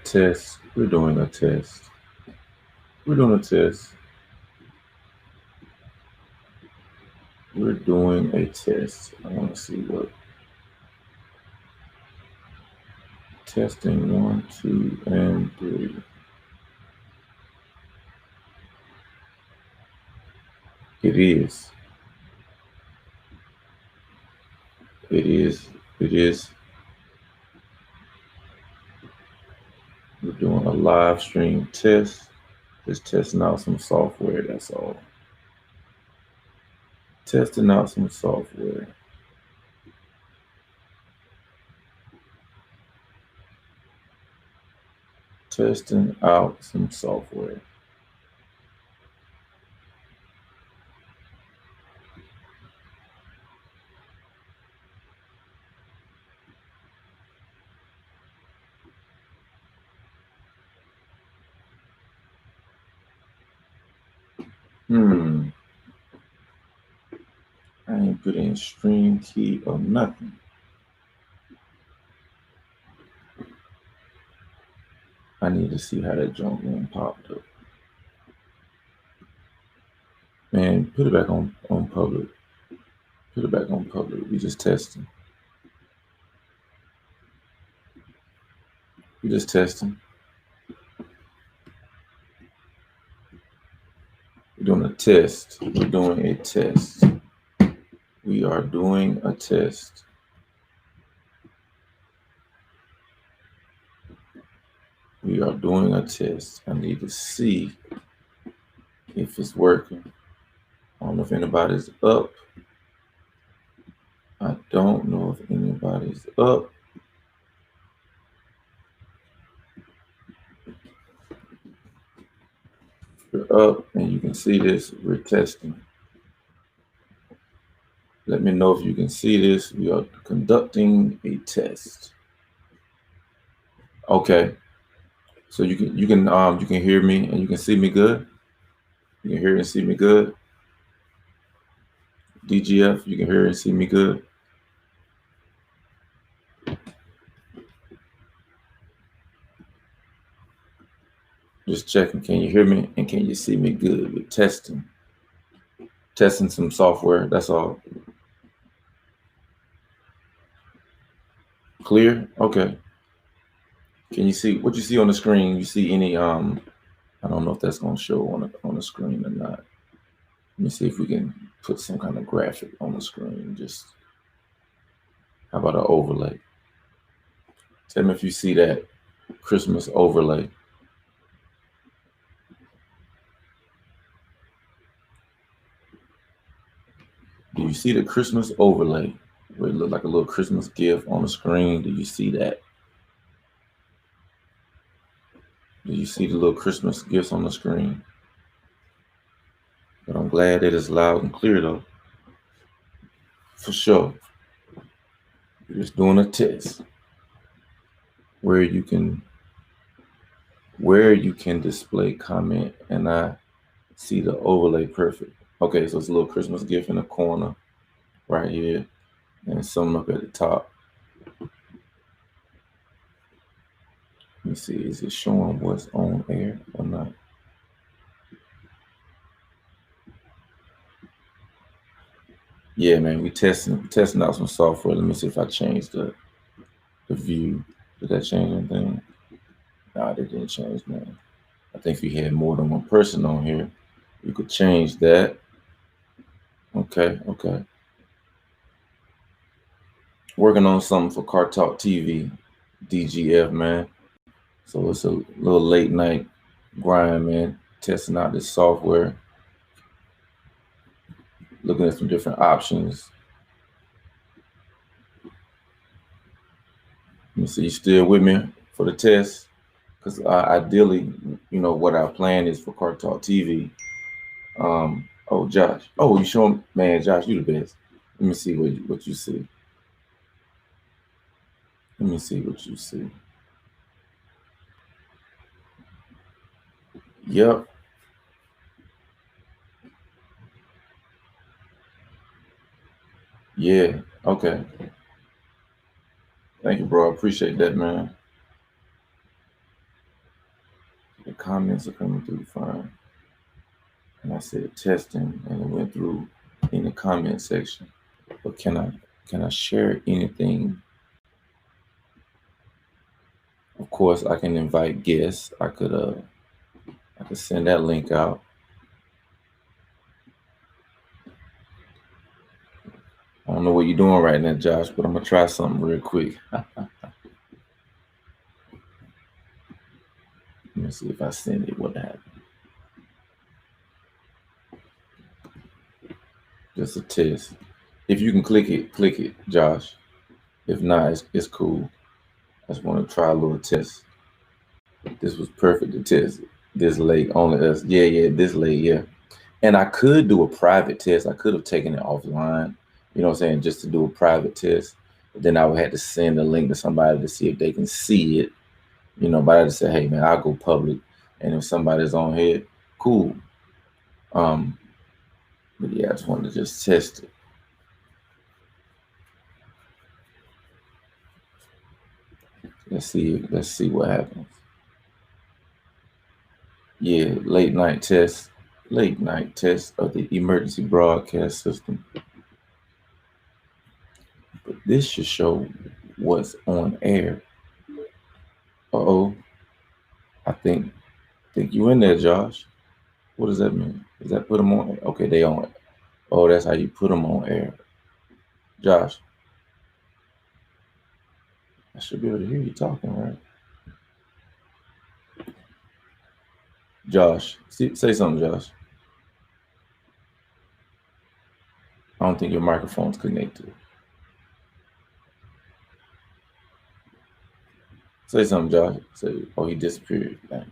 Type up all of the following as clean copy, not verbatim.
test. We're doing a test. We're doing a test. We're doing a test. I want to see what. Testing 1, 2, and 3. It is. It is. It is. We're doing a live stream test. Just testing out some software, that's all. Testing out some software. Testing out some software. I ain't put in stream key or nothing. I need to see how that junk room popped up. Man, put it back on public. Put it back on public. We just testing. We just testing. We're doing a test. We're doing a test. We are doing a test. We are doing a test. I need to see if it's working. I don't know if anybody's up. I don't know if anybody's up. If you're up and you can see this, we're testing. Let me know if you can see this. We are conducting a test. Okay. So you can hear me and you can see me good. You can hear and see me good. DGF, you can hear and see me good. Just checking. Can you hear me and can you see me good? We're testing. Testing some software. That's all. Clear? Okay. Can you see what you see on the screen? You see any I don't know if that's going to show on the screen or not. Let me see if we can put some kind of graphic on the screen. Just how about an overlay? Tell me if you see that Christmas overlay. Do you see the Christmas overlay where it looked like a little Christmas gift on the screen? Do you see that? Do you see the little Christmas gifts on the screen? But I'm glad that it's loud and clear though. For sure. We're just doing a test where you can display comment and I see the overlay perfect. Okay, so it's a little Christmas gift in the corner right here and some up at the top. Let me see, is it showing what's on air or not? Yeah, man, we testing out some software. Let me see if I change the view. Did that change anything? Nah, that didn't change, man. I think if you had more than one person on here, you could change that. Okay. Working on something for Car Talk TV, DGF, man. So it's a little late night grind, man. Testing out this software, looking at some different options. Let me see, you still with me for the test? Because ideally, you know, what our plan is for Car Talk TV. Oh, Josh. Oh, you showing, man, Josh, you the best. Let me see what you see. Let me see what you see. Yep. Yeah. Okay. Thank you, bro. I appreciate that, man. comments are coming through fine. And I said testing, and it went through in the comment section. But can I share anything? Of course, I can invite guests. I could send that link out. I don't know what you're doing right now, Josh, but I'm gonna try something real quick. Let me see if I send it, what happened. Just a test. If you can click it, Josh. If not, it's cool. I just want to try a little test. This was perfect to test this late, only us. Yeah, this late, yeah. And I could do a private test. I could have taken it offline, you know what I'm saying, just to do a private test. But then I would have to send a link to somebody to see if they can see it. You know, but I just say, hey man, I'll go public. And if somebody's on here, cool. But yeah, I just wanted to just test it. Let's see what happens. Yeah, late night test of the emergency broadcast system. But this should show what's on air. Uh-oh. I think you in there, Josh. What does that mean? Does that put them on air? Okay, they on it. Oh, that's how you put them on air. Josh, I should be able to hear you talking, right? Josh, say something, Josh. I don't think your microphone's connected. Say something, Josh. Say, oh, he disappeared. Dang.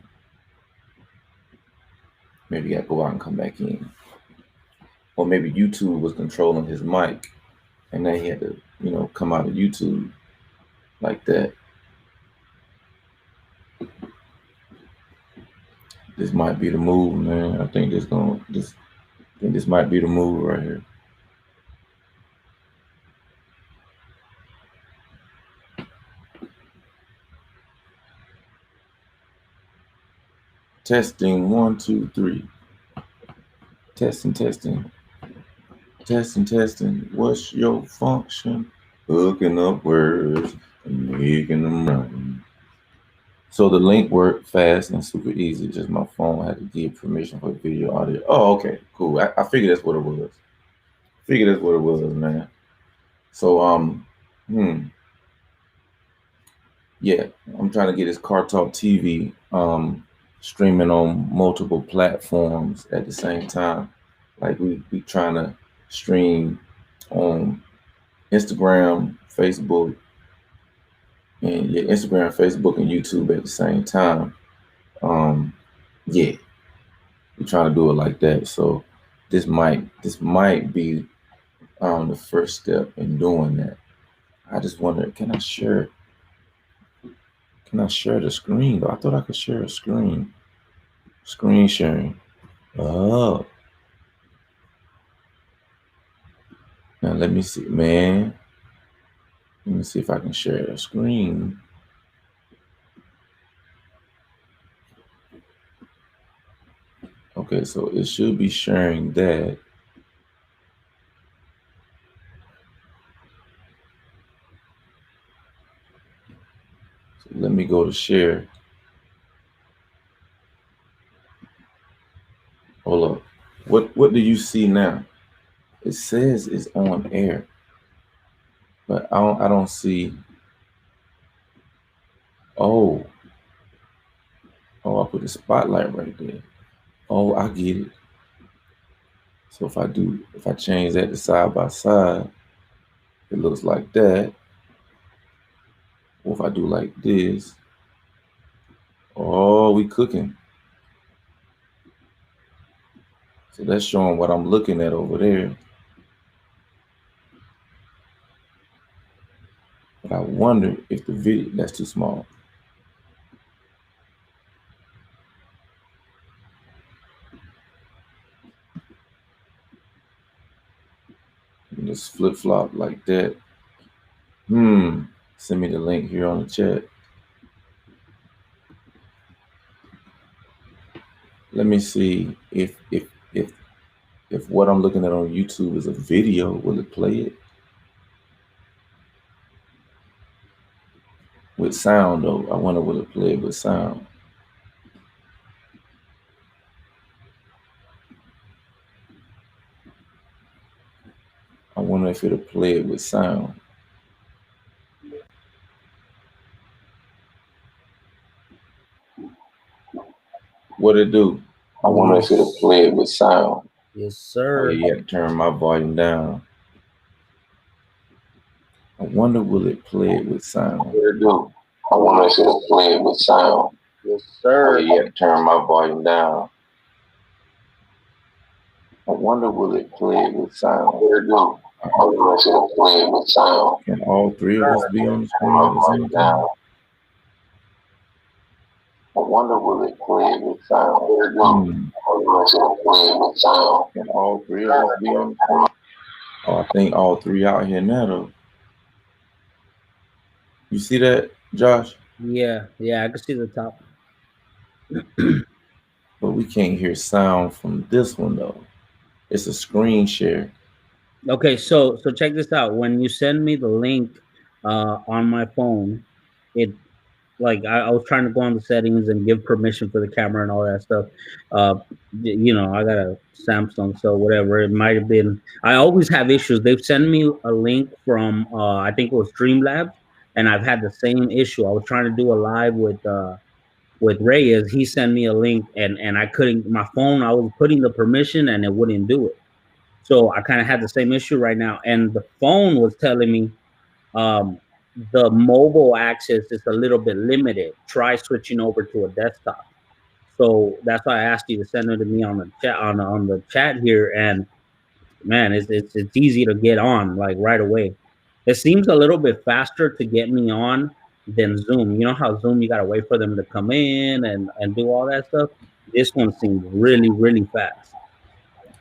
Maybe you gotta go out and come back in. Or maybe YouTube was controlling his mic and then he had to, you know, come out of YouTube like that. This might be the move, man. I think this might be the move right here. Testing 1, 2, 3. Testing. What's your function? Hooking up words and making them run. So the link worked fast and super easy. Just my phone had to give permission for video audio. Oh, okay, cool. I figured that's what it was. Man. So yeah, I'm trying to get this Car Talk TV streaming on multiple platforms at the same time. Like we trying to stream on Instagram, Facebook, and Instagram, Facebook, and YouTube at the same time. Yeah, we're trying to do it like that. So this might be the first step in doing that. I just wonder, can I share the screen though? I thought I could share a screen. Screen sharing. Oh. Now let me see, man. Let me see if I can share a screen. Okay, so it should be sharing that. So let me go to share. Hold up. What do you see now? It says it's on air, but I don't see. Oh, I put the spotlight right there. Oh, I get it. So if I change that to side by side, it looks like that. Or if I do like this, oh, we cooking. So that's showing what I'm looking at over there. But I wonder if the video, that's too small. And just flip flop like that. Send me the link here on the chat. Let me see if what I'm looking at on YouTube is a video, will it play it? With sound though. I wonder will it play it with sound. I wonder if it'll play it with sound. What it do? I wonder if it'll play it with sound. Yes, sir. Oh, yeah, you have to turn my volume down. I wonder will it play it with sound. What it do? I wonder if it'll play it with sound. Yes, sir. Oh, yeah, you have to turn my volume down. I wonder will it play it with sound. What it do? I wonder if it'll play it with sound. Can all three of us be on the screen at the same time? I wonder will it play it with sound. What it do? I wonder if it'll play it with sound. Can all three of us be on the screen? Oh, I think all three out here now though. You see that, Josh? Yeah, I can see the top. But we can't hear sound from this one though. It's a screen share. Okay, so check this out. When you send me the link on my phone, it like I was trying to go on the settings and give permission for the camera and all that stuff. You know, I got a Samsung, so whatever. It might have been. I always have issues. They've sent me a link from I think it was Streamlabs, and I've had the same issue. I was trying to do a live with Reyes. He sent me a link, and I couldn't. My phone, I was putting the permission, and it wouldn't do it. So I kind of had the same issue right now, and the phone was telling me the mobile access is a little bit limited. Try switching over to a desktop. So that's why I asked you to send it to me on the chat on the chat here, and man, it's easy to get on like right away. It seems a little bit faster to get me on than Zoom. You know how Zoom you gotta wait for them to come in and do all that stuff. This one seems really, really fast.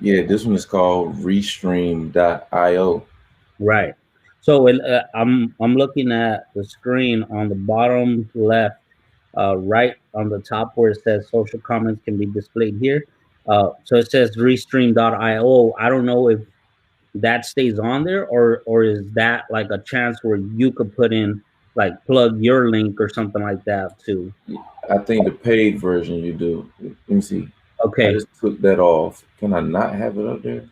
Yeah, this one is called restream.io. Right. So I'm looking at the screen on the bottom left, right on the top where it says social comments can be displayed here. So it says restream.io. I don't know if that stays on there or is that like a chance where you could put in like plug your link or something like that too. I think the paid version you do. Let me see. Okay. I just took that off. Can I not have it up there?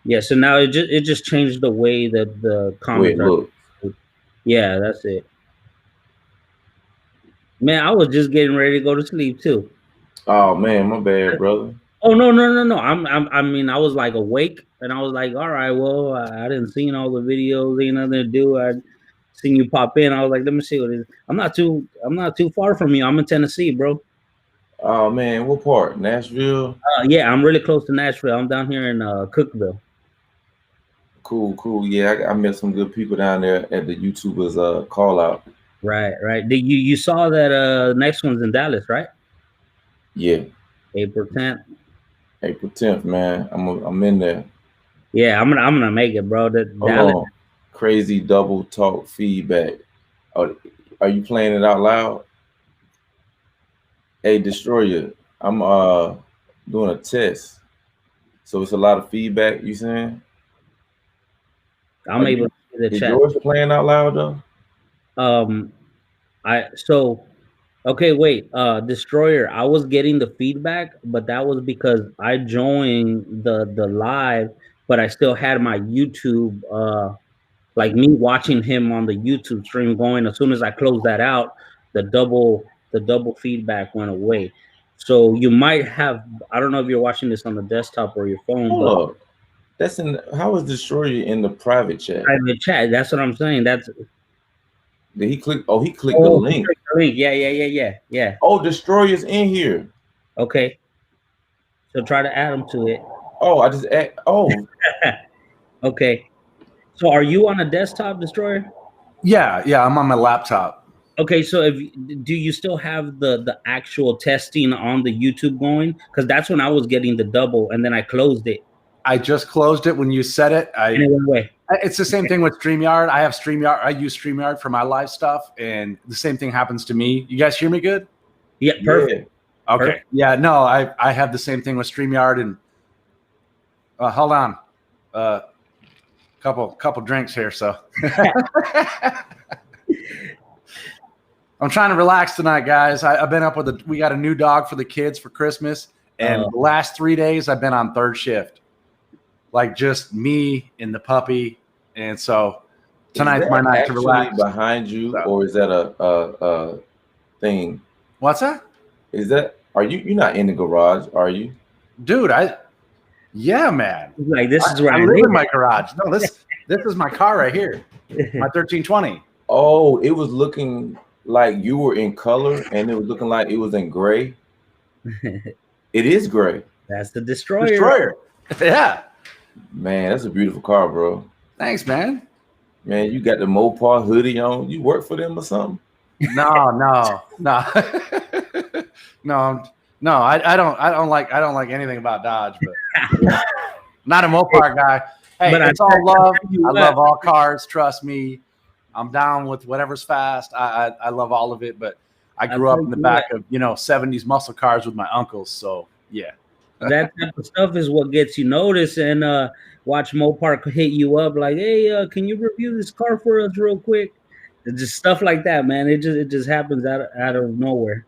Yeah, so now it just changed the way that the comments are. Yeah, that's it. Man, I was just getting ready to go to sleep too. Oh man, my bad, brother. Oh no. I mean, I was like awake and I was like, all right, well, I didn't see all the videos, ain't nothing to do. I seen you pop in. I was like, let me see what it is. I'm not too far from you. I'm in Tennessee, bro. Oh man, what part? Nashville? Yeah, I'm really close to Nashville. I'm down here in Cookville. Cool. Yeah, I met some good people down there at the YouTubers call out. Right. You saw that next one's in Dallas, right? Yeah. April 10th. April 10th, man. I'm in there. Yeah, I'm gonna make it, bro. Dallas. Crazy double talk feedback. Are you playing it out loud? Hey, Destroyer, I'm doing a test. So it's a lot of feedback, you saying? I'm able to see the chat. Is yours playing out loud though? Okay, wait. Destroyer, I was getting the feedback, but that was because I joined the live, but I still had my YouTube like me watching him on the YouTube stream going. As soon as I closed that out, the double feedback went away. So you might have, I don't know if you're watching this on the desktop or your phone. Hold up. That's how is Destroyer in the private chat? Private chat. That's what I'm saying. Did he click? Oh, he clicked the link. Yeah. Oh, Destroyer's in here. Okay. So try to add him to it. Oh, I just add. Oh. Okay. So are you on a desktop, Destroyer? Yeah, I'm on my laptop. Okay, so do you still have the actual testing on the YouTube going? Because that's when I was getting the double, and then I closed it. I just closed it when you said it. And it went away. It's the same thing with StreamYard. I have StreamYard. I use StreamYard for my live stuff, and the same thing happens to me. You guys hear me good? Yeah, perfect. Okay. Yeah. No, I have the same thing with StreamYard and hold on, couple drinks here. So I'm trying to relax tonight, guys. I've been up with we got a new dog for the kids for Christmas, and the last 3 days I've been on third shift, like just me and the puppy, and so tonight's my night to relax. Behind you, or is that a thing? What's that? Is that you're not in the garage, are you? Dude, yeah, man. Like this is where I live in my garage. No, this is my car right here. My 1320. Oh, it was looking like you were in color, and it was looking like it was in gray. It is gray. That's the Destroyer. Destroyer. Yeah. Man, that's a beautiful car, bro. Thanks, man. Man, you got the Mopar hoodie on. You work for them or something? No. No, I don't like anything about Dodge, but not a Mopar guy. Hey, but it's all love. I love all cars. Trust me, I'm down with whatever's fast. I love all of it. But I grew up in the back of 70s muscle cars with my uncles. So yeah, that type of stuff is what gets you noticed. And watch Mopar hit you up like, hey, can you review this car for us real quick? It's just stuff like that, man. It just happens out of nowhere.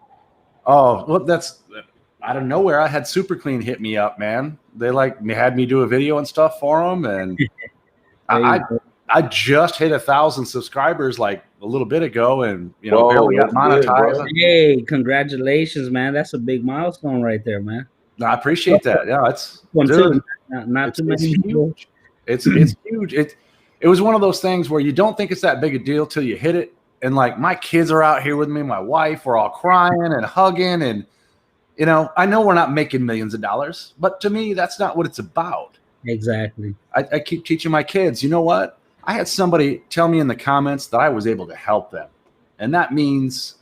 Oh, well, that's out of nowhere. I had Super Clean hit me up, man. They had me do a video and stuff for them, and I just hit 1,000 subscribers like a little bit ago, and barely got monetized. Hey, congratulations, man! That's a big milestone right there, man. No, I appreciate that. Yeah, it's not too many people. It's huge. It was one of those things where you don't think it's that big a deal till you hit it. And like my kids are out here with me, my wife, we're all crying and hugging. And, I know we're not making millions of dollars, but to me, that's not what it's about. Exactly. I keep teaching my kids, you know what? I had somebody tell me in the comments that I was able to help them. And that means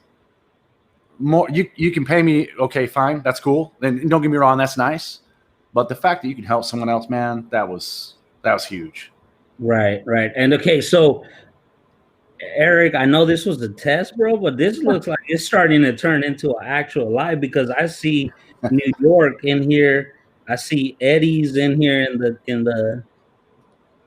more. You can pay me. Okay, fine. That's cool. And don't get me wrong. That's nice. But the fact that you can help someone else, man, that was huge. Right. And okay, so Eric, I know this was a test, bro, but this looks like it's starting to turn into an actual live because I see New York in here. I see Eddie's in here in the.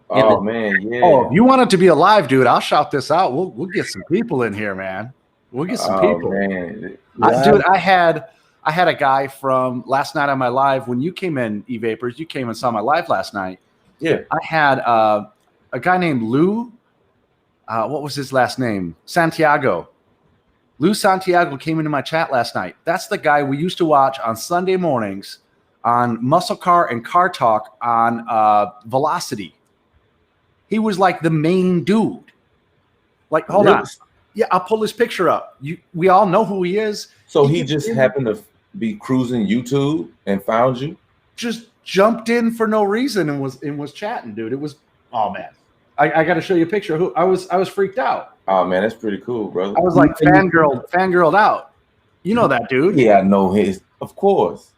Man, yeah. Oh, if you want it to be a live, dude, I'll shout this out. We'll get some people in here, man. We'll get some people. Man. Dude, I had a guy from last night on my live when you came in, E-Vapors. You came and saw my live last night. Yeah. I had a guy named Lou. What was his last name? Santiago. Lou Santiago came into my chat last night. That's the guy we used to watch on Sunday mornings on Muscle Car and Car Talk on Velocity. He was like the main dude. Like, hold on. Yeah, I'll pull his picture up. We all know who he is. So he just happened to be cruising YouTube and found you? Just jumped in for no reason and was chatting, dude. It was, oh man. I got to show you a picture. I was freaked out. Oh man, that's pretty cool, brother. I was like fangirled out. You know that dude? Yeah, I know his. Of course.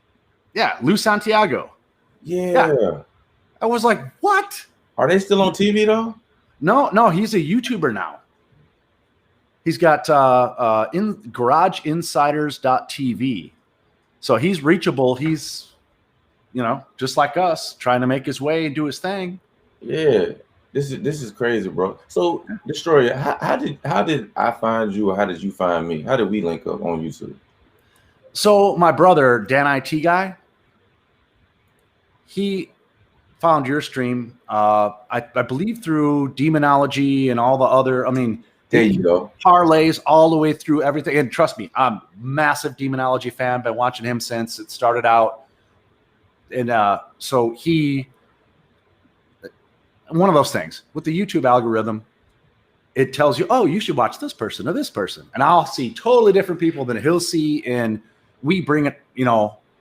Yeah, Lou Santiago. Yeah. I was like, what? Are they still on TV though? No, he's a YouTuber now. He's got garageinsiders.tv. So he's reachable. He's, just like us, trying to make his way and do his thing. Yeah. This is crazy, bro. So, Destroyer, how did I find you, or how did you find me? How did we link up on YouTube? So my brother, Dan IT guy, he found your stream. I believe through Demonology and all the other. I mean, there you go. Parlays all the way through everything. And trust me, I'm a massive Demonology fan. Been watching him since it started out. And so he. One of those things with the YouTube algorithm, it tells you, oh, you should watch this person or this person. And I'll see totally different people than he'll see. And we bring it,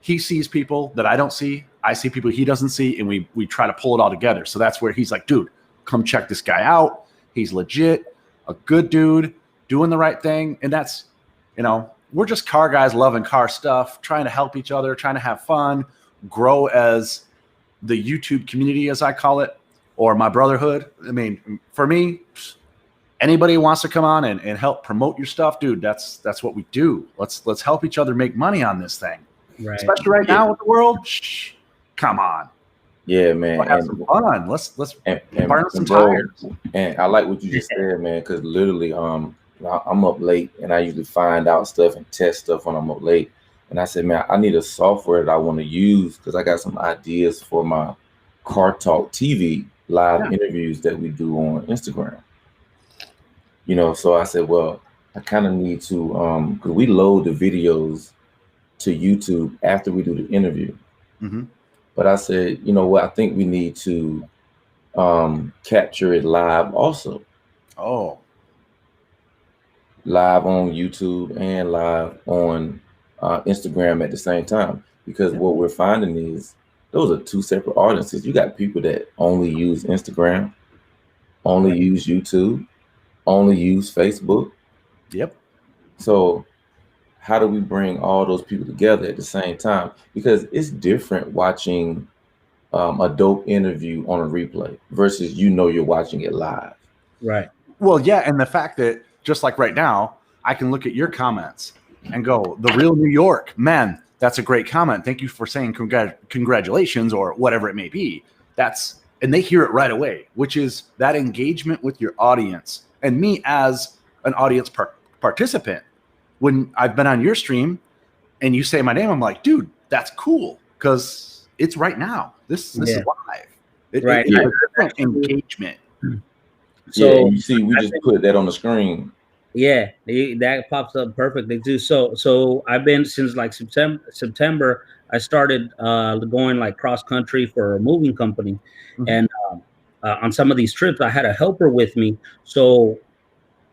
he sees people that I don't see. I see people he doesn't see. And we try to pull it all together. So that's where he's like, dude, come check this guy out. He's legit, a good dude, doing the right thing. And that's, we're just car guys loving car stuff, trying to help each other, trying to have fun, grow as the YouTube community, as I call it. Or my brotherhood. I mean, for me, anybody who wants to come on and help promote your stuff, dude, that's what we do. Let's help each other make money on this thing. Right. Especially right now with the world. Shh, come on. Yeah, man. Let's have some fun. Let's burn some tires. And I like what you just said, man, because literally, I'm up late and I usually find out stuff and test stuff when I'm up late. And I said, man, I need a software that I want to use because I got some ideas for my Car Talk TV live interviews that we do on Instagram. You know, so I said, well, I kind of need to, because we load the videos to YouTube after we do the interview. Mm-hmm. But I said, you know what, I think we need to capture it live also. Oh. Live on YouTube and live on Instagram at the same time. Because what we're finding is those are two separate audiences. You got people that only use Instagram, only use YouTube, only use Facebook. Yep. So how do we bring all those people together at the same time? Because it's different watching a dope interview on a replay versus you're watching it live. Right. Well, yeah, and the fact that just like right now, I can look at your comments and go, "The Real New York, man, that's a great comment. Thank you for saying congratulations," or whatever it may be. And they hear it right away, which is that engagement with your audience. And me as an audience participant, when I've been on your stream and you say my name, I'm like, dude, that's cool because it's right now. This is live. It's a different engagement. So you see, we just put that on the screen. Yeah, that pops up perfectly too. So I've been since like September. I started going like cross country for a moving company, and on some of these trips, I had a helper with me. So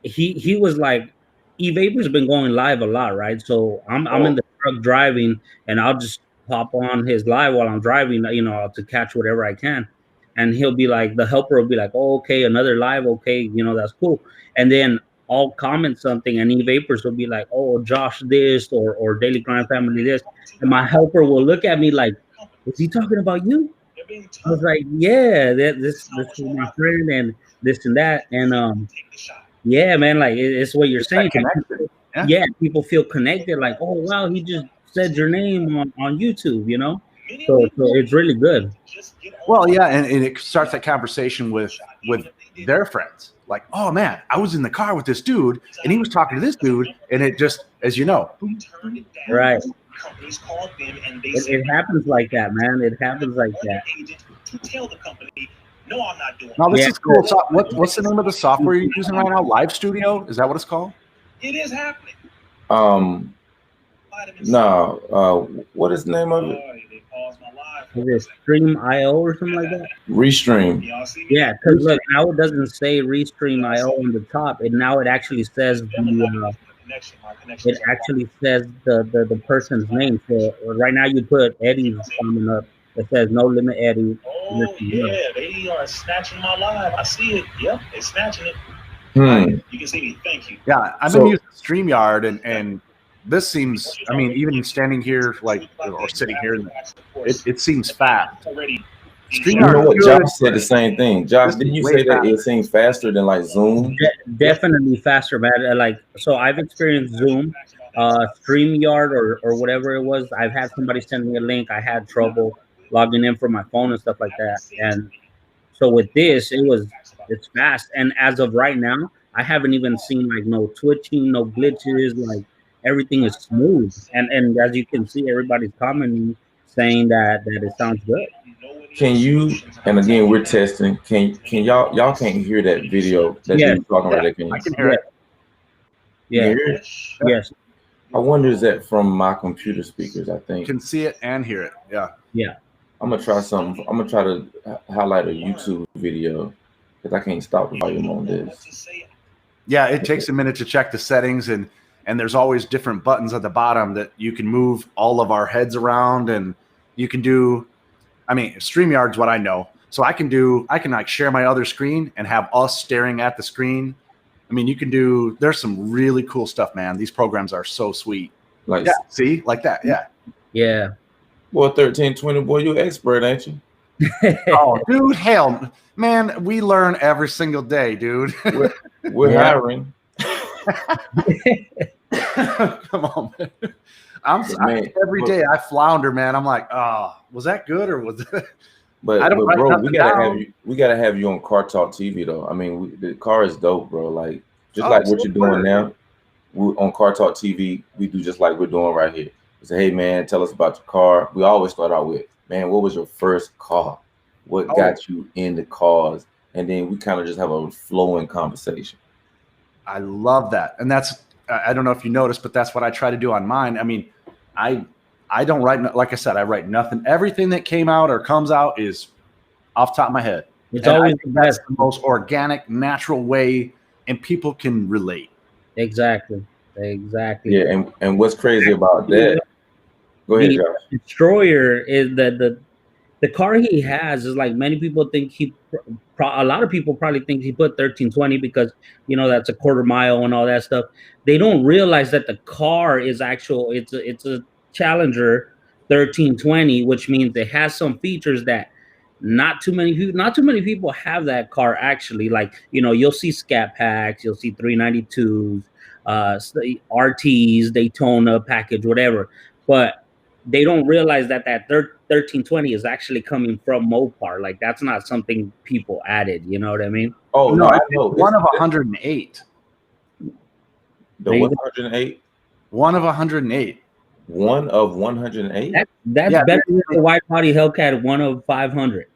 he was like, E-Vapor's been going live a lot, right? So I'm in the truck driving, and I'll just pop on his live while I'm driving, to catch whatever I can. And he'll be like, the helper will be like, "Oh, okay, another live, okay, that's cool." And then I'll comment something, and E-Vapors will be like, "Oh, Josh this," or Daily Grind Family this. And my helper will look at me like, "Is he talking about you?" I was like, "Yeah, this is my friend, and this and that." And yeah, man, like it's what you're saying. People feel connected. Like, "Oh, wow, he just said your name on YouTube," So it's really good. Well, yeah, and it starts that conversation with their friends. Like, "Oh man, I was in the car with this dude, and he was talking to this dude," and it just, as you know, right. It happens like that, man. It happens like that. Now this is cool. So what's the name of the software you're using right now? Live Studio? Is that what it's called? It is happening. No. What is the name of it? Is it Stream.io or something like that? Restream. Yeah, because look, now it doesn't say Restream.io on the top. It actually says the person's name. So right now you put Eddie's coming up. It says "No Limit Eddie." Oh yeah, they are snatching my live. I see it. Yep, they're snatching it. You can see me. Thank you. Yeah, I've been using StreamYard and this seems, I mean, even standing here or sitting here, it seems fast. You know what? Josh said the same thing. Josh, didn't you say that it seems faster than like Zoom? Definitely faster, man. So I've experienced Zoom, StreamYard or whatever it was. I've had somebody send me a link. I had trouble logging in from my phone and stuff like that. And so with this, it's fast. And as of right now, I haven't even seen like no twitching, no glitches, like everything is smooth. And as you can see, everybody's commenting saying that it sounds good. Can you, and again, we're testing, can y'all can't hear that video that you're talking about? I can hear it. Yeah. You hear it? Yes. I wonder, is that from my computer speakers? I think. You can see it and hear it. Yeah. Yeah. I'm gonna try something. I'm gonna try to highlight a YouTube video because I can't stop the volume on this. Yeah, it takes a minute to check the settings, and there's always different buttons at the bottom that you can move all of our heads around, and you can do. I mean, StreamYard's what I know, so I can like share my other screen and have us staring at the screen. I mean, you can do. There's some really cool stuff, man. These programs are so sweet. Like, yeah, see, like that, yeah. Yeah. Boy, 1320, boy, you expert, ain't you? Oh, dude, hell, man, we learn every single day, dude. We're hiring. Come on, man. Man, every day I flounder, man. I'm like, oh, was that good or was that? But, I don't write bro, nothing we gotta down. have you. We gotta have you on Car Talk TV though. I mean, the car is dope, bro. Like just Oh, like it's what so you're doing fun. now. We on Car Talk TV, we do just like we're doing right here. We say, hey man, tell us about your car. We always start out with, man, what was your first car? What got you into cars? And then we kind of just have a flowing conversation. I love that, and that's I don't know if you noticed, but that's what I try to do on mine. I mean, I don't write, like I said, I write nothing. Everything that came out or comes out is off the top of my head. It's And always I think that's the most organic, natural way, and people can relate. Exactly. Yeah, and what's crazy about that? Go ahead, Josh. Destroyer is the car he has is like many people think a lot of people probably think he put 1320 because that's a quarter mile and all that stuff. They don't realize that the car is it's a Challenger 1320, which means it has some features that not too many people have that car actually. Like you'll see Scat Packs, you'll see 392s, RTs, Daytona package, whatever, but they don't realize that 1320 is actually coming from Mopar. Like that's not something people added. You know what I mean? Oh no, I know. One of 108. The 108. One of 108. One of 108. That's better than the wide body Hellcat 1 of 500.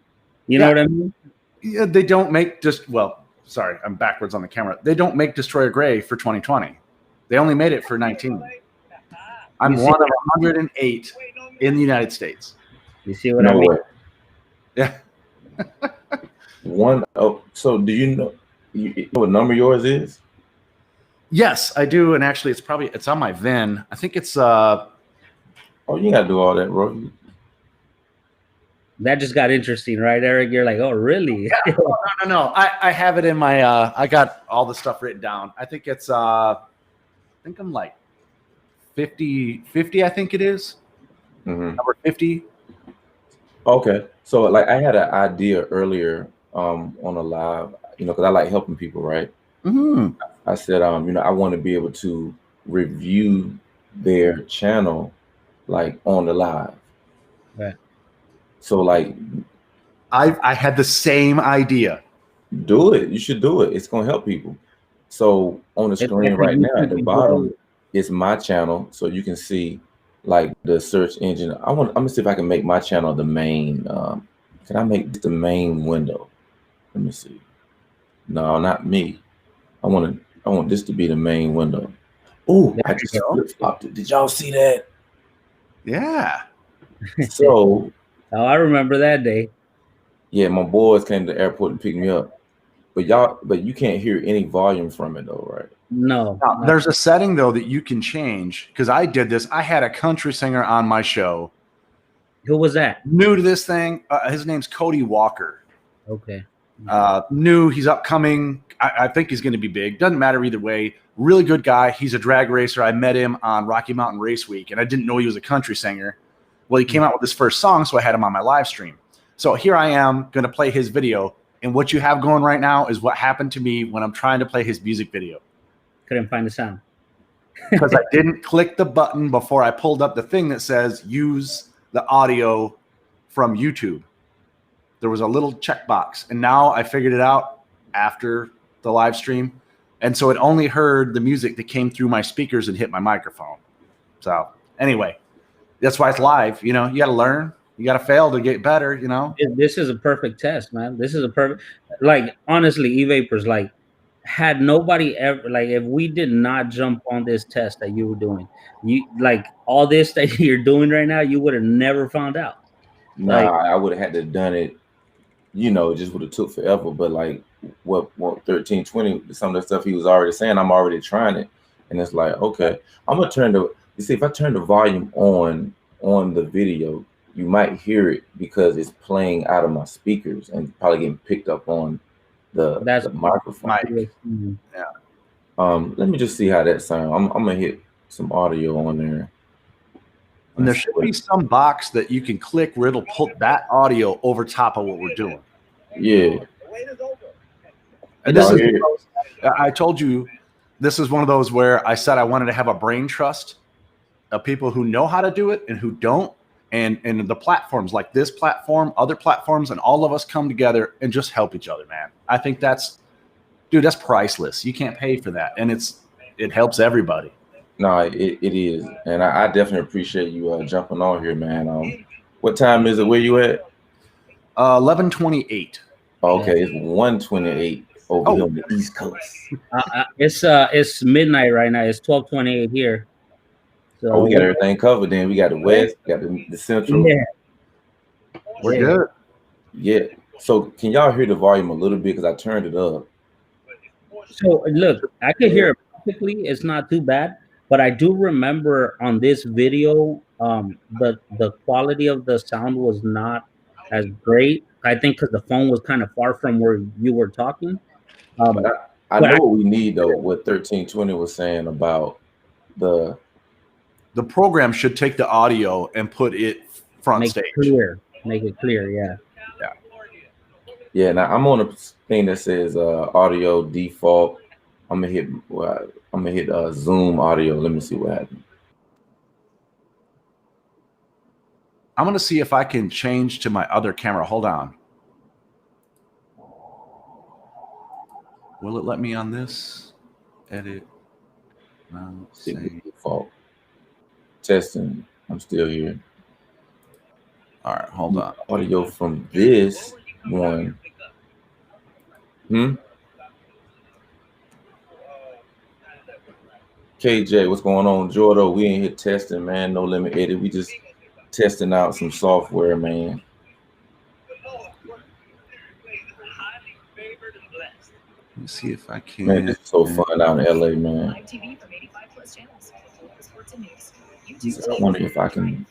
You know what I mean? Yeah, they don't make sorry, I'm backwards on the camera. They don't make Destroyer Gray for 2020. They only made it for 19. I'm one of 108 in the United States. You see what I mean? Way. Yeah. So do you know what number yours is? Yes, I do. And actually it's on my VIN. I think it's oh, you gotta do all that, bro. That just got interesting, right, Eric? You're like, oh really? No. I have it in my I got all the stuff written down. I think it's I think I'm like 50, I think it is. Mm-hmm. Number 50. Okay. So like I had an idea earlier on a live, because I like helping people, right? Mm-hmm. I said, I want to be able to review their channel like on the live. Right. So like I had the same idea. Do it. You should do it. It's gonna help people. So on the screen right now at the bottom is my channel, so you can see like the search engine. I'm gonna see if I can make my channel the main. Can I make this the main window? Let me see. No, not me. I want this to be the main window. Oh, I just flip-flopped it. Did y'all see that? Yeah. So oh, I remember that day. Yeah, my boys came to the airport to pick me up. But you can't hear any volume from it though, right? No. There's a setting though that you can change, because I did this. I had a country singer on my show. Who was that? New to this thing. His name's Cody Walker. Okay. New. He's upcoming. I think he's going to be big. Doesn't matter either way. Really good guy. He's a drag racer. I met him on Rocky Mountain Race Week, and I didn't know he was a country singer. Well, he came out with his first song, so I had him on my live stream. So here I am going to play his video. And what you have going right now is what happened to me when I'm trying to play his music video. Couldn't find the sound. Because I didn't click the button before I pulled up the thing that says use the audio from YouTube. There was a little checkbox. And now I figured it out after the live stream. And so it only heard the music that came through my speakers and hit my microphone. So anyway, that's why it's live. You got to learn. You got to fail to get better, This is a perfect test, man. This is a perfect, like, honestly, E-Vapors, like, had nobody ever, like, if we did not jump on this test that you were doing, like, all this that you're doing right now, you would have never found out. Nah, I would have had to done it, it just would have took forever. But, like, what 1320, some of the stuff he was already saying, I'm already trying it. And it's like, okay, I'm going to if I turn the volume on the video, you might hear it because it's playing out of my speakers and probably getting picked up on the microphone. Yeah. Let me just see how that sounds. I'm gonna hit some audio on there. And there should be some box that you can click where it'll put that audio over top of what we're doing. Yeah. And this is, I told you, this is one of those where I said I wanted to have a brain trust of people who know how to do it and who don't. And the platforms like this platform, other platforms, and all of us come together and just help each other, man. I think that's priceless. You can't pay for that. And it helps everybody. No, it is. And I definitely appreciate you jumping on here, man. What time is it? Where you at? 11:28. Okay, it's 1:28 over here on the East Coast. It's midnight right now. It's 12:28 here. So we got everything covered. Then we got the West, we got the Central. Yeah, we're good. Yeah. So can y'all hear the volume a little bit? Because I turned it up. So look, I can hear it perfectly. It's not too bad. But I do remember on this video, the quality of the sound was not as great. I think because the phone was kind of far from where you were talking. But I know what we need though. What 1320 was saying about the program should take the audio and put it front stage. Make it clear. Yeah. Yeah. Now I'm on a thing that says audio default. I'm gonna hit Zoom audio. Let me see what happens. I'm gonna see if I can change to my other camera. Hold on. Will it let me on this? Edit. No, default. Testing. I'm still here. All right, hold on. Audio from this one. KJ, what's going on? Jordo, we ain't here testing, man. No Limit Edit. We just testing out some software, man. Let me see if I can. Man, this is so fun out in LA, man. I wonder if I can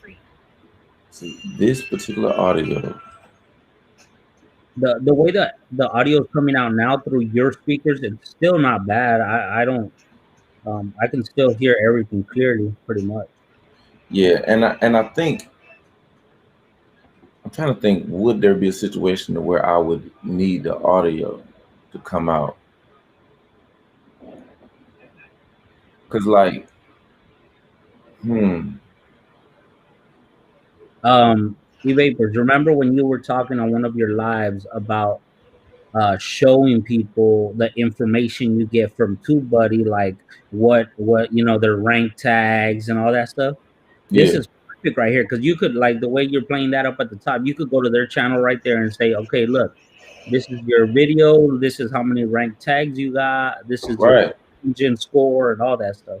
see this particular audio. The way that the audio is coming out now through your speakers, it's still not bad. I don't. I can still hear everything clearly, pretty much. Yeah, and I think I'm trying to think. Would there be a situation where I would need the audio to come out? Because, like, E-Vapors, remember when you were talking on one of your lives about showing people the information you get from TubeBuddy, like what their rank tags and all that stuff? This is perfect right here, because you could, like, the way you're playing that up at the top, you could go to their channel right there and say, okay, look, this is your video, this is how many rank tags you got, this is your engine score and all that stuff.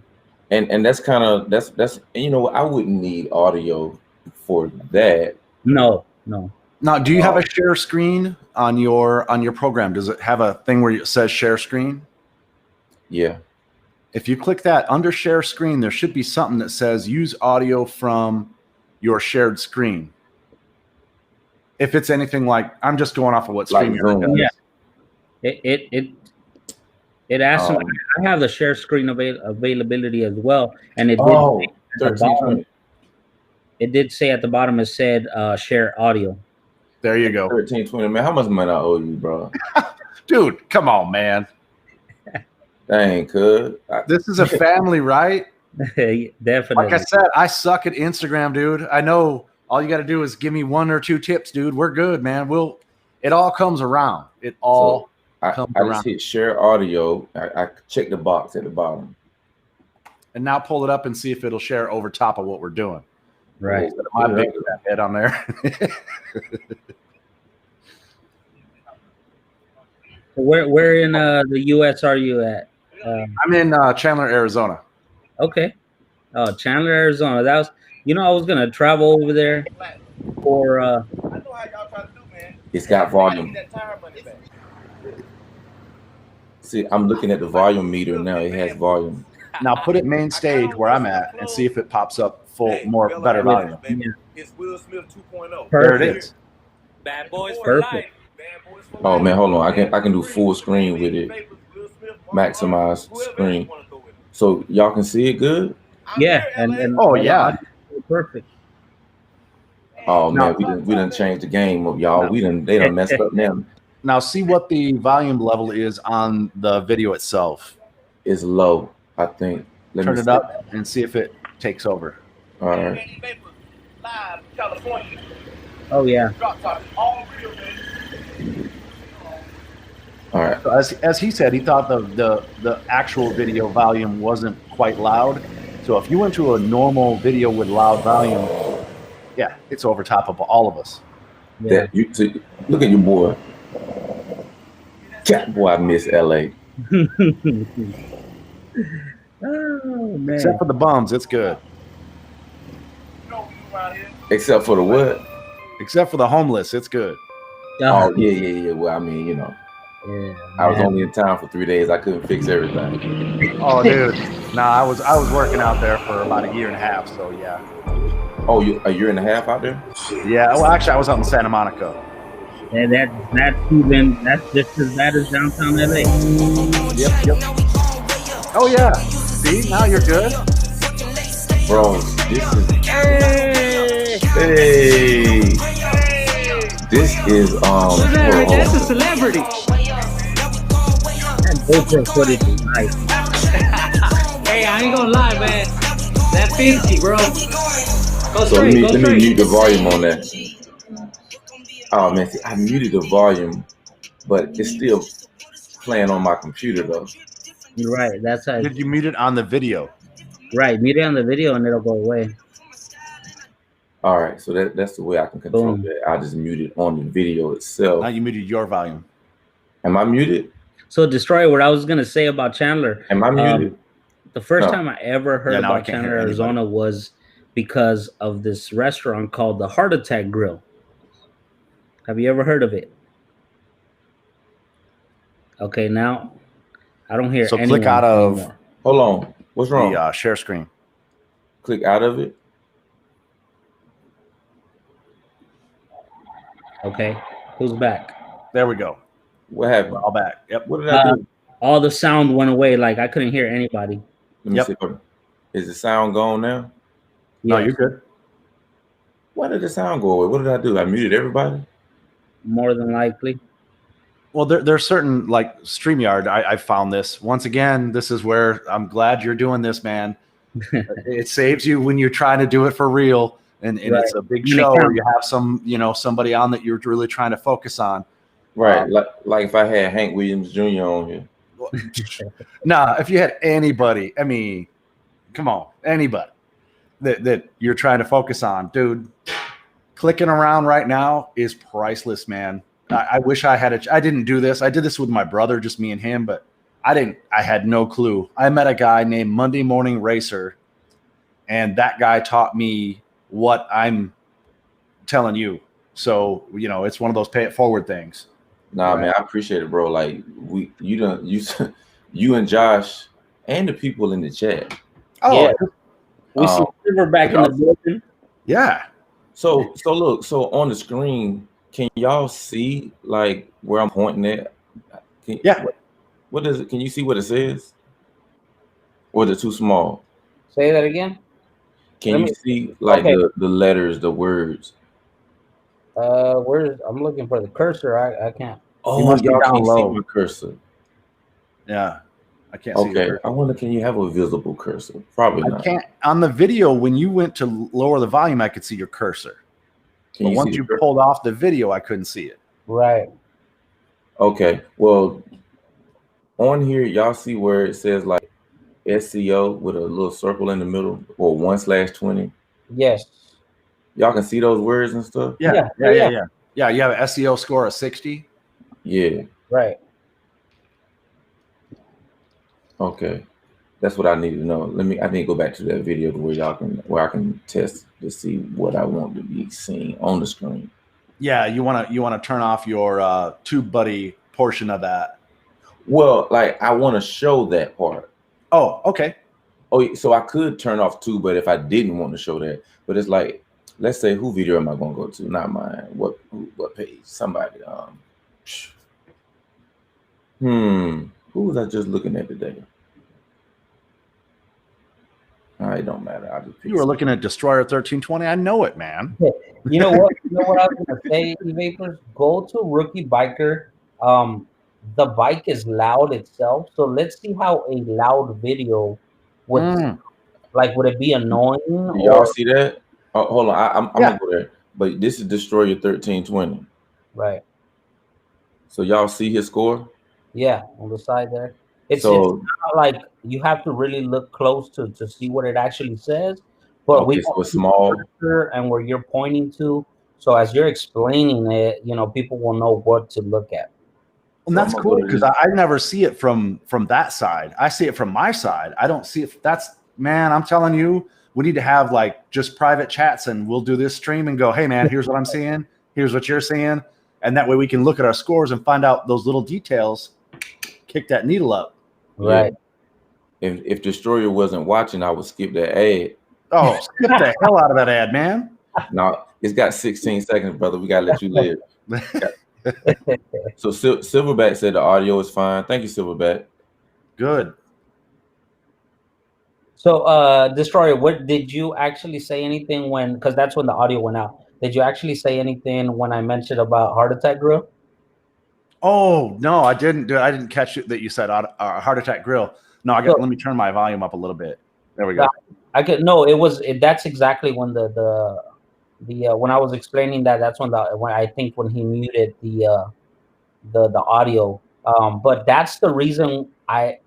And that's kind of that's I wouldn't need audio for that. No. Now, do you have a share screen on your program? Does it have a thing where it says share screen? Yeah. If you click that under share screen, there should be something that says use audio from your shared screen. If it's anything like, I'm just going off of what StreamYard does. Yeah. It asks them. I have the share screen availability as well, and it did say at the bottom, it said share audio. There you go. 1320, man. How much money I owe you, bro? Dude, come on, man. Dang, cuz. This is a family, right? Definitely. Like I said, I suck at Instagram, dude. I know all you got to do is give me 1 or 2 tips, dude. We're good, man. It all comes around. It all comes around. I just hit share audio. I check the box at the bottom. And now pull it up and see if it'll share over top of what we're doing. Right. My big head on there. Where in the U.S. are you at? I'm in Chandler, Arizona. Okay. Oh, Chandler, Arizona. That was, I was gonna travel over there for. I know how y'all trying to do, man. It's got volume. See, I'm looking at the volume meter now. It has volume. Now put it main stage where I'm at and see if it pops up better volume. It's Will Smith 2.0. There it is. Bad boys for life. Oh man, hold on. I can do full screen with it. Maximize screen. So y'all can see it good? Yeah, and oh yeah. Perfect. Oh man, we done changed the game of y'all. They done messed up now. Now see what the volume level is on the video itself. It's low, I think. Let Turn me it see. up and see if it takes over. All right. Live, California. Oh yeah. Drop top, all real, man. All right. So as he said, he thought the actual video volume wasn't quite loud. So if you went to a normal video with loud volume, yeah, it's over top of all of us. Yeah. That you see, look at your boy. Cat boy, I miss LA. Oh man. Except for the bums, it's good. You know we around here. Except for the what? Except for the homeless, it's good. Oh yeah. Well, I mean, you know, Yeah, I was man. only in town for 3 days. I couldn't fix everything. Oh, dude. No, I was working out there for about a year and a half. So yeah. Oh, you a year and a half out there? Yeah. Well, actually, I was out in Santa Monica. And that's just as bad as downtown LA. Yep. Oh yeah. See, now you're good. Bro, this is hey. This is That's a celebrity. That GoPro footage is nice. Hey, I ain't gonna lie, man. That 50, bro. Go So straight, go let me straight. mute the volume on that. Oh man, see, I muted the volume, but it's still playing on my computer though. Right, that's how. Did you mute it on the video? Right, mute it on the video and it'll go away. All right, so that's the way I can control Boom. that. I just mute it on the video itself. Now you muted your volume. Am I muted? So, Destroyer, what I was gonna say about Chandler. Am I muted? The first No. time I ever heard Yeah, now I about can't Chandler, hear anybody. Arizona was because of this restaurant called the Heart Attack Grill. Have you ever heard of it? Okay, now I don't hear So anyone click out of anymore. Hold on. What's wrong? the share screen. Click out of it. Okay, who's back? There we go. What happened? We're all back. Yep. What did I do? All the sound went away, like I couldn't hear anybody. Let me Yep. see. Is the sound gone now? No, Yeah, you're good. Why did the sound go away? What did I do? I muted everybody? more than likely. Well, there's certain like StreamYard. I found this once again. This is where I'm glad you're doing this, man. It saves you when you're trying to do it for real, and Right. it's a big When it show. Or counts. you have somebody on that you're really trying to focus on. Right. Like if I had Hank Williams Jr. on here. Nah, if you had anybody, I mean, come on, anybody that you're trying to focus on, dude. Clicking around right now is priceless, man. I wish I had I didn't do this. I did this with my brother, just me and him, but I had no clue. I met a guy named Monday Morning Racer, and that guy taught me what I'm telling you. So, it's one of those pay it forward things. Nah, Right. man, I appreciate it, bro. Like you and Josh and the people in the chat. Oh, Yeah. We see Silver back in the building. yeah. So look, so on the screen, can y'all see like where I'm pointing at? Yeah. What is it? Can you see what it says? Or is it too small? Say that again. Can Let you me- see like okay. the letters, the words? I'm looking for the cursor. I can't. Oh, must be y'all down can't see low. my cursor. Yeah. I can't see Okay, it. I wonder, can you have a visible cursor? Probably I not. can't. On the video, when you went to lower the volume, I could see your cursor. Can But you once see you the cursor? pulled off the video, I couldn't see it. Right. Okay, well, on here, y'all see where it says like SEO with a little circle in the middle or 1/20. Yes. Y'all can see those words and stuff. Yeah. Yeah. Yeah, you have an SEO score of 60. Yeah. Right. Okay, that's what I need to know. I need to go back to that video to where I can test to see what I want to be seen on the screen. Yeah, you want to turn off your TubeBuddy portion of that. Well, like I want to show that part. Oh, okay. Oh, so I could turn off too, but if I didn't want to show that, but it's like, let's say, who video am I going to go to? Not mine. What page? Somebody. Who was I just looking at today? It don't matter. I just You were looking at Destroyer 1320. I know it, man. You know what? I was gonna say, Vapors. Go to Rookie Biker the bike is loud itself. So let's see how a loud video would like. Would it be annoying Do y'all or see that? Oh, hold on, I'm Yeah. gonna go there. But this is Destroyer 1320. right? So y'all see his score? Yeah, on the side there. It's So not like you have to really look close to see what it actually says. But we okay, so don't it's see the small. cursor and where you're pointing to. So as you're explaining it, people will know what to look at. And So that's I'm gonna cool go to because this. I never see it from that side. I see it from my side. I don't see it. That's, man, I'm telling you, we need to have like just private chats and we'll do this stream and go, hey man, here's what I'm seeing. Here's what you're seeing. And that way we can look at our scores and find out those little details. Kick that needle up. Right. If Destroyer wasn't watching, I would skip that ad. Oh, skip the hell out of that ad, man. Now it's got 16 seconds, brother. We gotta let you live. So Silverback said the audio is fine. Thank you, Silverback. Good. So, Destroyer, what did you actually say anything when? Because that's when the audio went out. Did you actually say anything when I mentioned about Heart Attack Grill? Oh no, I didn't do it. I didn't catch it that you said Heart Attack Grill. No, let me turn my volume up a little bit. There we go. I could no. That's exactly when the when I was explaining that. That's when I think when he muted the audio. But that's the reason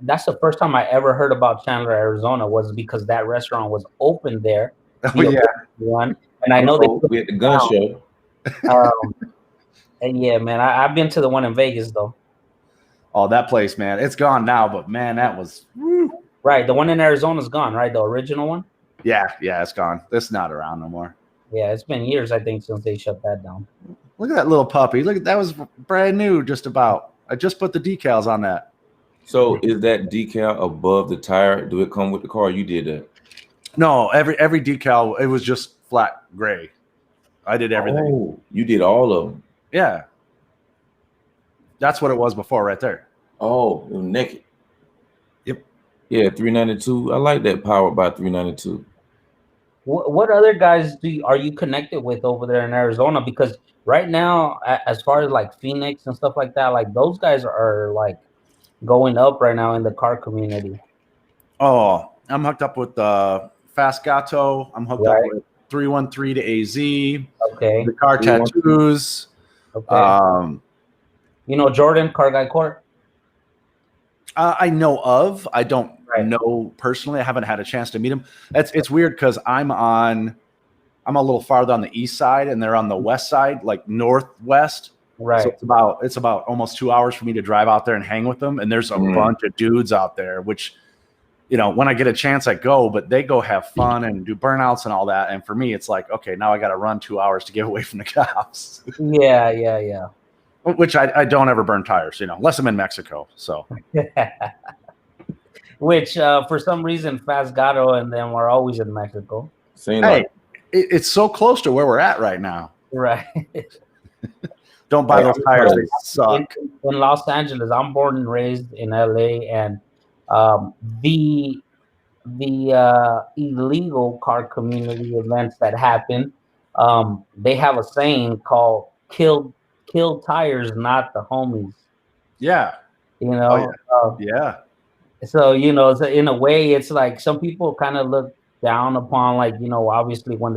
that's the first time I ever heard about Chandler, Arizona, was because that restaurant was open there. Oh yeah. One, and I know we at the gun show. And yeah, man, I've been to the one in Vegas though. Oh, that place, man, it's gone now, but man, that was right. The one in Arizona's gone, right? The original one. Yeah, it's gone. It's not around no more. Yeah, it's been years, I think, since they shut that down. Look at that little puppy. Look at that, was brand new, just about. I just put the decals on that. So is that decal above the tire? Do it come with the car? You did that? No, every decal, it was just flat gray. I did everything. Oh, you did all of them. Yeah. That's what it was before right there. Oh, it was naked. Yep. Yeah, 392. I like that, powered by 392. What other guys are you connected with over there in Arizona? Because right now, as far as like Phoenix and stuff like that, like those guys are like going up right now in the car community. Oh, I'm hooked up with Fast Gato. I'm hooked up with 313 to AZ. Okay. The Car Tattoos. Okay. You know Jordan, Car Guy Court? I know of. I don't know personally. I haven't had a chance to meet him. It's weird because I'm a little farther on the east side and they're on the west side, like northwest. Right. So it's about almost 2 hours for me to drive out there and hang with them. And there's a bunch of dudes out there, which, when I get a chance, I go, but they go have fun and do burnouts and all that. And for me, it's like, okay, now I got to run 2 hours to get away from the cops. Yeah. Which I don't ever burn tires, unless I'm in Mexico. So, which for some reason, Fast Gato and them are always in Mexico. It's so close to where we're at right now. Right. Don't buy those tires; they suck. In Los Angeles, I'm born and raised in LA, and the illegal car community events that happen, they have a saying called "kill tires, not the homies." Yeah. Yeah. So so in a way, it's like some people kind of look down upon, like, obviously when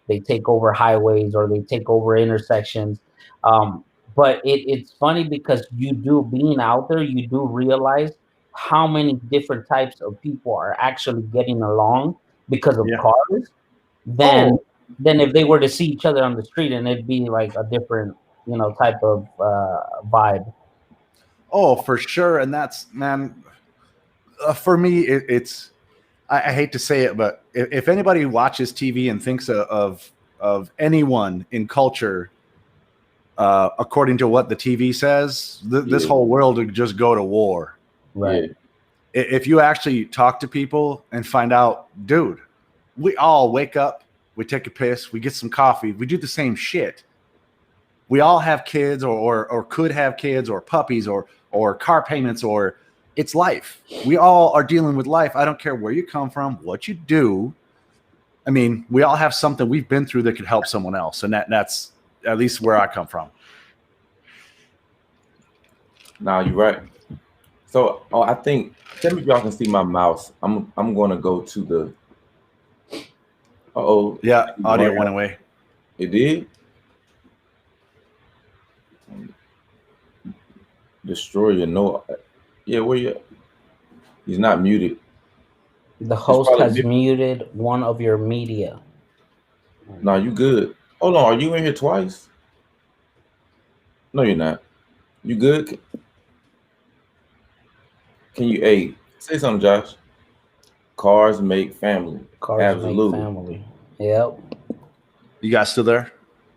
they take over highways or they take over intersections. But it's funny because being out there, you do realize how many different types of people are actually getting along because of cars than if they were to see each other on the street, and it'd be like a different, type of vibe. Oh, for sure. And that's, man, for me, it's, I hate to say it, but if anybody watches TV and thinks of anyone in culture, according to what the TV says, this whole world would just go to war. Right. If you actually talk to people and find out, dude, we all wake up, we take a piss, we get some coffee, we do the same shit. We all have kids or could have kids or puppies or car payments, or it's life. We all are dealing with life. I don't care where you come from, what you do. I mean, we all have something we've been through that could help someone else. And that's at least where I come from. Nah, you're right. So, I think. Tell me if y'all can see my mouse. I'm gonna go to the. Yeah, audio went away. It did. Destroy your no. Yeah, where you? He's not muted. The host has muted one of your media. No, you good. Hold on, are you in here twice? No, you're not. You good? Can you, hey, say something, Josh? Cars make family. Cars Absolutely. make family. Yep. You guys still there?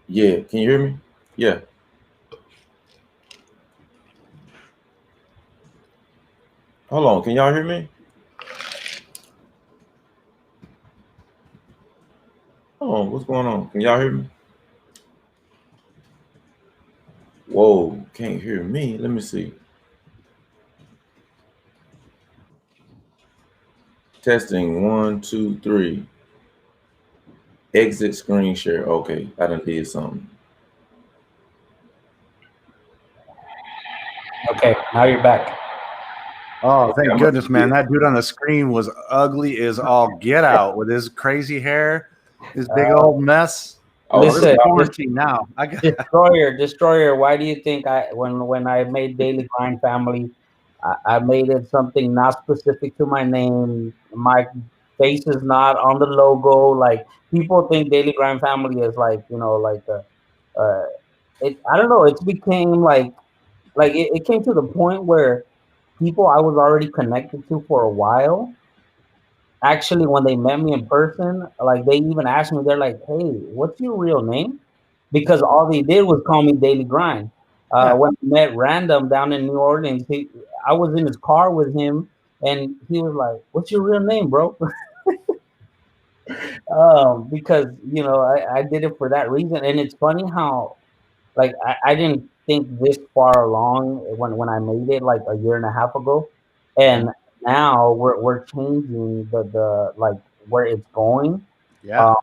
Yeah. Can you hear me? Yeah. Hold on. Can y'all hear me? Hold on. What's going on? Can y'all hear me? Whoa. Can't hear me. Let me see. Testing 1, 2, 3. Exit screen share. Okay, I done did something. Okay, now you're back. Oh, thank goodness, man. That dude on the screen was ugly as all get out with his crazy hair, his big old mess. Listen, quarantine now. I got Destroyer. Why do you think when I made Daily Grind Family, I made it something not specific to my name. My face is not on the logo. Like people think Daily Grind Family is like like I don't know. It's became like it came to the point where people I was already connected to for a while. Actually, when they met me in person, like they even asked me, they're like, "Hey, what's your real name?" Because all they did was call me Daily Grind. When I met Random down in New Orleans, I was in his car with him, and he was like, "What's your real name, bro?" Because I did it for that reason, and it's funny how like I didn't think this far along when I made it like a year and a half ago, and now we're changing the like where it's going. Yeah.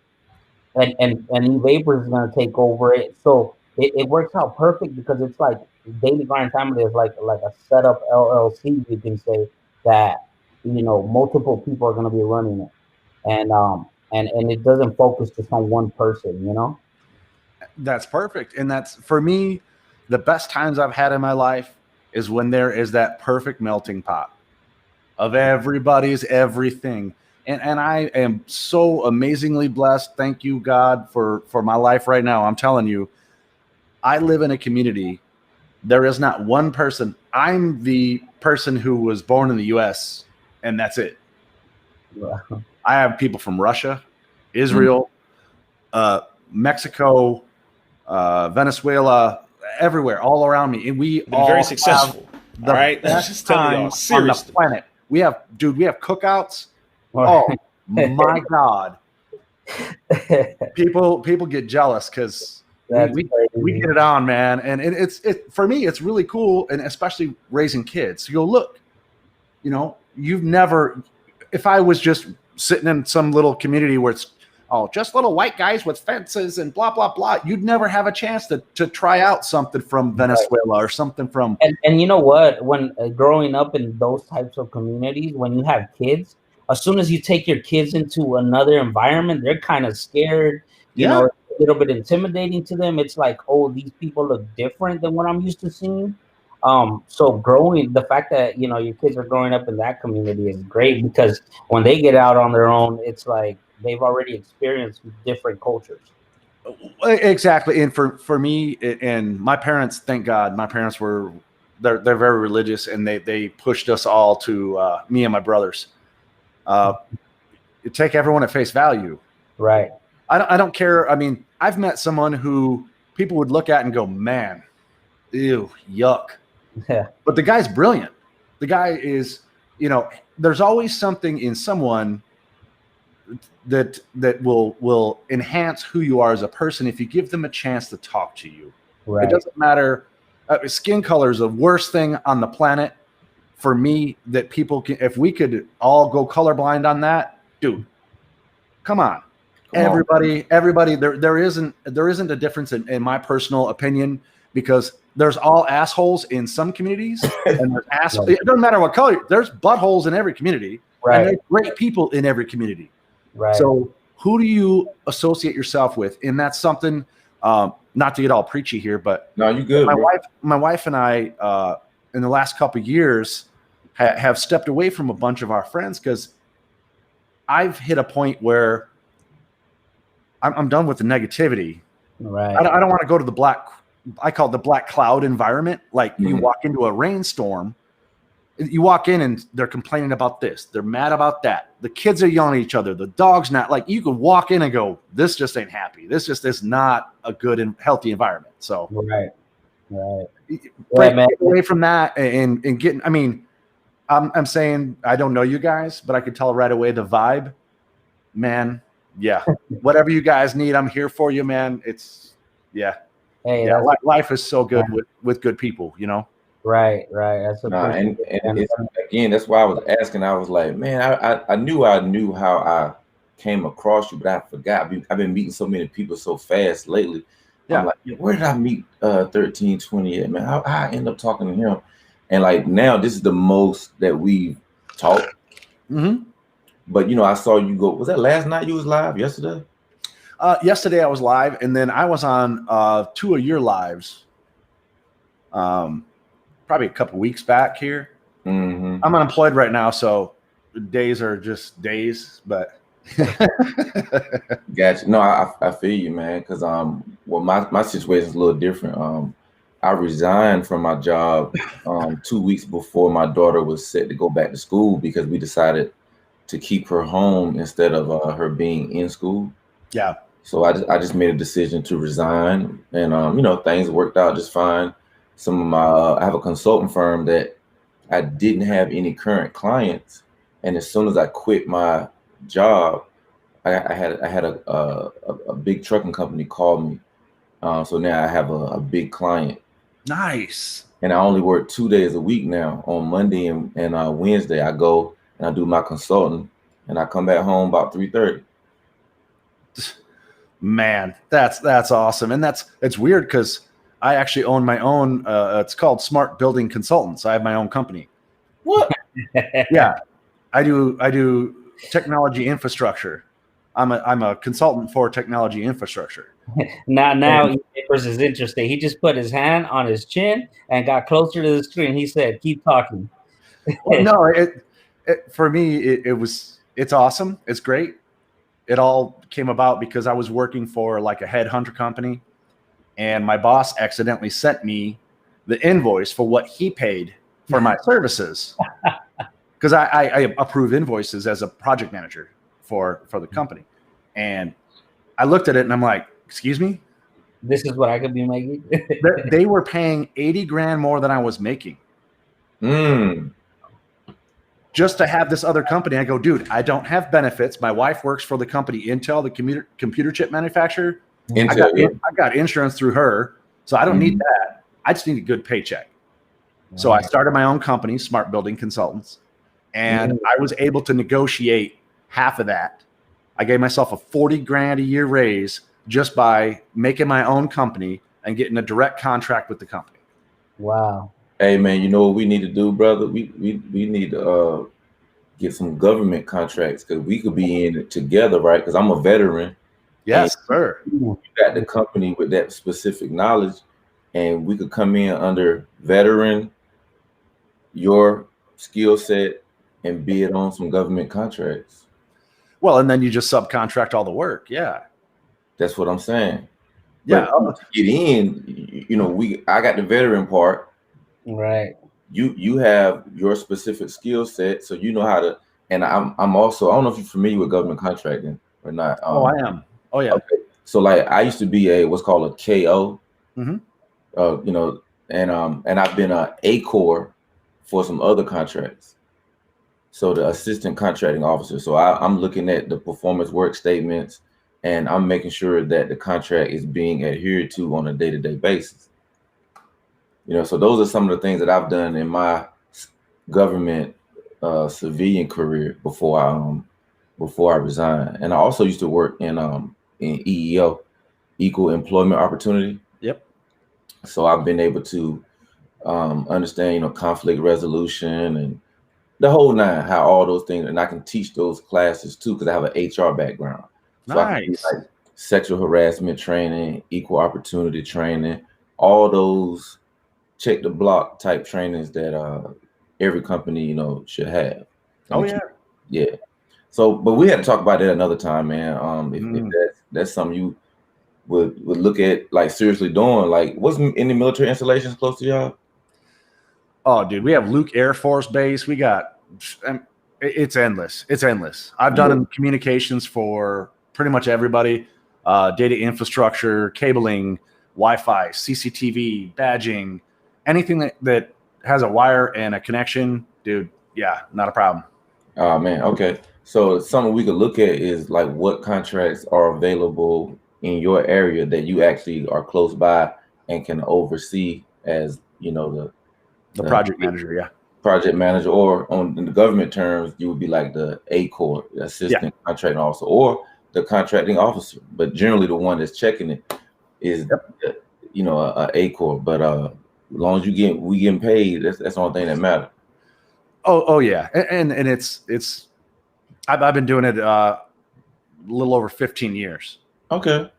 And E-Vapor is going to take over it. So it works out perfect because it's like Daily Grind Family is like a setup LLC, you can say, that multiple people are going to be running it, and it doesn't focus just on one person. That's perfect. And that's, for me, the best times I've had in my life is when there is that perfect melting pot of everybody's everything. And I am so amazingly blessed. Thank you, God, for my life right now. I'm telling you, I live in a community. There is not one person. I'm the person who was born in the U.S., and that's it. Wow. I have people from Russia, Israel, Mexico, Venezuela, everywhere, all around me. And we all very successful. All right, that's just telling y'all seriously. On the planet. We have cookouts. Oh my God! People get jealous because we get it on, man. And it's for me, it's really cool, and especially raising kids. You go, look, you've never. If I was just sitting in some little community where it's just little white guys with fences and blah blah blah, you'd never have a chance to try out something from Venezuela or something from. And you know what? When growing up in those types of communities, when you have kids, as soon as you take your kids into another environment, they're kind of scared. You know, it's a little bit intimidating to them. It's like, oh, these people look different than what I'm used to seeing. So the fact that your kids are growing up in that community is great, because when they get out on their own, it's like they've already experienced different cultures. Exactly. And for me and my parents, thank God, my parents they're very religious, and they pushed us all to me and my brothers. You take everyone at face value. Right. I don't care. I mean, I've met someone who people would look at and go, man, ew, yuck. Yeah. But the guy's brilliant. The guy is, there's always something in someone that will enhance who you are as a person if you give them a chance to talk to you. Right. It doesn't matter. Skin color is the worst thing on the planet for me, that people can, if we could all go colorblind on that, dude, come on. Everybody, there isn't a difference in my personal opinion because there's all assholes in some communities, and there's assholes. It doesn't matter what color. There's buttholes in every community, and there's great people in every community. Right. So who do you associate yourself with? And that's something. Not to get all preachy here, but no, you good. My wife and I, in the last couple of years, have stepped away from a bunch of our friends because I've hit a point where I'm done with the negativity. Right. I don't want to go to the black. I call it the black cloud environment. Like you walk into a rainstorm, you walk in and they're complaining about this. They're mad about that. The kids are yelling at each other. The dog's not like, you could walk in and go, this just ain't happy. This just is not a good and healthy environment. So break away from that and getting, I mean, I'm saying, I don't know you guys, but I could tell right away the vibe, man. Yeah. Whatever you guys need, I'm here for you, man. It's Hey, life is so good with good people, you know? Right. That's and it's, again, that's why I was asking. I was like, man, I knew how I came across you, but I forgot. I've been meeting so many people so fast lately. Yeah. I'm like, where did I meet 1320 at, man? How I end up talking to him? And like now, this is the most that we've talked. Mm-hmm. But you know, I saw you go. Was that last night you was live? Yesterday? Yesterday I was live, and then I was on 2 of your lives. Probably a couple weeks back here. Mm-hmm. I'm unemployed right now, so days are just days. But gotcha. No, I feel you, man. Because well, my situation is a little different. I resigned from my job 2 weeks before my daughter was set to go back to school because we decided to keep her home instead of her being in school. Yeah. So I just made a decision to resign, and you know, things worked out just fine. Some of my I have a consulting firm that I didn't have any current clients, and as soon as I quit my job, I had a big trucking company call me. So now I have a big client. Nice. And I only work 2 days a week now. On Monday and Wednesday, I go and I do my consulting, and I come back home about 3:30. Man, that's awesome. And it's weird because I actually own my own. It's called Smart Building Consultants. I have my own company. What? Yeah, I do technology infrastructure. I'm a consultant for technology infrastructure. Now Papers is interesting. He just put his hand on his chin and got closer to the screen. He said, "Keep talking." Well, no, for me it's awesome. It's great. It all came about because I was working for like a headhunter company, and my boss accidentally sent me the invoice for what he paid for my services. Because I approve invoices as a project manager for the company. And I looked at it and I'm like, excuse me? This is what I could be making? They were paying 80 grand more than I was making. Just to have this other company. I go, dude, I don't have benefits. My wife works for the company Intel, the computer chip manufacturer. I got insurance through her, so I don't need that. I just need a good paycheck. Wow. So I started my own company, Smart Building Consultants, and I was able to negotiate half of that. I gave myself a 40 grand a year raise just by making my own company and getting a direct contract with the company. Wow. Hey man, you know what we need to do, brother? We need to get some government contracts because we could be in it together, right? Because I'm a veteran. Yes, sir. You got the company with that specific knowledge, and we could come in under veteran, your skill set, and bid on some government contracts. Well, and then you just subcontract all the work. Yeah. That's what I'm saying. Yeah. But to get in, you know, I got the veteran part. Right. You have your specific skill set, so you know how to. And I'm also, I don't know if you're familiar with government contracting or not. I am. Oh yeah. Okay. So like I used to be what's called a KO. Mm-hmm. You know, and I've been a Corps for some other contracts. So the assistant contracting officer. So I'm looking at the performance work statements, and I'm making sure that the contract is being adhered to on a day-to-day basis. You know, so those are some of the things that I've done in my government civilian career before I resigned. And I also used to work in EEO, Equal Employment Opportunity. Yep. So I've been able to understand, you know, conflict resolution and the whole nine, how all those things, and I can teach those classes too because I have an HR background. So I can do Nice. like sexual harassment training, equal opportunity training, all those check the block type trainings that every company, you know, should have. Oh yeah. Yeah. So, but we had to talk about that another time, man. If that's something you would look at like seriously doing, like, wasn't any military installations close to y'all? Oh, dude, we have Luke Air Force Base. We got, it's endless. It's endless. I've done communications for pretty much everybody, data infrastructure, cabling, Wi-Fi, CCTV, badging, anything that has a wire and a connection, dude. Yeah, not a problem. Oh man, okay. So something we could look at is like what contracts are available in your area that you actually are close by and can oversee as, you know, the project manager, yeah. Project manager, or in the government terms, you would be like the ACOR, assistant contracting officer, or the contracting officer. But generally, the one that's checking it is, you know, a ACOR. But as long as we getting paid, that's the only thing that matters. Oh yeah, and it's I've been doing it a little over 15 years. Okay.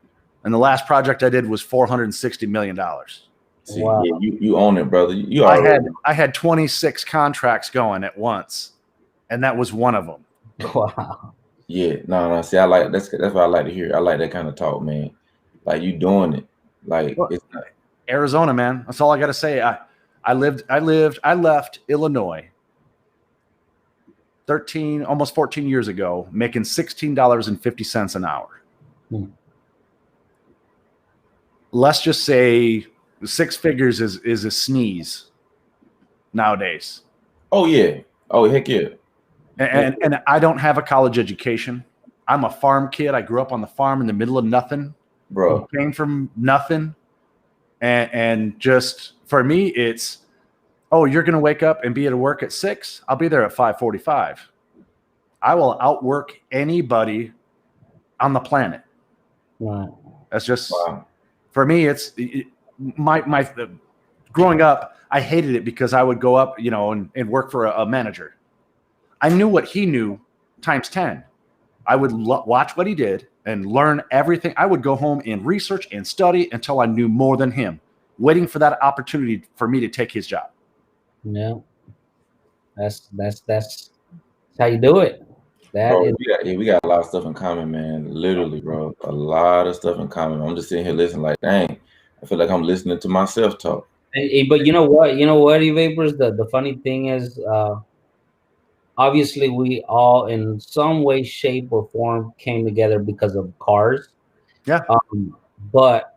And the last project I did was $460 million. See, wow. Yeah, you own it, brother. I had 26 contracts going at once, and that was one of them. Wow. Yeah, no. See, I like that's what I like to hear. I like that kind of talk, man. Like you doing it. Like it's not Arizona, man. That's all I got to say. I left Illinois almost 14 years ago, making $16.50 an hour. Let's just say 6 figures is a sneeze nowadays. Oh yeah. Oh heck yeah. And I don't have a college education. I'm a farm kid. I grew up on the farm in the middle of nothing. Bro. Came from nothing. And just for me, it's, oh, you're gonna wake up and be at work at 6. I'll be there at 5:45. I will outwork anybody on the planet. Wow. That's just for me. It's my growing up. I hated it because I would go up, you know, and work for a manager. I knew what he knew times 10. I would watch what he did and learn everything. I would go home and research and study until I knew more than him, waiting for that opportunity for me to take his job. Yeah, that's how you do it. We got a lot of stuff in common, man. Literally, bro, a lot of stuff in common. I'm just sitting here listening, like, dang, I feel like I'm listening to myself talk. But you know what, E-Vapors, the funny thing is, obviously we all in some way, shape, or form came together because of cars. Yeah. But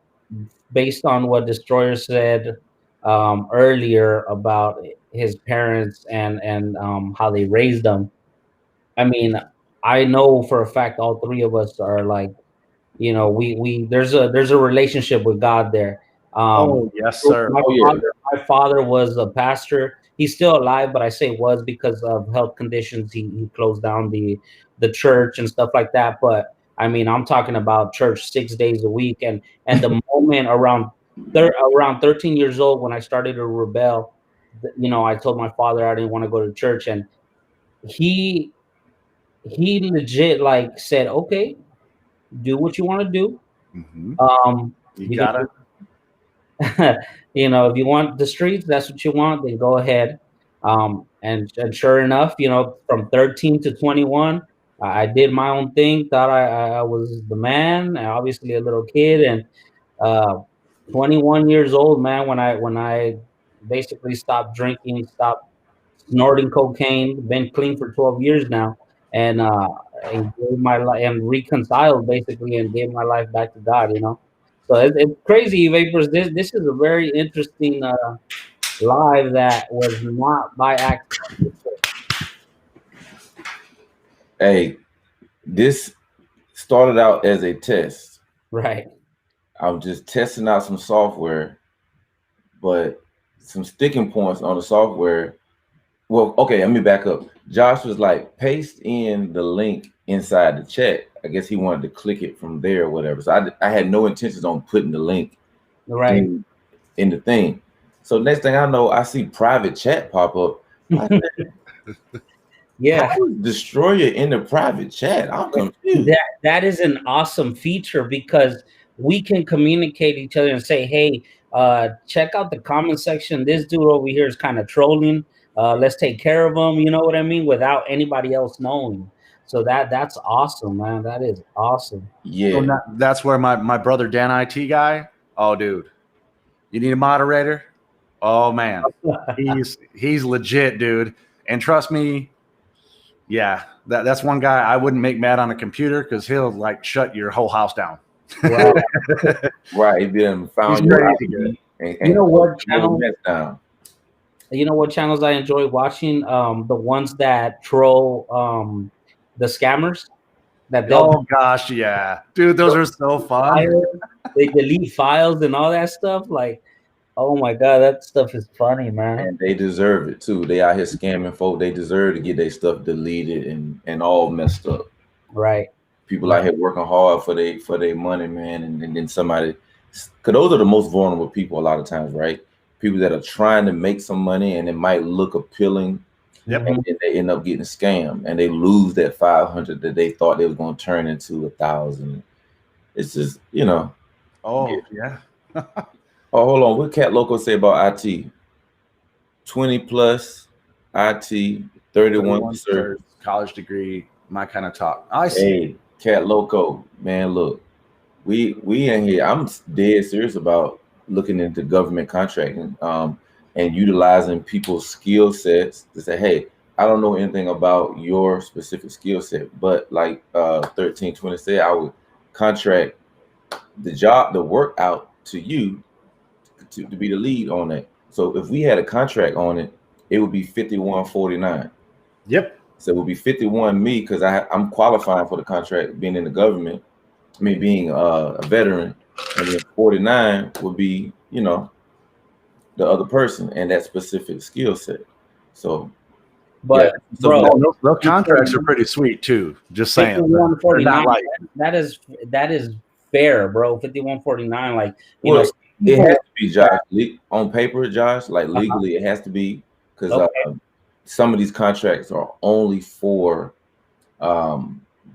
based on what Destroyer said earlier about his parents and how they raised them, I mean, I know for a fact all three of us are like, you know, we there's a relationship with God there. Oh yes, sir. My father was a pastor. He's still alive, but I say was because of health conditions. He closed down the church and stuff like that. But I mean, I'm talking about church 6 days a week, and the moment around 13 years old when I started to rebel, you know, I told my father I didn't want to go to church, and he legit like said, okay, do what you want to do. Mm-hmm. You gotta. You know, if you want the streets, that's what you want, then go ahead. And sure enough, you know, from 13 to 21, I did my own thing. Thought I was the man. Obviously, a little kid, and 21 years old, man. When I basically stopped drinking, stopped snorting cocaine, been clean for 12 years now, and gave my life and reconciled basically, and gave my life back to God. You know. So it's crazy, Vapors. This is a very interesting live that was not by accident. Hey, this started out as a test. Right. I was just testing out some software, but some sticking points on the software. Well, okay, let me back up. Josh was like, paste in the link inside the chat. I guess he wanted to click it from there or whatever. So I had no intentions on putting the link in the thing. So next thing I know, I see private chat pop up. I said, Yeah. how is Destroyer in the private chat? I'm confused. That is an awesome feature because we can communicate each other and say, hey, check out the comment section. This dude over here is kind of trolling. Let's take care of him. You know what I mean? Without anybody else knowing. So that's awesome, man. That is awesome. Yeah. So that's where my brother Dan IT guy. Oh, dude, you need a moderator? Oh man, he's legit, dude. And trust me, yeah, that's one guy I wouldn't make mad on a computer because he'll like shut your whole house down. Wow. Right. He done found He's your crazy ID You know what channel? down. You know what channels I enjoy watching? The ones that troll the scammers. That Oh gosh, yeah, dude, those are so fun. they delete files and all that stuff. Like, oh my god, that stuff is funny, man. And they deserve it too. They out here scamming folk. They deserve to get their stuff deleted and all messed up. Right. People out here working hard for their money, man, and then somebody, because those are the most vulnerable people a lot of times, right? People that are trying to make some money and it might look appealing. Yep. And then they end up getting scammed and they lose that 500 that they thought they was going to turn into 1,000. It's just, you know. Oh yeah. Oh, hold on. What Cat Loco say about IT? 20 plus IT, 31 service, college degree, my kind of talk. I see. Hey, Cat Loco, man, look, we in here. I'm dead serious about looking into government contracting and utilizing people's skill sets to say, hey, I don't know anything about your specific skill set, but like 1320 said, I would contract the work out to you to be the lead on it. So if we had a contract on it, it would be 5149. Yep. So it would be 51 me because I'm qualifying for the contract, being in the government. I mean, being a veteran, and then 49 would be, you know, the other person and that specific skill set. So, but yeah. So bro, those contracts are pretty sweet too. Just saying. 5149. Right. That is fair, bro. 5149, like you well, know, it has to be, Josh, on paper, Josh. Like legally, it has to be because some of these contracts are only for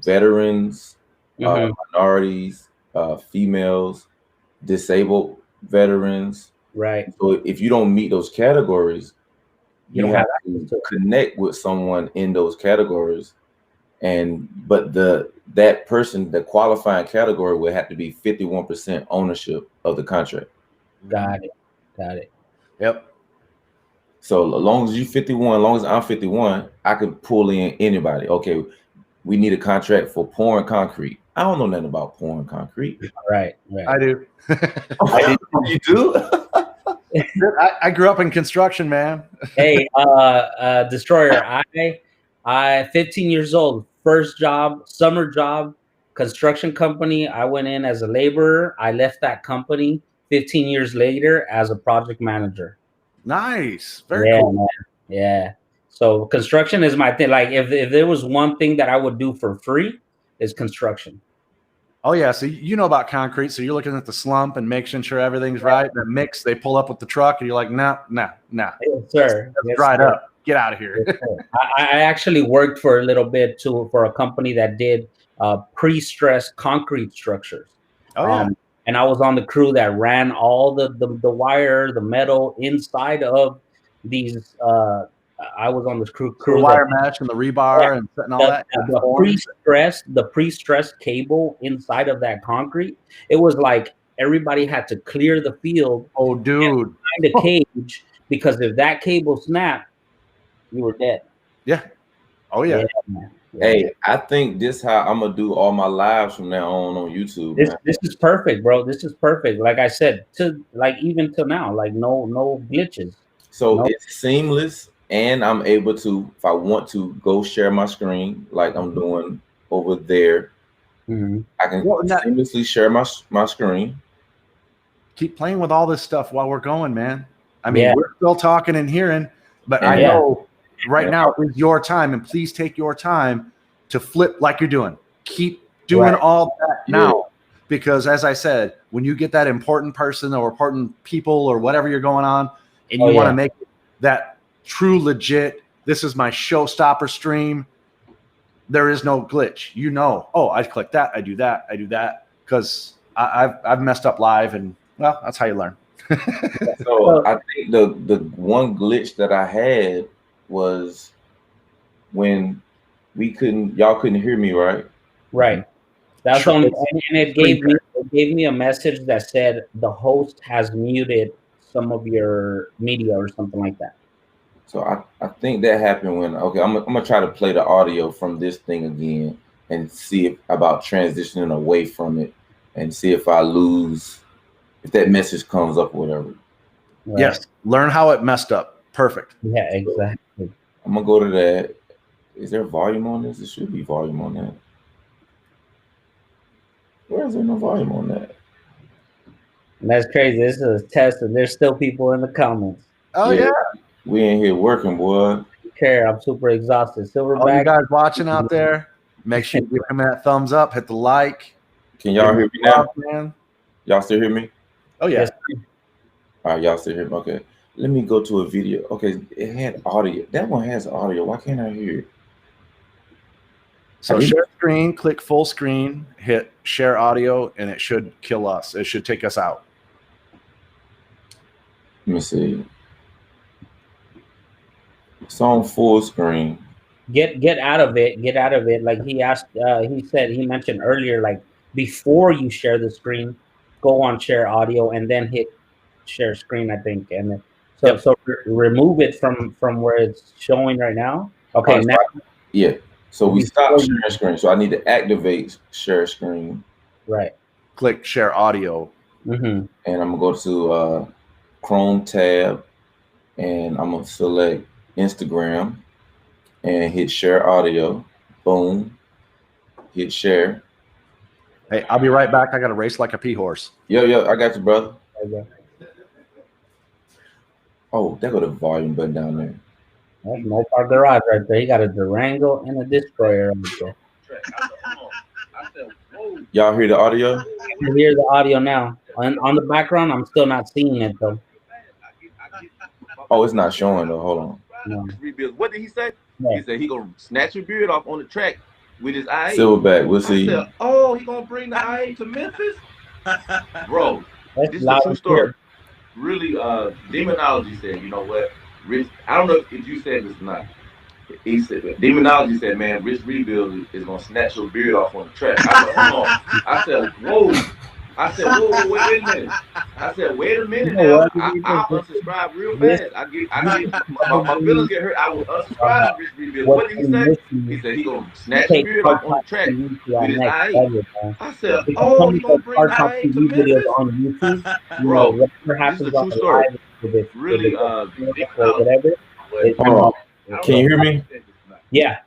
veterans, minorities, females, disabled veterans. Right. So if you don't meet those categories, you have to connect with someone in those categories. But that person, the qualifying category, will have to be 51% ownership of the contract. Got it. Yep. So as long as you 51, as long as I'm 51, I can pull in anybody. Okay, we need a contract for pouring concrete. I don't know nothing about pouring concrete. Right. I do. You do? I grew up in construction, man. Hey, Destroyer, I 15 years old, first job, summer job, construction company. I went in as a laborer. I left that company 15 years later as a project manager. Nice. Very cool. Man. Yeah. So construction is my thing. Like if there was one thing that I would do for free, is construction. Oh yeah, so you know about concrete, so you're looking at the slump and making sure everything's right. The mix, they pull up with the truck, and you're like, nah. Yes, sir. That's dried up. Get out of here. Yes, I actually worked for a little bit for a company that did pre-stressed concrete structures. Oh yeah. And I was on the crew that ran all the wire, the metal inside of these. I was on this crew. The wire mesh and the rebar and setting all that. The pre-stressed cable inside of that concrete. It was like everybody had to clear the field. Oh, dude! Find a cage because if that cable snapped, you were dead. Yeah. Oh yeah. Hey, I think this how I'm gonna do all my lives from now on YouTube. This is perfect, bro. This is perfect. Like I said, even till now, like no glitches. So it's seamless. And I'm able to, if I want to, go share my screen like I'm doing over there. I can seamlessly share my screen. Keep playing with all this stuff while we're going, man. I mean, we're still talking and hearing, but I know right now is your time, and please take your time to flip like you're doing. Keep doing all that now, because as I said, when you get that important person or important people or whatever you're going on, and you want to make that true legit, this is my showstopper stream, there is no glitch. You know, oh, I click that, I do that, because I've messed up live, and well, that's how you learn. So I think the one glitch that I had was when y'all couldn't hear me, right? Right. That's only, and it gave me a message that said the host has muted some of your media or something like that. So I think that happened when, okay, I'm gonna try to play the audio from this thing again and see about transitioning away from it and see if I lose, if that message comes up or whatever. Right. Yes, learn how it messed up. Perfect. Yeah, exactly. I'm gonna go to that. Is there volume on this? There should be volume on that. Where is there no volume on that? And that's crazy. This is a test, and there's still people in the comments. Oh yeah. We ain't here working, boy. Care, I'm super exhausted. Silverback. All you guys watching out there, make sure you give him that thumbs up, hit the like. Can y'all hear me now? Man. Y'all still hear me? Oh yeah. Yes. All right, y'all still hear me? Okay. Let me go to a video. Okay, it had audio. That one has audio. Why can't I hear it? So share screen, click full screen, hit share audio, and it should kill us. It should take us out. Let me see. It's on full screen. Get out of it. Get out of it. Like he asked, he mentioned earlier, like before you share the screen, go on share audio and then hit share screen, I think. And then, so remove it from where it's showing right now. Okay. Now, yeah. So we stopped sharing screen. So I need to activate share screen. Right. Click share audio. Mm-hmm. And I'm gonna go to Chrome tab, and I'm gonna select Instagram and hit share audio. Boom. Hit share. Hey, I'll be right back. I got to race like a pea horse. Yo, I got you, brother. Okay. Oh, there go the volume button down there. That's Mopar Garage right there. He got a Durango and a Destroyer right there. Y'all hear the audio? I hear the audio now. On the background, I'm still not seeing it though. Oh, it's not showing though. Hold on. No. What did he say? Yeah. He said he gonna snatch your beard off on the track with his eye. Silverback, we'll see. I said, oh, he gonna bring the eye to Memphis? Bro, That's this is a true story. Really, Demonology said, you know what? Rich, I don't know if you said this or not. He said, Demonology said, man, Rich Rebuild is gonna snatch your beard off on the track. I said, hold on. I said, whoa. I said, whoa, wait a minute. I said, wait a minute now. I'll unsubscribe real fast. My feelings get hurt. I will unsubscribe Rich Rebuild. What did he say? He said he gonna snatch your beard off on the track with his eye. I said, oh, he gonna bring the eye to Memphis? On YouTube, bro, whatever happens on the live with it, really, whatever. Hold on. Can you hear me? Yeah.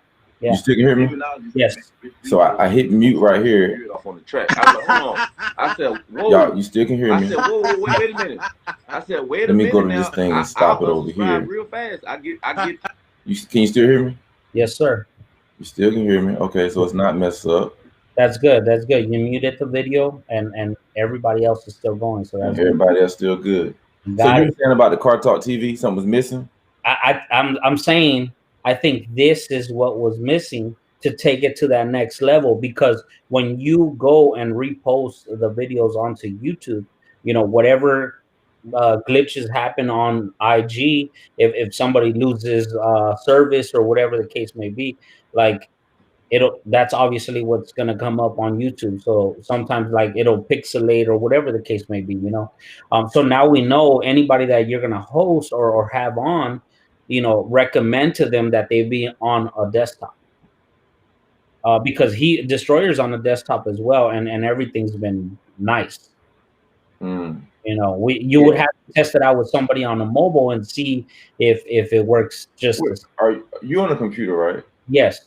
Yeah. You still can hear me? Yes. So I hit mute right here. Off on the track. I said, hold on. I said, whoa. Y'all, you still can hear I me? said, whoa, wait a minute. I said, wait a Let minute. me go to now. this thing and stop it over here. Real fast. I get. Can you still hear me? Yes, sir. You still can hear me? Okay, so it's not messed up. That's good. That's good. You muted the video, and everybody else is still going. So that's everybody else still good. So you understand about the Car Talk TV? Something was missing? I'm saying I think this is what was missing to take it to that next level, because when you go and repost the videos onto YouTube, you know, whatever glitches happen on IG, if somebody loses service or whatever the case may be, like that's obviously what's going to come up on YouTube. So sometimes like it'll pixelate or whatever the case may be, you know. So now we know anybody that you're going to host or have on, you know, recommend to them that they be on a desktop. Because Destroyer's on the desktop as well, and everything's been nice. You know, you would have to test it out with somebody on a mobile and see if it works. Are you on a computer, right? Yes.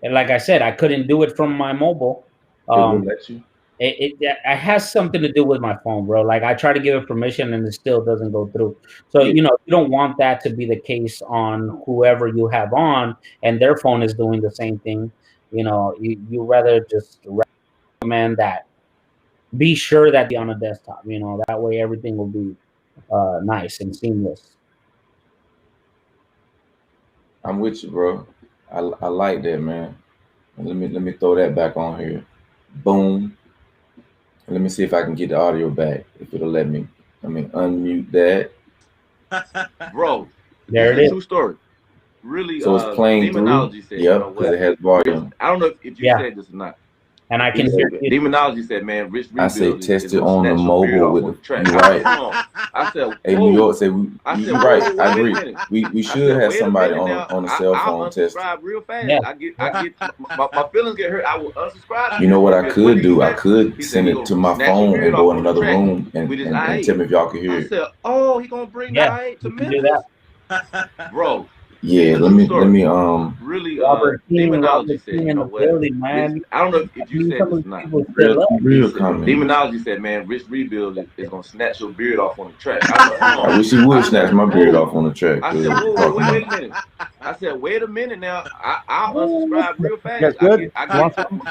And like I said, I couldn't do it from my mobile. It has something to do with my phone, bro. Like I try to give it permission and it still doesn't go through. So, you know, you don't want that to be the case on whoever you have on and their phone is doing the same thing. You know, you rather just. recommend that. Be sure that be on a desktop. You know, that way everything will be nice and seamless. I'm with you, bro. I like that, man. And let me throw that back on here. Boom. Let me see if I can get the audio back. If it'll let me. Let me unmute that. Bro, There this it is is. a true story. Really, So it's playing through. Demonology said, you Yep, know because what? it has volume. I don't know if you Yeah. said this or not. And I can hear you. Demonology said, man, Rich I say Rebuild test is it gonna on the snatch your beard mobile off with on the. the track. You're I right. said, hold on. I said, Hey, whoa. New York said I said, you're whoa, right. whoa, I wait a agree. minute. We I should said, have wait a somebody minute on now. a cell I'll phone testing. unsubscribe real fast. Yeah. I get my feelings get hurt. I will unsubscribe. You know what I What could did he do? I say? could He said send he it gonna to my snatch your phone beard and off go in on the another track room with his and I8. tell me if y'all can hear I it. said, oh, he gonna bring the Yeah, I8 to you can do Memphis, that. bro. Yeah, This is a let true me story. Really, Robert Demonology said, King you in know the what? building, man. I don't know if you Some said of this or these not. people still up. Real Said, comment. Demonology said, man, Rich Rebuild is gonna snatch your beard off on the track. I said, hold I on. wish he would I snatch said, my beard whoa. off on the track. I said, whoa, wait a minute. I said, wait a minute now. I'll unsubscribe real fast. Guys good?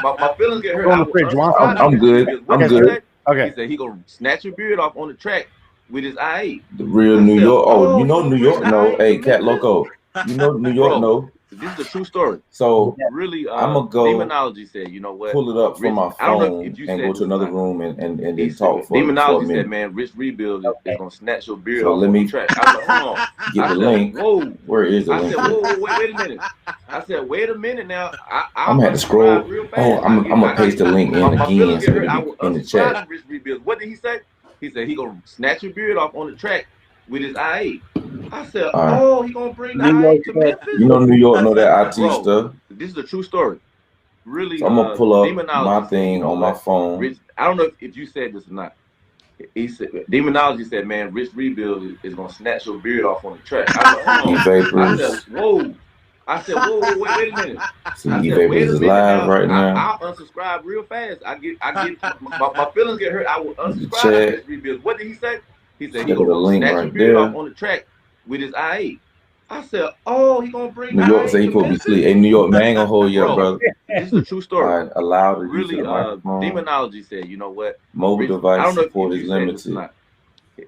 My feelings get hurt. Go in I the will fridge. You want unsubscribe. some? I'm good. What I'm did he good. say? Okay. He said he gonna snatch your beard off on the track with his I8. The real I New said, York. Oh, oh, you he know gonna New bring York the know. I8 Hey, to Cat Memphis? Loco. You know New York Bro, know. this is a true story. So Really, I'ma go Demonology said, you know what? pull it up from my I don't know phone if you and said go this to or another not. room and He then said, talk for a Demonology said, minute. man, Rich Rebuild is gonna snatch your beard So off let on the me track. I said, hold on. get I the said, link. whoa. Where is the I link? said, whoa, wait a minute. I said, wait a minute now. I'm I'll gonna have to scroll. unsubscribe real Oh, fast. I'm gonna paste the link in My feelings again get so hurt. it'll I be will in the unsubscribe chat. Rich Rebuild. What did he say? He said he gonna snatch your beard off on the track with his I8. I said, All right. oh, he gonna bring the New York I8 to said- Memphis? You know New York know that IT Bro, stuff. this is a true story. Really, So I'm gonna pull up Demonology my said, thing you know on my what? phone. Rich, I don't know if you said this or not. He said, Demonology said, man, Rich Rebuild is gonna snatch your beard off on the track. I said, hold on. I said, E-Vapors. whoa. I said, whoa, wait a minute. See, I said, E-Vapors wait a is minute live now. right now. I'll unsubscribe real fast. I get my feelings get hurt. I will The unsubscribe chat. Rich Rebuild. What did he say? He said he Look at the gonna link snatch right your beard there. off on the track with his I8. I said, oh, he gonna bring New the York I8 say he to supposed to be Memphis? asleep. Hey, New York, man, ain't gonna hold you up, Bro, brother. this is a true story. All right, allow the use of Really, the microphone. Demonology said, you know what? Mobile Rich, I device don't know support if is you said this or limited. not.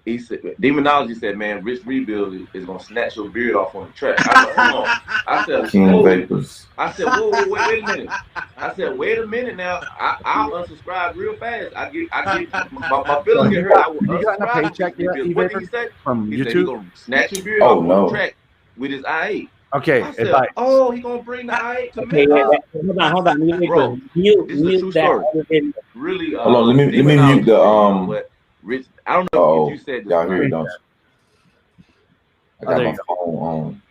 He said, Demonology said, man, Rich Rebuild is gonna snatch your beard off on the track. I said, hold on. I said, King whoa. Vapors. I said, whoa, wait a minute. I said, wait a minute now. I'll unsubscribe real fast. I get my feelings get hurt. I will Have you gotten a unsubscribe paycheck Rich yet, Rebuild. What did he E-Vapor, say? from He said he YouTube? gonna snatch your beard Oh, off on no. the track with his I8. Okay, I if said, I oh, he gonna bring the I8 to Okay, Memphis? hold on. Bro, Mute this is a true that story. other video. Really, Hold on, let me Demonology mute the said, you know what? Rich, I don't know if you said this or y'all hear it, not. don't you? I got there my you phone on.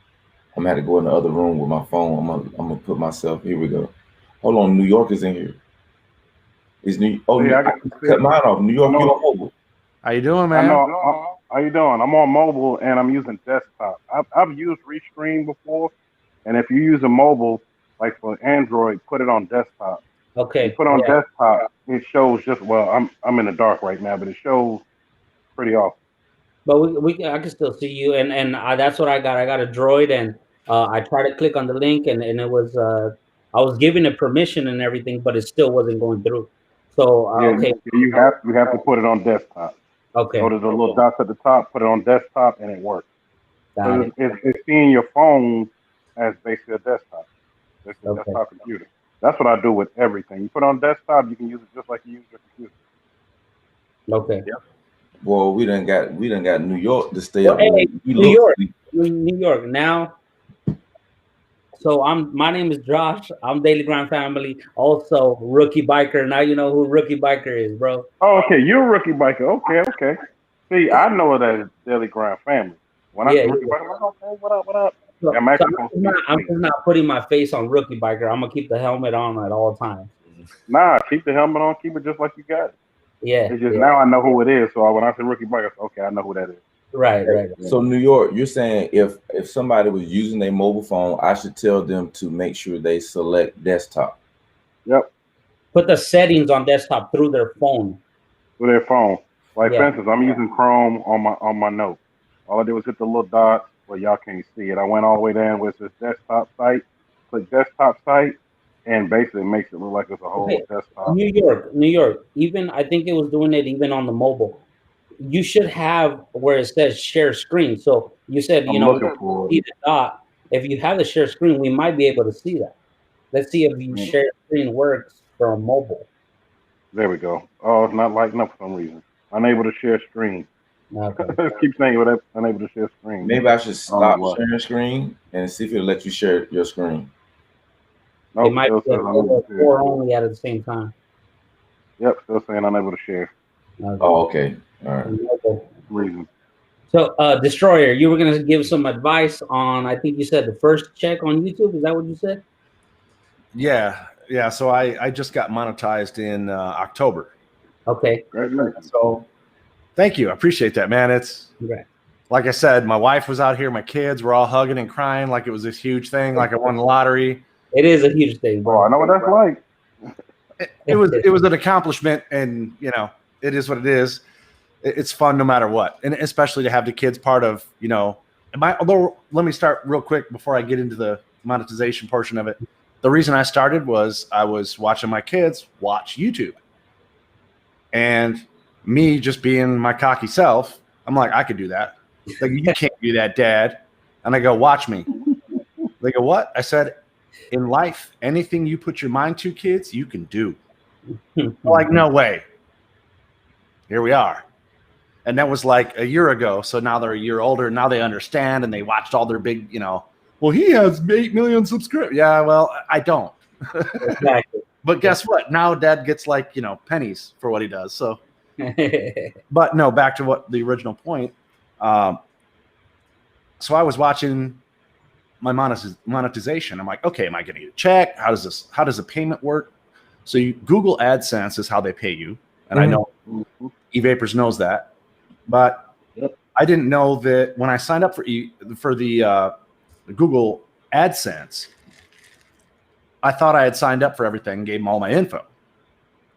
I'm gonna have to go in the other room with my phone. I'm gonna put myself. Here we go. Hold on, New York is in here. Is New? Oh, See, I I got- can cut mine off. New York, I know. you on mobile? How you doing, I man? know. How you doing? I'm on mobile and I'm using desktop. I've used Restream before, and if you use a mobile, like for Android, put it on desktop. Okay. You put on desktop, it shows just I'm in the dark right now, but it shows pretty awesome. But I can still see you, and that's what I got. I got a Droid, and I tried to click on the link, and it was I was giving it permission and everything, but it still wasn't going through. So okay, you have to put it on desktop. okay, Go to the little dots at the top, put it on desktop, and it works. got it. It's seeing your phone as basically a desktop. It's a desktop computer. That's what I do with everything. You put on desktop, you can use it just like you use your computer. Okay. Yep. Well, we done got New York to stay Well, up. hey, We New York now. So my name is Josh. I'm Daily Grind Family. Also Rookie Biker. Now you know who Rookie Biker is, bro. Oh, okay. You're a rookie biker. Okay. See, I know that as Daily Grind Family. When I see rookie biker, I'm like, okay, what up? So, I'm just not putting my face on Rookie Biker. I'm gonna keep the helmet on at all times. Nah, keep the helmet on. Keep it just like you got it. Yeah. It's just now I know who it is. So when I say rookie biker, okay, I know who that is. Right. So New York, you're saying if somebody was using a mobile phone, I should tell them to make sure they select desktop. Yep. Put the settings on desktop through their phone. With their phone. Like for instance, I'm using Chrome on my note. All I did was hit the little dots. Well, y'all can't see it. I went all the way down with this desktop site. Click desktop site. and basically makes it look like it's a whole desktop. New York. Even I think it was doing it even on the mobile. You should have where it says share screen. So you said, I'm looking for see the dot. If you have the share screen, we might be able to see that. Let's see if you share screen works from mobile. There we go. Oh, it's not lighting up for some reason. Unable to share screen. Okay. Keep saying it, unable to share screen. Maybe I should stop sharing screen and see if it'll let you share your screen. Nope, It might be four only at the same time. Yep, still saying unable to share. Okay. Oh, okay. All right. Reason. So, Destroyer, you were going to give some advice on, I think you said the first check on YouTube. Is that what you said? Yeah. So I just got monetized in October. Okay. So thank you. I appreciate that, man. It's like I said, my wife was out here. My kids were all hugging and crying like it was this huge thing, like I won the lottery. It is a huge thing, bro. Oh, I know what that's like. It was an accomplishment, and it is what it is. It's fun no matter what, and especially to have the kids part of although let me start real quick before I get into the monetization portion of it. The reason I started was I was watching my kids watch YouTube, and me just being my cocky self, I'm like, I could do that. Like, you can't do that, Dad. And I go, watch me. They go, what? I said, in life, anything you put your mind to, kids, you can do. Like, no way. Here we are. And that was like a year ago. So now they're a year older. Now they understand, and they watched all their big, well, he has 8 million subscribers. Yeah, well, I don't. Exactly. But guess what? Now Dad gets like, pennies for what he does. So, but no, back to what the original point. So I was watching my monetization. I'm like, okay, am I going to get a check? How does the payment work? So Google AdSense is how they pay you. And I know eVapors knows that, but I didn't know that when I signed up for the Google AdSense, I thought I had signed up for everything, gave them all my info.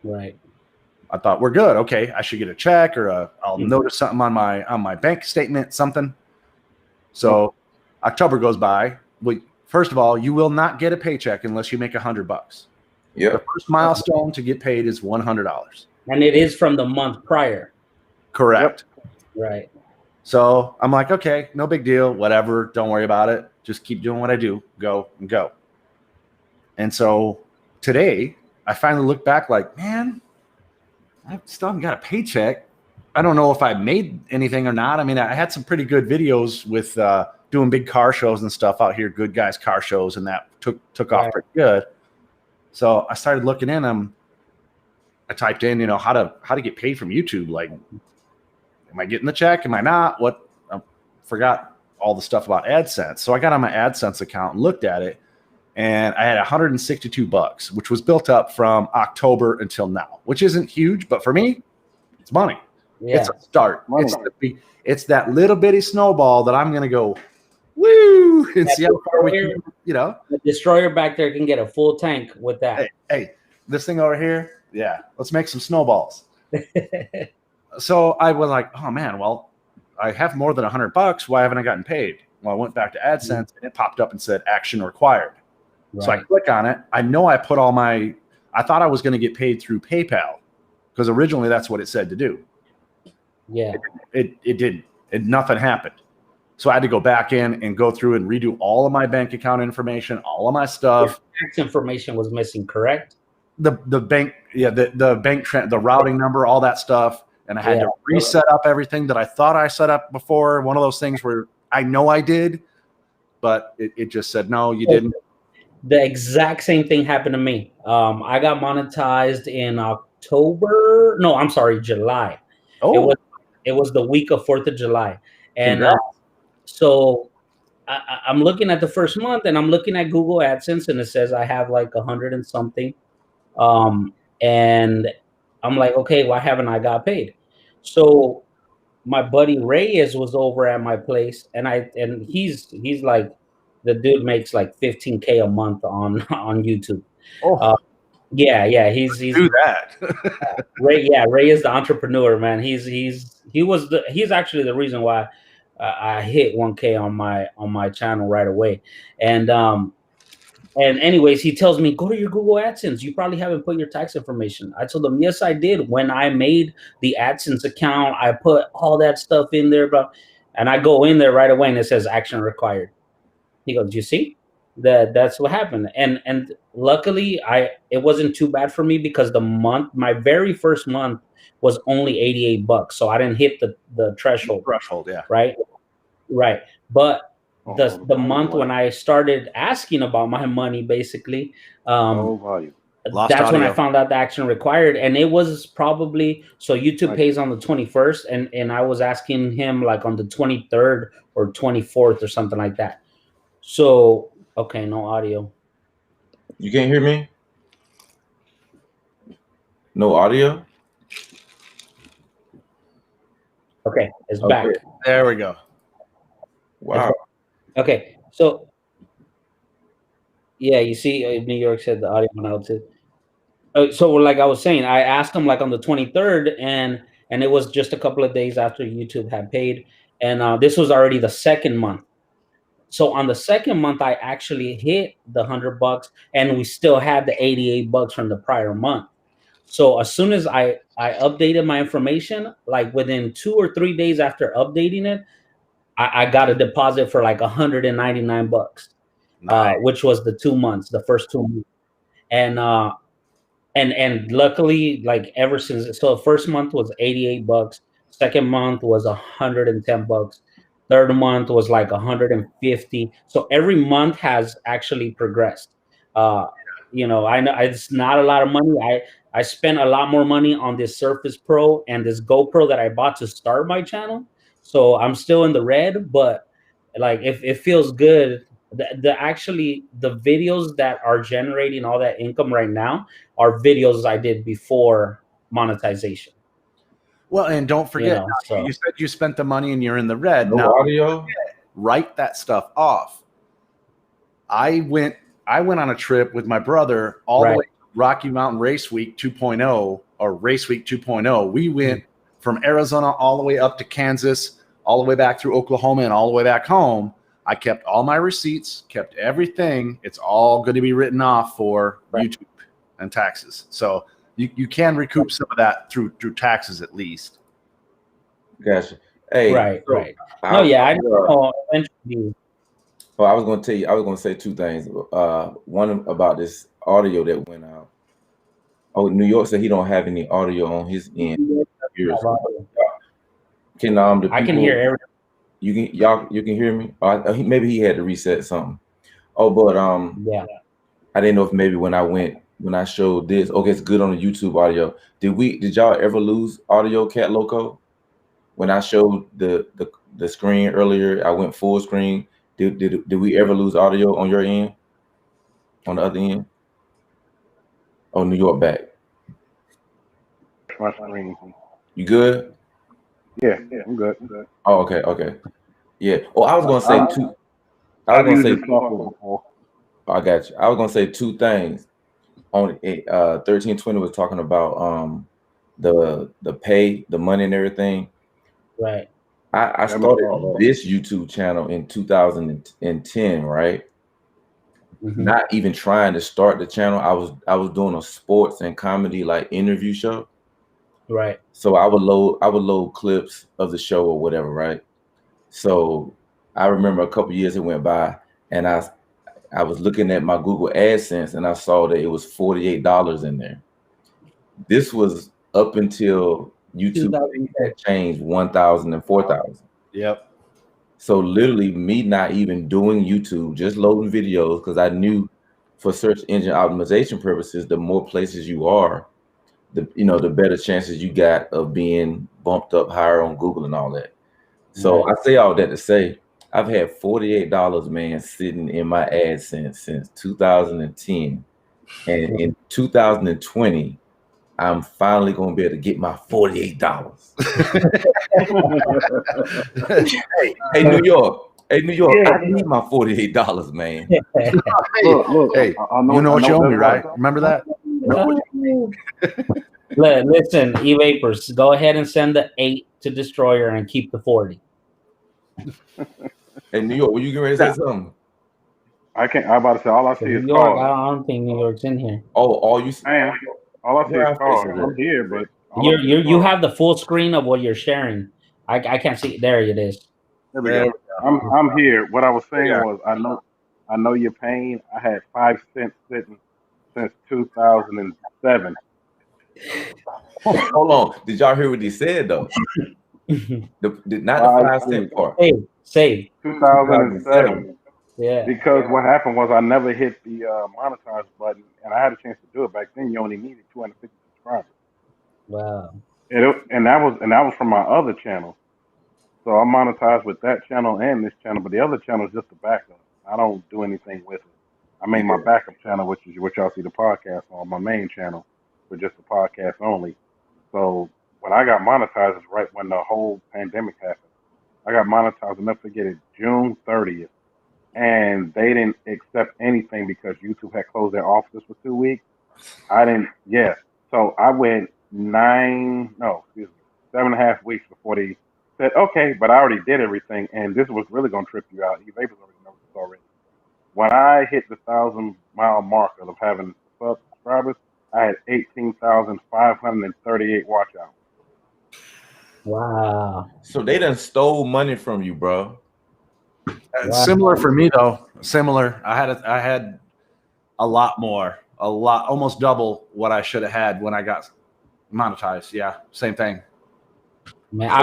Right. I thought we're good. Okay, I should get a check, or I'll notice something on my bank statement, something. So October goes by. First of all, you will not get a paycheck unless you make $100. Yeah. The first milestone to get paid is $100. And it is from the month prior. Correct. Right. So I'm like, okay, no big deal, whatever. Don't worry about it. Just keep doing what I do. Go and go. And so today, I finally look back like, man, I still haven't got a paycheck. I don't know if I made anything or not. I mean, I had some pretty good videos with doing big car shows and stuff out here, Good Guys car shows, and that took off pretty good. So I started looking in them. I typed in, how to get paid from YouTube. Like, am I getting the check? Am I not? What? I forgot all the stuff about AdSense. So I got on my AdSense account and looked at it, and I had $162, which was built up from October until now, which isn't huge, but for me, it's money. Yeah. It's a start. It's that little bitty snowball that I'm going to go, woo, and see how far we can, The Destroyer back there can get a full tank with that. Hey, this thing over here, yeah, let's make some snowballs. So I was like, oh man, well, I have more than $100. Why haven't I gotten paid? Well, I went back to AdSense and it popped up and said action required. Right. So I click on it. I know I put I thought I was going to get paid through PayPal because originally that's what it said to do. Yeah. It didn't. Nothing happened. So I had to go back in and go through and redo all of my bank account information, all of my stuff. Your tax information was missing, correct? The bank, the routing number, all that stuff. And I had to reset up everything that I thought I set up before. One of those things where I know I did, but it just said, no, you didn't. The exact same thing happened to me. I got monetized in October. No, I'm sorry, July. Oh. It was the week of 4th of July. And so I'm looking at the first month, and I'm looking at Google AdSense, and it says I have like 100 and something. And I'm like, okay, why haven't I got paid? So my buddy Reyes was over at my place, and he's like, the dude makes like $15K a month on YouTube. Oh. He's do that. Ray is the entrepreneur, man. He's actually the reason why I hit 1K on my channel right away. And And anyways, he tells me, go to your Google AdSense. You probably haven't put your tax information. I told him, yes, I did. When I made the AdSense account, I put all that stuff in there, bro. And I go in there right away and it says action required. He goes, you see? That's what happened. And luckily it wasn't too bad for me because my very first month was only $88. So I didn't hit the threshold. Yeah. Right. But the month when I started asking about my money, basically, that's when I found out the action required. And it was probably, so YouTube pays on the 21st, and I was asking him like on the 23rd or 24th or something like that. So, okay, no audio. You can't hear me? No audio? Okay, it's back. There we go. Wow. Okay, so yeah, you see, New York said the audio went out too. So, like I was saying, I asked him like on the 23rd, and it was just a couple of days after YouTube had paid, and this was already the second month. So on the second month, I actually hit the $100, and we still had the $88 from the prior month. So as soon as I updated my information, like within 2 or 3 days after updating it, I got a deposit for like $199, which was the first 2 months. And luckily, like ever since, so the first month was $88, second month was $110, third month was like $150. So every month has actually progressed. I know it's not a lot of money. I spent a lot more money on this Surface Pro and this GoPro that I bought to start my channel. So I'm still in the red, but like it feels good. The videos that are generating all that income right now are videos I did before monetization. Well, and don't forget, you said you spent the money and you're in the red. No audio. Write that stuff off. I went on a trip with my brother all the way to Rocky Mountain Race Week 2.0 or Race Week 2.0. We went from Arizona all the way up to Kansas, all the way back through Oklahoma, and all the way back home. I kept all my receipts, kept everything. It's all going to be written off for YouTube and taxes. So you can recoup some of that through taxes at least. Gotcha. Hey, right. I know. Eventually. Well, I was going to tell you. I was going to say two things. One about this audio that went out. Oh, New York said he don't have any audio on his end. I can hear everything. You can hear me? Maybe he had to reset something. Oh, but yeah. I didn't know if maybe when I showed this, okay, it's good on the YouTube audio. Did y'all ever lose audio, Cat Loco? When I showed the screen earlier, I went full screen. Did we ever lose audio on your end? On the other end? Oh, New York back. My screen. You good? Yeah, I'm good. Oh, okay. Yeah. Oh, I was gonna say two. I got you. I was gonna say two things. On 1320 was talking about the pay, the money, and everything. Right. I started this YouTube channel in 2010, right? Mm-hmm. Not even trying to start the channel. I was doing a sports and comedy like interview show. Right. So I would load clips of the show or whatever, right? So I remember a couple years it went by, and I was looking at my Google AdSense, and I saw that it was $48 in there. This was up until YouTube had changed 1,000 and 4,000. Yep. So literally, me not even doing YouTube, just loading videos, because I knew for search engine optimization purposes, the more places you are, the better chances you got of being bumped up higher on Google and all that. So I say all that to say, I've had $48, man, sitting in my AdSense since 2010. And in 2020, I'm finally going to be able to get my $48. Hey, New York. I need my $48, man. Look, hey, you know what you owe me, right? Remember that? Listen, E-Vapors, go ahead and send the 8 to Destroyer and keep the 40. Hey, New York, were you getting ready to say something? I can't. I'm about to say all I see is New York, cars. I don't think New York's in here. Oh, all you see. Man, all I see Where is our cars. faces I'm at? here, but all I see is You cars. have the full screen of what you're sharing. I can't see. There it is. There we There go. I'm here. What I was saying Yeah. was I know your pain. I had 5 cents sitting since 2007. Hold on. Did y'all hear what he said though? Not the 5 cent part. Save. 2007. Yeah. Because what happened was I never hit the monetize button, and I had a chance to do it back then. You only needed 250 subscribers, Wow. and that was from my other channel. So I monetized with that channel and this channel, but the other channel is just a backup. I don't do anything with it. I made my backup channel, which is what y'all see the podcast on, my main channel, for just the podcast only. So when I got monetized, it's right when the whole pandemic happened. I got monetized, enough to get it June 30th. And they didn't accept anything because YouTube had closed their offices for 2 weeks. So I went 7.5 weeks before they said, okay, but I already did everything. And this was really going to trip you out. You've already know this already. When I hit the 1,000-mile marker of having subscribers, I had 18,538 watch hours. Wow. So they done stole money from you, bro. Similar for me though. Similar. I had a lot more, almost double what I should have had when I got monetized. Yeah, same thing. Man, I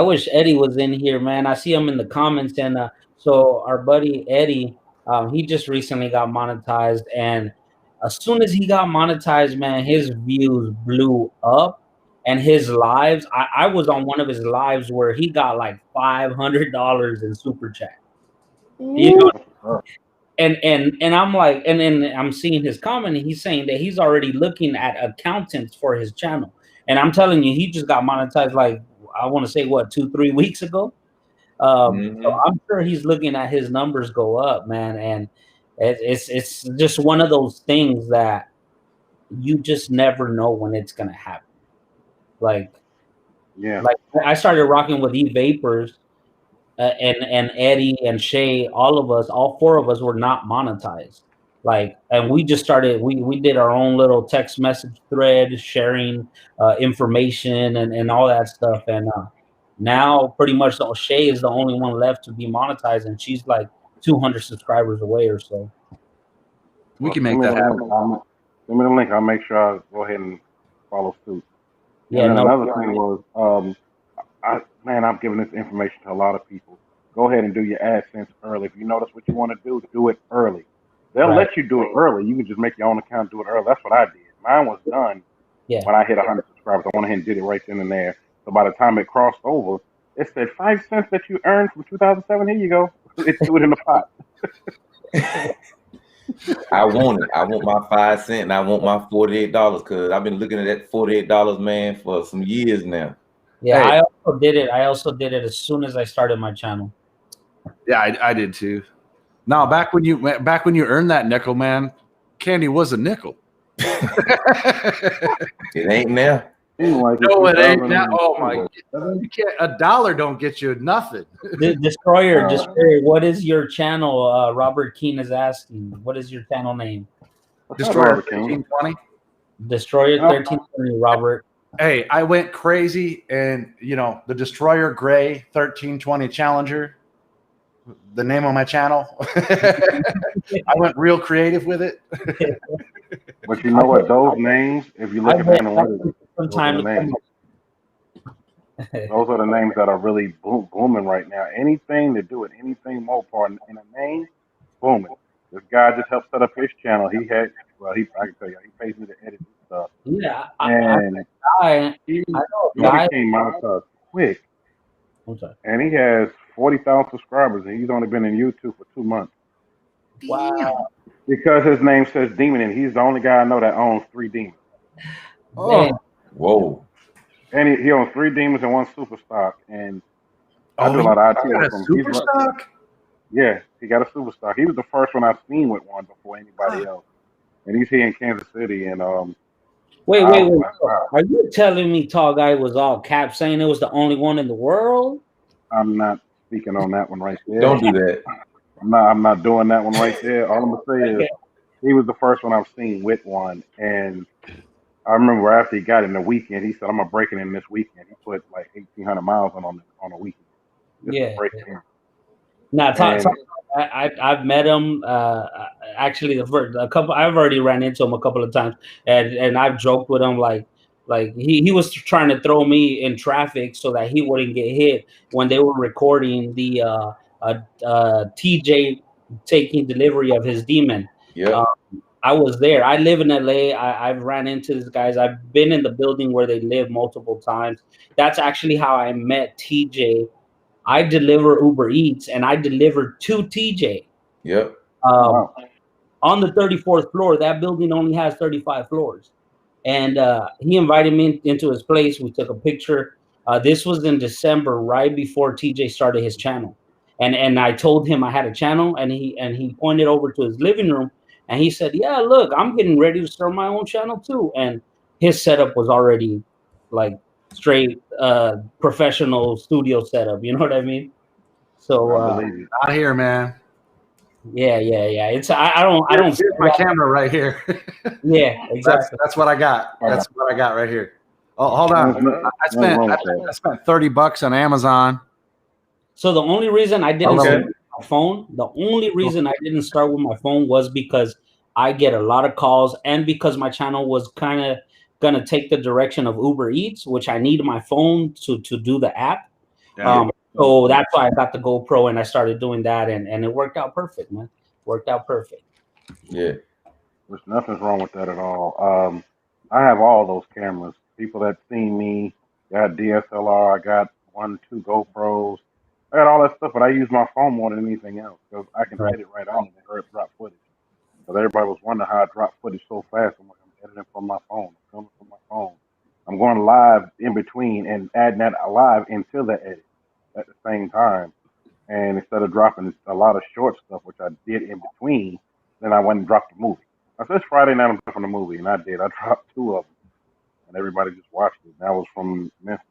wish Eddie was in here, man. I see him in the comments, and so our buddy Eddie, he just recently got monetized, and as soon as he got monetized, man, his views blew up. And his lives, I was on one of his lives where he got like $500 in super chat. You know, and I'm like, and then I'm seeing his comment, and he's saying that he's already looking at accountants for his channel. And I'm telling you, he just got monetized like, I want to say, what, 2-3 weeks ago. So I'm sure he's looking at his numbers go up, man. And it's just one of those things that you just never know when it's gonna happen. Like I started rocking with E-Vapors, and Eddie and Shay, all four of us were not monetized. Like, and we just started, we did our own little text message thread sharing information and all that stuff. And now pretty much Shay is the only one left to be monetized, and she's like 200 subscribers away or so. We can make that happen. Send me the link. I'll make sure I go ahead and follow suit. Yeah, and then another thing was, I'm giving this information to a lot of people. Go ahead and do your AdSense early. If you notice what you want to do it early. They'll let you do it early. You can just make your own account, do it early. That's what I did. Mine was done when I hit 100 subscribers. I went ahead and did it right then and there. So by the time it crossed over, it said 5 cents that you earned from 2007. Here you go. It threw it in the pot. I want it. I want my 5 cents, and I want my $48 because I've been looking at that $48, man, for some years now. Yeah, hey. I also did it as soon as I started my channel. Yeah, I did too. Now, back when you earned that nickel, man, candy was a nickel. It ain't now. No, it ain't now. Oh my! You can't. $1 don't get you nothing. Destroyer, what is your channel? Robert Keene is asking. What is your channel name? Destroyer 1320. Destroyer 1320. Robert. Hey, I went crazy, and the Destroyer Gray 1320 Challenger, the name of my channel. I went real creative with it. But you know what? Those names, if you look at them, those are the names that are really booming right now. Anything to do with anything Mopar in a name, booming. This guy just helped set up his channel. I can tell you, he pays me to edit this stuff. Yeah, he became monetized quick. And he has 40,000 subscribers, and he's only been in YouTube for 2 months. Wow. Because his name says Demon, and he's the only guy I know that owns 3 demons. Oh, whoa! And he owns 3 demons and 1 super stock. And I do a lot of IT work from super stock. Yeah, he got a super stock. He was the first one I've seen with one before anybody else. And he's here in Kansas City. And wait. Are you telling me Tall Guy was all cap saying it was the only one in the world? I'm not speaking on that one right there. Don't do that. I'm not doing that one right there. All I'm gonna say is he was the first one I've seen with one, and I remember after he got it in the weekend, he said, "I'm gonna break it in this weekend." He put like 1,800 miles on a weekend just to Yeah. break it in. Now, And I've met him. Actually, I've already ran into him a couple of times, and I've joked with him like he was trying to throw me in traffic so that he wouldn't get hit when they were recording the TJ taking delivery of his demon. Yeah. I was there. I live in LA. I've ran into these guys. I've been in the building where they live multiple times. That's actually how I met TJ. I deliver Uber Eats, and I delivered to TJ. Yep. wow. On the 34th floor. That building only has 35 floors. And he invited me into his place. We took a picture. This was in December, right before TJ started his channel. And I told him I had a channel, and he pointed over to his living room, and he said, "Yeah, look, I'm getting ready to start my own channel too." And his setup was already like straight professional studio setup. You know what I mean? So I believe you. Out here, man. yeah. It's I don't. Here's my camera right here. Yeah, exactly. That's what I got. That's what I got right here. Oh, hold on. I spent $30 on Amazon. So the only reason I didn't Okay. start with my phone, the only reason I didn't start with my phone was because I get a lot of calls, and because my channel was kind of gonna take the direction of Uber Eats, which I need my phone to do the app. Yeah. So that's why I got the GoPro and I started doing that, and it worked out perfect, man. Worked out perfect. Yeah. There's nothing's wrong with that at all. I have all those cameras. People that seen me got DSLR. I got 2 GoPros. I got all that stuff, but I use my phone more than anything else because I can Right. edit right on and drop footage. Because everybody was wondering how I drop footage so fast. I'm like, I'm editing from my phone. I'm filming from my phone. I'm going live in between and adding that live into the edit at the same time. And instead of dropping a lot of short stuff, which I did in between, then I went and dropped the movie. I said, it's Friday night, I'm dropping the movie. And I did. I dropped 2 of them. And everybody just watched it. That was from Memphis.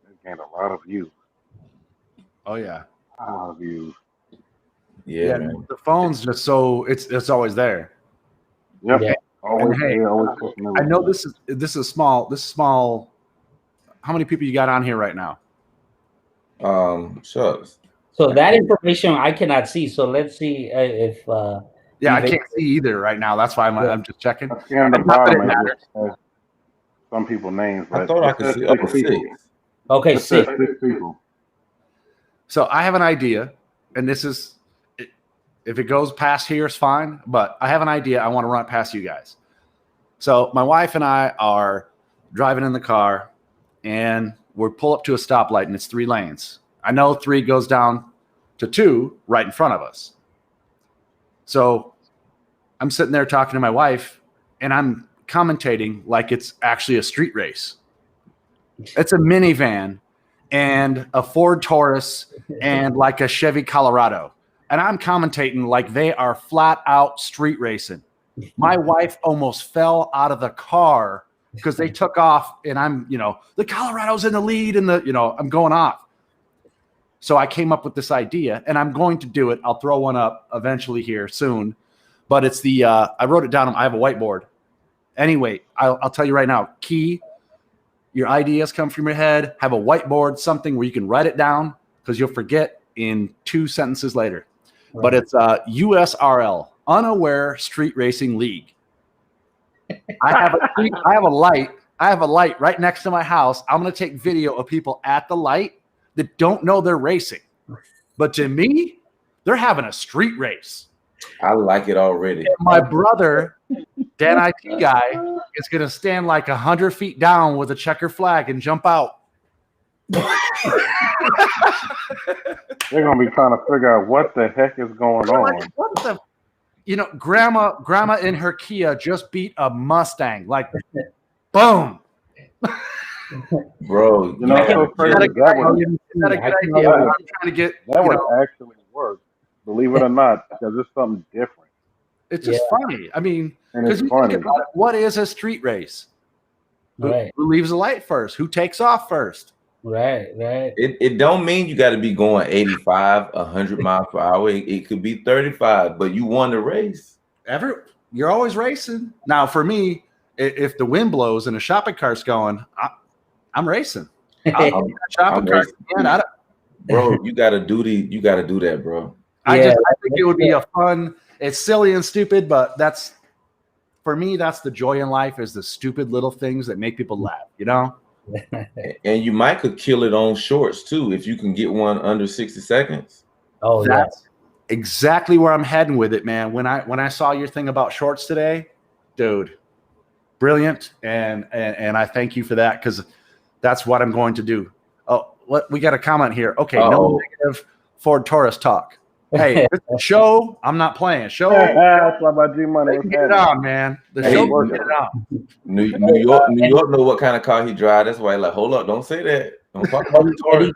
It gained a lot of views. Oh yeah. A lot of views. Yeah, man. The phone's just so it's always there. Yep. Yeah. Always, And hey, yeah, always pushing I know everything. this is small. How many people you got on here right now? Shucks. So that information I cannot see. So let's see if Yeah, I can't see either right now. That's why I'm just checking. I see on the Not that bottom it it matters. just has some people names. I But thought I it could says see up to 6 people. 6. okay, It says 6. 6 people. So I have an idea, and this is if it goes past here, it's fine. But I have an idea. I want to run it past you guys. So my wife and I are driving in the car, and we pull up to a stoplight, and it's 3 lanes. I know 3 goes down to 2 right in front of us. So I'm sitting there talking to my wife, and I'm commentating like it's actually a street race. It's a minivan and a Ford Taurus and like a Chevy Colorado. And I'm commentating like they are flat out street racing. My wife almost fell out of the car because they took off, and I'm, the Colorado's in the lead, and I'm going off. So I came up with this idea, and I'm going to do it. I'll throw one up eventually here soon. But it's I wrote it down. I have a whiteboard. Anyway, I'll tell you right now, key, your ideas come from your head. Have a whiteboard, something where you can write it down because you'll forget in 2 sentences later. Right. But it's USRL, Unaware Street Racing League. I have a light. I have a light right next to my house. I'm going to take video of people at the light that don't know they're racing. But to me, they're having a street race. I like it already. And my brother, Dan IT guy, is going to stand like 100 feet down with a checker flag and jump out. They're going to be trying to figure out what the heck is going on. Like, what the? Grandma in her Kia just beat a Mustang. Like, boom. Bro, So crazy. Is that a good idea? I'm trying to get that would actually work, believe it or not, because it's something different. It's just funny. I mean, and it's you funny. think about it, what is a street race? Right. Who leaves the light first? Who takes off first? Right. It don't mean you got to be going 85, 100 miles per hour. It could be 35, but you won the race. You're always racing. Now, for me, if the wind blows and a shopping cart's going, I'm racing. I'll get that shopping cart again. Bro, you gotta do that, bro. I think it would be a fun. It's silly and stupid, but for me, that's the joy in life, is the stupid little things that make people laugh, you know? And you might could kill it on shorts too if you can get one under 60 seconds. Oh, that's exactly where I'm heading with it, man. When I saw your thing about shorts today, dude, brilliant, and I thank you for that, because that's what I'm going to do. Oh, we got a comment here. Okay, no negative Ford Taurus talk. Hey, show. I'm not playing. Show. That's why my G Money. Get it on, man. The show will get it on. New York know what kind of car he drives. That's why he's like, hold up, don't say that. Don't talk about the Taurus.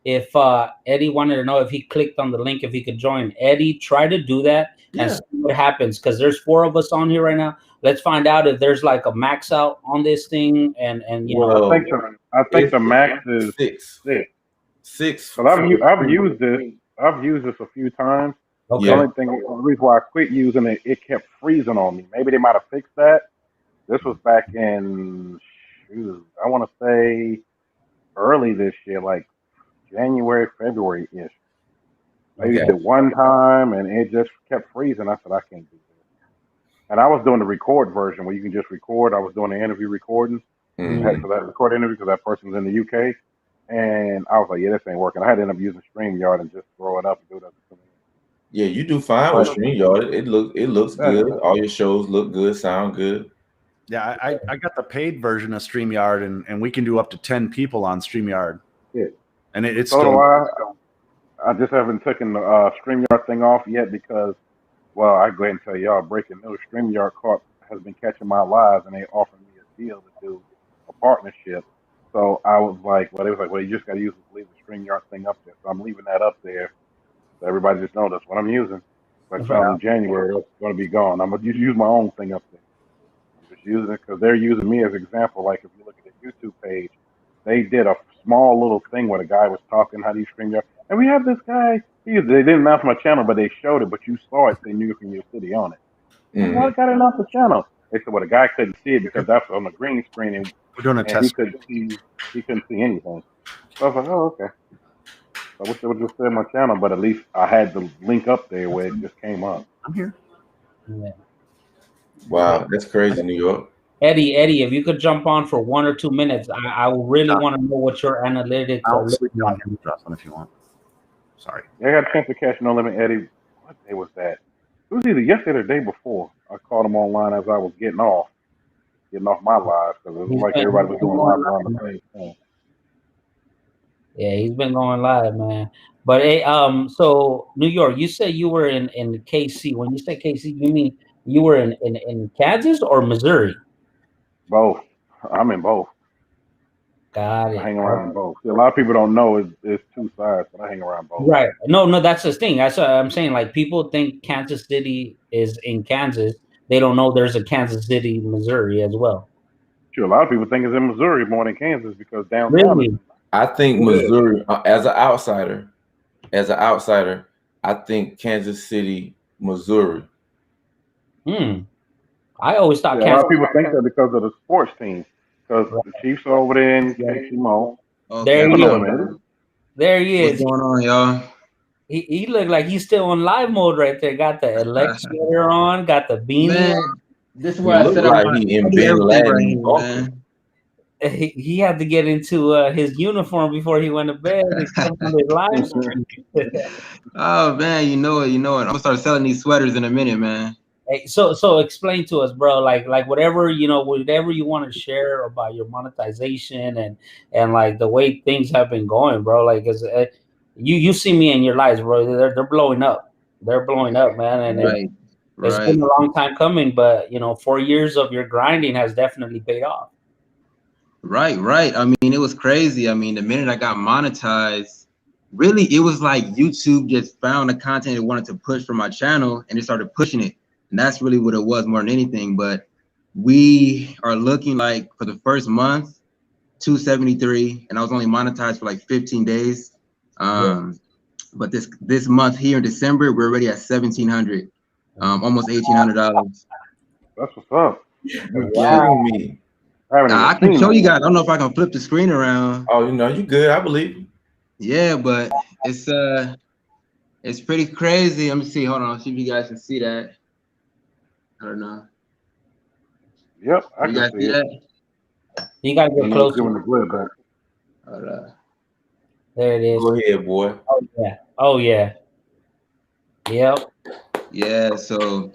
If Eddie wanted to know if he clicked on the link, if he could join, Eddie, try to do that and see what happens, because there's 4 of us on here right now. Let's find out if there's like a max out on this thing, and you know. I think the max is 6. But I've used this. I've used this a few times. Okay. The only thing, the reason why I quit using it, it kept freezing on me. Maybe they might have fixed that. This was back in, I want to say early this year, like January, February-ish. Maybe did one time, and it just kept freezing. I said, I can't do this. And I was doing the record version where you can just record. I was doing the interview recording. So that record interview because that person's in the UK. And I was like, yeah, this ain't working. I had to end up using StreamYard and just throw it up and do it. Yeah, you do fine with StreamYard. It looks good. All your shows look good, sound good. Yeah, I got the paid version of StreamYard, and we can do up to 10 people on StreamYard. Yeah. And it's so still. I just haven't taken the StreamYard thing off yet because, well, I go ahead and tell y'all, breaking news, StreamYard has been catching my lives, and they offered me a deal to do a partnership. So I was like, well, they was like, well, you just got to leave the StreamYard thing up there. So I'm leaving that up there. So everybody just knows that's what I'm using. But in January, it's going to be gone. I'm going to use my own thing up there. I'm just using it because they're using me as an example. Like if you look at the YouTube page, they did a small little thing where the guy was talking, how do you StreamYard? And we have this guy. They didn't announce my channel, but they showed it. But you saw it, saying New York and your city on it. Why got to announce the channel? They said, well, the guy couldn't see it because that's on the green screen, and we're doing a test. He couldn't see anything. So I was like, oh, okay. I wish they would just say my channel, but at least I had the link up there where it just came up. I'm here. Yeah. Wow, that's crazy, New York. Eddie, if you could jump on for 1 or 2 minutes, I really want to know what your analytics are. Sleep on him, Justin, if you want. Sorry. I got a chance to catch No Limit Eddie. What day was that? It was either yesterday or the day before. I called him online as I was getting off my live because it was like everybody was doing live on the same thing. Yeah, he's been going live, man. But so New York, you said you were in KC. When you say KC, you mean you were in Kansas or Missouri? Both. I'm in both. Got it. I hang around both. See, a lot of people don't know it's 2 sides, but I hang around both. Right. No, that's the thing. That's what I'm saying. Like people think Kansas City is in Kansas. They don't know there's a Kansas City, Missouri as well. Sure, a lot of people think it's in Missouri more than Kansas because downtown. Really? I think Missouri, as an outsider, I think Kansas City, Missouri. I always thought a lot of people think that because of the sports team. Because the Chiefs are over there in KC. There he is. There he is. What's going on, y'all? He looked like he's still on live mode right there. Got the electric on, got the beanie. This is where I said like he in Bin Laden. He had to get into his uniform before he went to bed. Live stream. Oh man, you know it. I'm gonna start selling these sweaters in a minute, man. Hey, so explain to us, bro. Like whatever you want to share about your monetization and like the way things have been going, bro. Like you see me in your lives, bro. They're blowing up. They're blowing up, man. And it's been a long time coming, but 4 years of your grinding has definitely paid off. Right. I mean, it was crazy. I mean, the minute I got monetized, really, it was like YouTube just found the content it wanted to push for my channel and it started pushing it. And that's really what it was more than anything. But we are looking like for the first month, 273, and I was only monetized for like 15 days. But this month here in December, we're already at 1,700, almost $1,800. That's what's up. You Yeah. kidding me? I haven't I even can seen show you that. guys. I don't know if I can flip the screen around. Oh, you know, you good. I believe you. Yeah, but it's pretty crazy. Let me see. Hold on. See if you guys can see that. I don't know. Yep, I You can guys see see it. that? You gotta I get know it's giving closer. the glare back. Hold on. There it is. Go ahead, boy. Oh yeah. Oh yeah. Yep. Yeah. So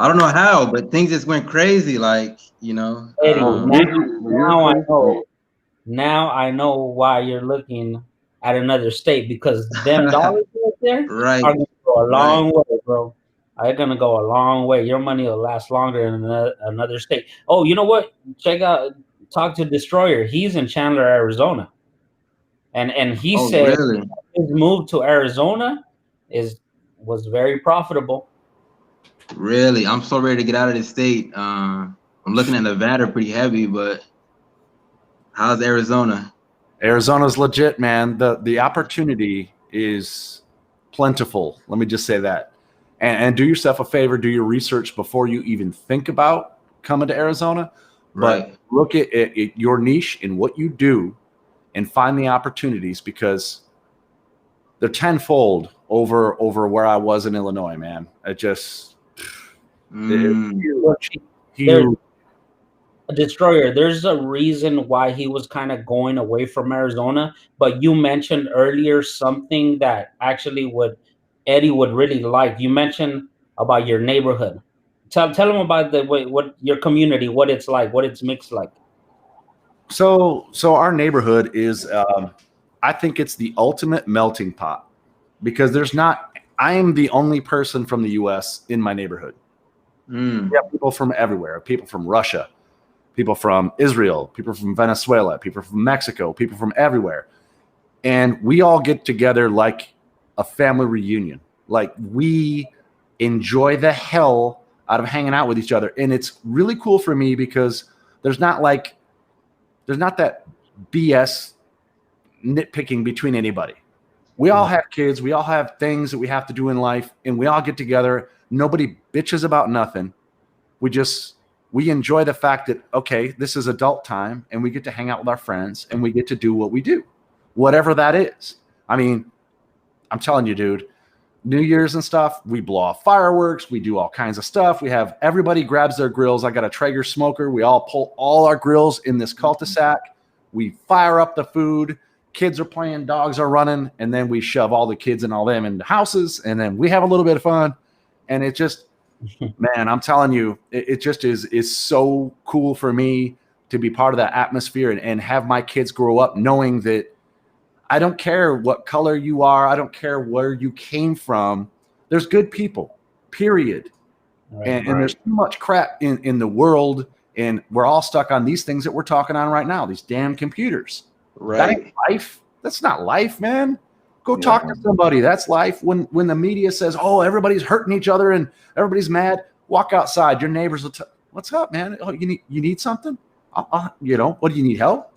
I don't know how, but things just went crazy. Like, you know. Eddie, Oh, now I YouTube. know. Now I know why you're looking at another state, because them dollars right there Right. are gonna go a Right. long way, bro. They're gonna go a long way. Your money will last longer in another state. Oh, you know what? Talk to Destroyer. He's in Chandler, Arizona, and he Oh, said really? his move to Arizona was very profitable. Really? I'm so ready to get out of this state. I'm looking at Nevada pretty heavy, but how's Arizona? Arizona's legit, man. The opportunity is plentiful. Let me just say that. And do yourself a favor, do your research before you even think about coming to Arizona. But Right. look at your niche and what you do and find the opportunities, because they're tenfold over where I was in Illinois, man. It just Mm, huge. Destroyer, there's a reason why he was kind of going away from Arizona, but you mentioned earlier something that actually Eddie would really like. You mentioned about your neighborhood. Tell him about what your community, what it's like, what it's mixed like. So our neighborhood is, I think it's the ultimate melting pot, because I am the only person from the U.S. in my neighborhood. mm, We have people from everywhere, people from Russia, people from Israel, people from Venezuela, people from Mexico, people from everywhere. And we all get together like a family reunion. Like, we enjoy the hell out of hanging out with each other. And it's really cool for me because there's not that BS nitpicking between anybody. We all have kids. We all have things that we have to do in life, and we all get together. Nobody bitches about nothing. We enjoy the fact that, okay, this is adult time, and we get to hang out with our friends, and we get to do what we do, whatever that is. I mean, I'm telling you, dude, New Year's and stuff, we blow off fireworks. We do all kinds of stuff. Everybody grabs their grills. I got a Traeger smoker. We all pull all our grills in this cul-de-sac. We fire up the food. Kids are playing, dogs are running, and then we shove all the kids and all them into houses, and then we have a little bit of fun. And it just, man, I'm telling you, it just is so cool for me to be part of that atmosphere and have my kids grow up knowing that I don't care what color you are. I don't care where you came from. There's good people, period. Right. And there's too much crap in the world, and we're all stuck on these things that we're talking on right now, these damn computers. right. That ain't life. That's not life, man. Go talk to somebody. That's life. When the media says, oh, everybody's hurting each other and everybody's mad, walk outside. Your neighbors will what's up, man? Oh, you need something? What do you need help?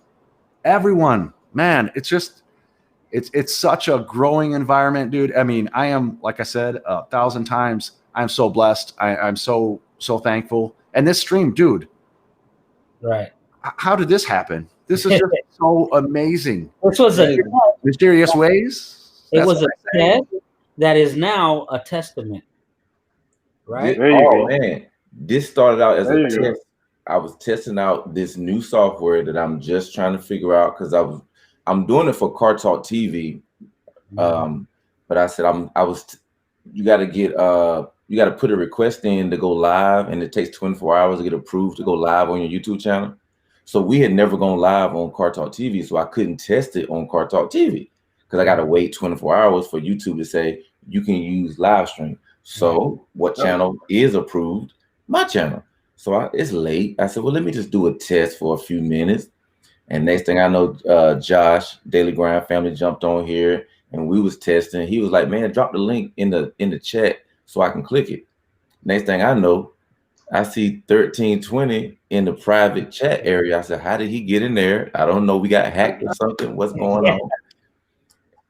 Everyone, man, it's just, it's such a growing environment, dude. I mean, I am, like I said, 1,000 times, I'm so blessed. I'm so thankful. And this stream, dude. Right. How did this happen? This is just so amazing. This was a Mysterious Ways. It was a test that is now a testament, right? There you go. Man, this started out as There a you go. test. I was testing out this new software that I'm just trying to figure out, because I'm doing it for Car Talk TV. But I said you got to put a request in to go live, and it takes 24 hours to get approved to go live on your YouTube channel. So we had never gone live on Car Talk TV, so I couldn't test it on Car Talk TV because I got to wait 24 hours for YouTube to say you can use live stream. So what channel is approved? My channel. So it's late. I said, well, let me just do a test for a few minutes. And next thing I know, Josh, Daily Grind Family, jumped on here and we was testing. He was like, man, drop the link in the chat so I can click it. Next thing I know, I see 1320 in the private chat area. I said, how did he get in there? I don't know. We got hacked or something. What's going on?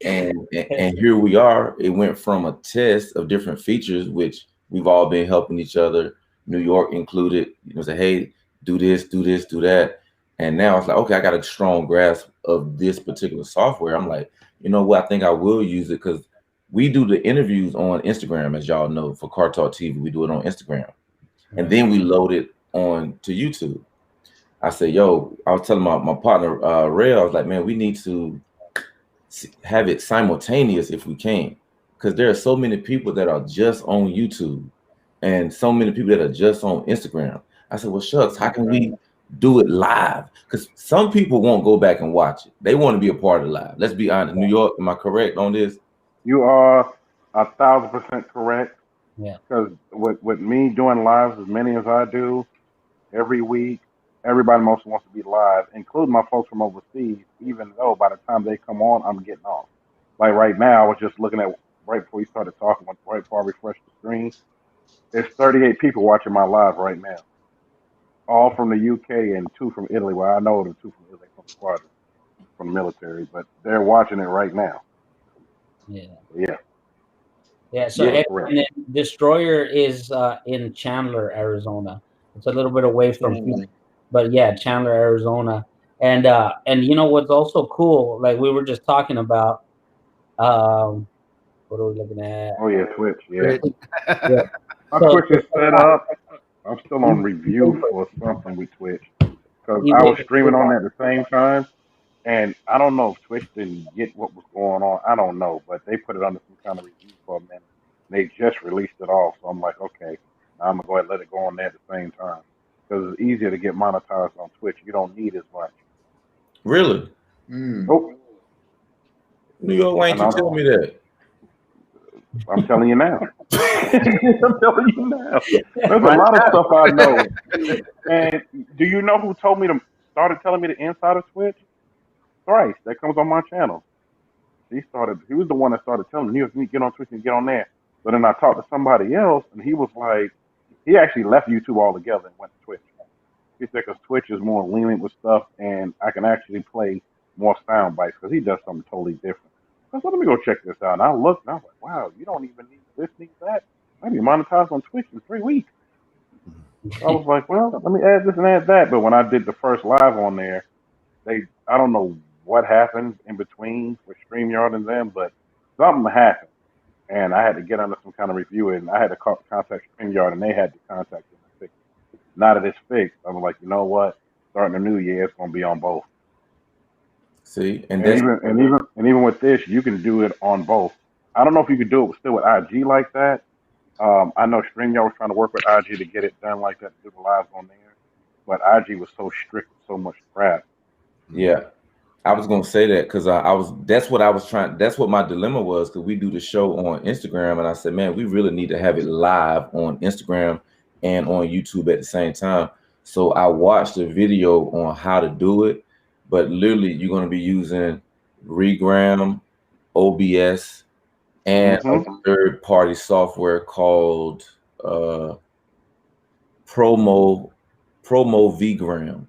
And here we are. It went from a test of different features, which we've all been helping each other, New York included. You know, say, hey, do this, do this, do that. And now it's like, okay, I got a strong grasp of this particular software. I'm like, you know what? I think I will use it because we do the interviews on Instagram, as y'all know, for Car Talk TV. We do it on Instagram. And then we load it on to YouTube. I said, yo, I was telling my partner, Ray, I was like, man, we need to have it simultaneous if we can. Because there are so many people that are just on YouTube and so many people that are just on Instagram. I said, well, shucks, how can we do it live? Because some people won't go back and watch it. They want to be a part of the live. Let's be honest. New York, am I correct on this? You are 1,000% correct. Yeah. Because with me doing lives as many as I do every week, everybody mostly wants to be live, including my folks from overseas, even though by the time they come on, I'm getting off. Like right now, I was just looking at, right before we started talking, right before I refreshed the screen, there's 38 people watching my live right now. All from the UK and 2 from Italy. Well, I know the 2 from Italy from the squadron, from the military, but they're watching it right now. Yeah. Yeah. Yeah, so Destroyer is in Chandler, Arizona. It's a little bit away from Phoenix, but yeah, Chandler, Arizona. And you know what's also cool, like we were just talking about, what are we looking at? Oh yeah, Twitch, yeah. Yeah. My Twitch is set up. I'm still on review for something with Twitch. Because I was streaming on at the same time. And I don't know if Twitch didn't get what was going on. I don't know, but they put it under some kind of review for a minute. They just released it off, so I'm like, okay, now I'm gonna go ahead and let it go on there at the same time because it's easier to get monetized on Twitch. You don't need as much. Really? Nope. New York, why ain't you tell me that? I'm telling you now. I'm telling you now. There's a lot of stuff I know. And do you know who told me started telling me the inside of Twitch? Thrice, that comes on my channel. He was the one that started telling me, he was get on Twitch and get on there. But then I talked to somebody else, and he was like, he actually left YouTube altogether and went to Twitch. He said, because Twitch is more lenient with stuff, and I can actually play more sound bites, because he does something totally different. I said, let me go check this out. And I looked, and I was like, wow, you don't even need this, need that. I'd be monetized on Twitch in 3 weeks. I was like, well, let me add this and add that. But when I did the first live on there, I don't know what happened in between with StreamYard and them, but something happened. And I had to get under some kind of review, and I had to contact StreamYard, and they had to contact them and fix it. Now that it's fixed, I'm like, you know what? Starting the new year, it's going to be on both. See, and even with this, you can do it on both. I don't know if you could do it still with IG like that. I know StreamYard was trying to work with IG to get it done like that, to do the lives on there, but IG was so strict with so much crap. Yeah. I was gonna say that because that's what my dilemma was, because we do the show on Instagram, and I said, man, we really need to have it live on Instagram and on YouTube at the same time. So I watched a video on how to do it, but literally you're gonna be using Regram, OBS, and a third-party software called Promo Vgram.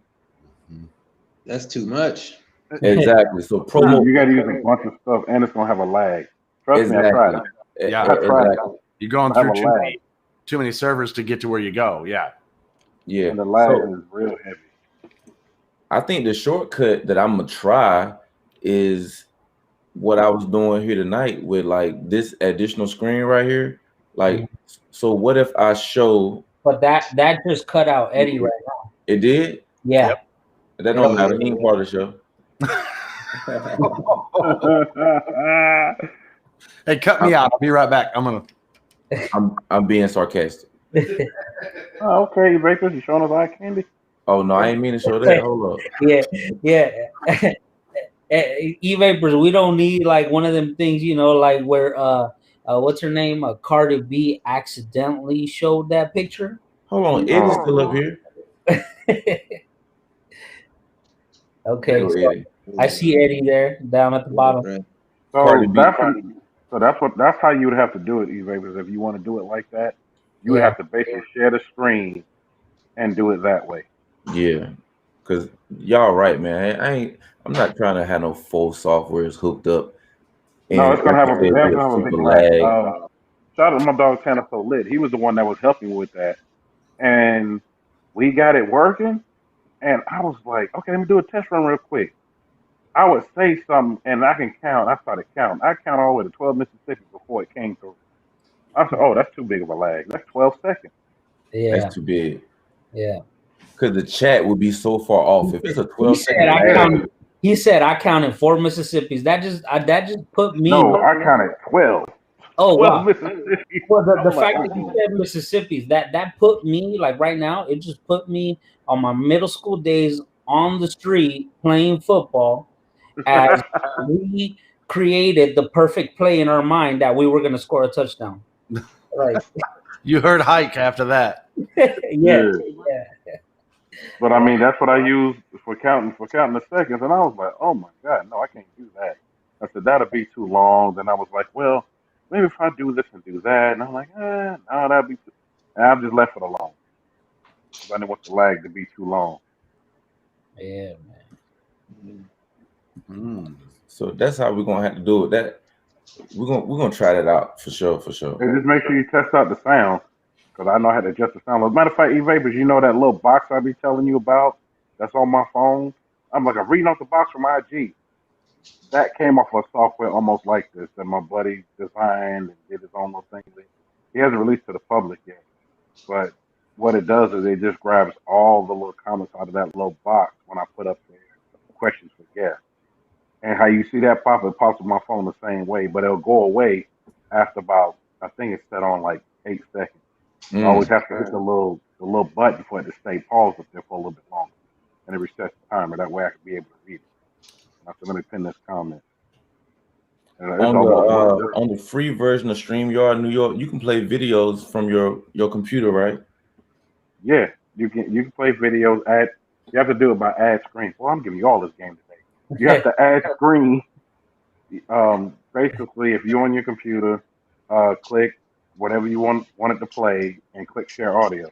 That's too much. Exactly. So promo, you got to use a bunch of stuff, and it's gonna have a lag. Trust me, I tried it. Yeah, I tried it. You're going through too many servers to get to where you go. Yeah. And the lag is real heavy. I think the shortcut that I'm gonna try is what I was doing here tonight with like this additional screen right here. Like, so what if I show? But that just cut out Eddie right now. It did? Yeah. Yep. That don't matter. He ain't part of the show. Hey, cut me out. I'll be right back. I'm being sarcastic. Oh, okay, Breakers, you showing us eye candy? Oh no, I ain't mean to show that. Hold up. Yeah. E-Vapors, we don't need like one of them things, you know, like where what's her name? Cardi B accidentally showed that picture. Hold on, Eddie's still up here. Okay, so I see Eddie there down at the bottom. So that's how you would have to do it, E-Vapors. If you want to do it like that, you would have to basically share the screen and do it that way. Yeah, because y'all right, man. I'm not trying to have no full softwares hooked up. No, it's gonna have a be big super lag. lag. Shout out to my dog Tanner So Lit. He was the one that was helping me with that, and we got it working. And I was like, okay, let me do a test run real quick. I would say something, and I can count. I started counting. I count all the way to 12 Mississippi before it came through. I said, oh, that's too big of a lag. That's 12 seconds. Yeah, That's too big. yeah. Because the chat would be so far off. If it's a 12-second lag. He said I counted 4 Mississippis. That just put me. No, I counted 12. Oh 12 wow. Mississippi. Well, the I'm fact like, that you said Mississippi's, that put me, like right now, it just put me on my middle school days on the street playing football as we created the perfect play in our mind that we were going to score a touchdown. Right. You heard hike after that. Yeah. But I mean, that's what I use for counting the seconds, and I was like, oh my god, no, I can't do that. I said that'll be too long. Then I was like, well, maybe if I do this and do that, and I'm like, no, that'd be too. And I just left it alone because I didn't want the lag to be too long. Yeah, man. So that's how we're gonna have to do it. That we're gonna try that out for sure. And just make sure you test out the sound, because I know how to adjust the sound. As a matter of fact, E-Vapors, you know that little box I be telling you about that's on my phone? I'm reading off the box from IG. That came off of software almost like this that my buddy designed and did his own little thing with. He hasn't released to the public yet. But what it does is it just grabs all the little comments out of that little box when I put up there questions for guests. And how you see that pop, it pops on my phone the same way, but it'll go away after about, I think it's set on like 8 seconds. I always have to hit the little button for it to stay paused up there for a little bit longer. And it resets the timer. That way I can be able to read it. I said, let me pin this comment. On the free version of StreamYard New York, you can play videos from your computer, right? Yeah, you can play videos. You have to do it by add screen. Well, I'm giving you all this game today. You have to add screen. Basically, if you're on your computer, click whatever you want it to play and click share audio.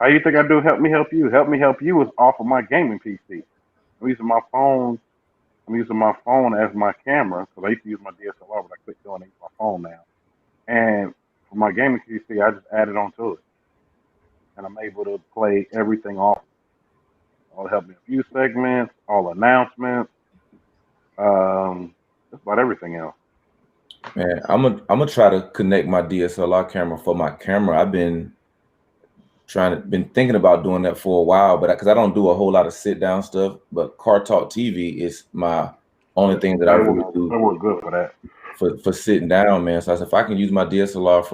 How you think I do Help Me Help You? Help Me Help You is off of my gaming PC. I'm using my phone as my camera because I used to use my DSLR, but I quit doing it with my phone now. And for my gaming PC, I just added onto it, and I'm able to play everything off. All the Help Me Help You segments, all announcements, just about everything else. Man, I'm gonna try to connect my DSLR camera for my camera. I've been thinking about doing that for a while, but because I don't do a whole lot of sit down stuff, but Car Talk TV is my only thing that I really do. That works good for that. For sitting down, man. So I said if I can use my DSLR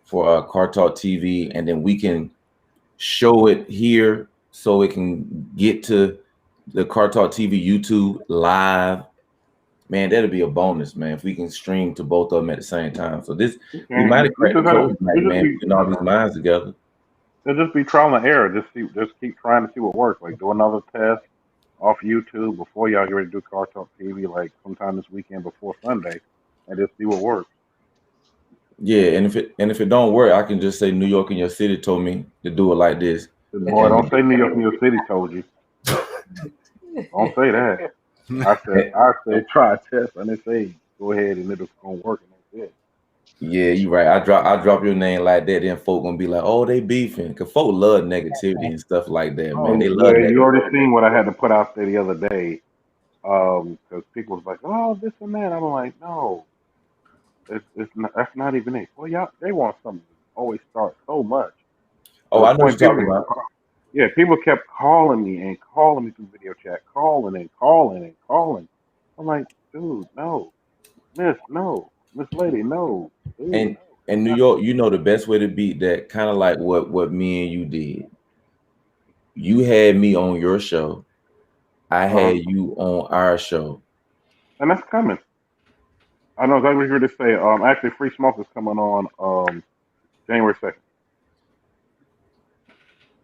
for Car Talk TV, and then we can show it here so it can get to the Car Talk TV YouTube live. Man, that'll be a bonus, man, if we can stream to both of them at the same time. So we might have cracked the code, man, putting all these minds together. It'll just be trial and error. Just keep trying to see what works. Like do another test off YouTube before y'all get ready to do Car Talk TV, like sometime this weekend before Sunday, and just see what works. Yeah, and if it don't work, I can just say New York and your city told me to do it like this. Boy, don't say New York and your city told you. Don't say that. I said try a test, and they say go ahead and it's gonna work, and that's it. Yeah, you're right. I drop your name like that, then folk gonna be like, oh, they beefing, cause folk love negativity and stuff like that, man. They love that. You already seen what I had to put out there the other day, because people was like, oh, this and that. I'm like, no, that's not even it. Well, y'all, they want something to always start so much. Oh, I know what you're talking about. Yeah, people kept calling me through video chat, calling. I'm like, dude, no, Miss Lady, no. Dude, and New York, you know the best way to beat that, kind of like what me and you did. You had me on your show. I had you on our show. And that's coming. I know exactly what you're going to say. Actually, Free Smoke is coming on January 2nd.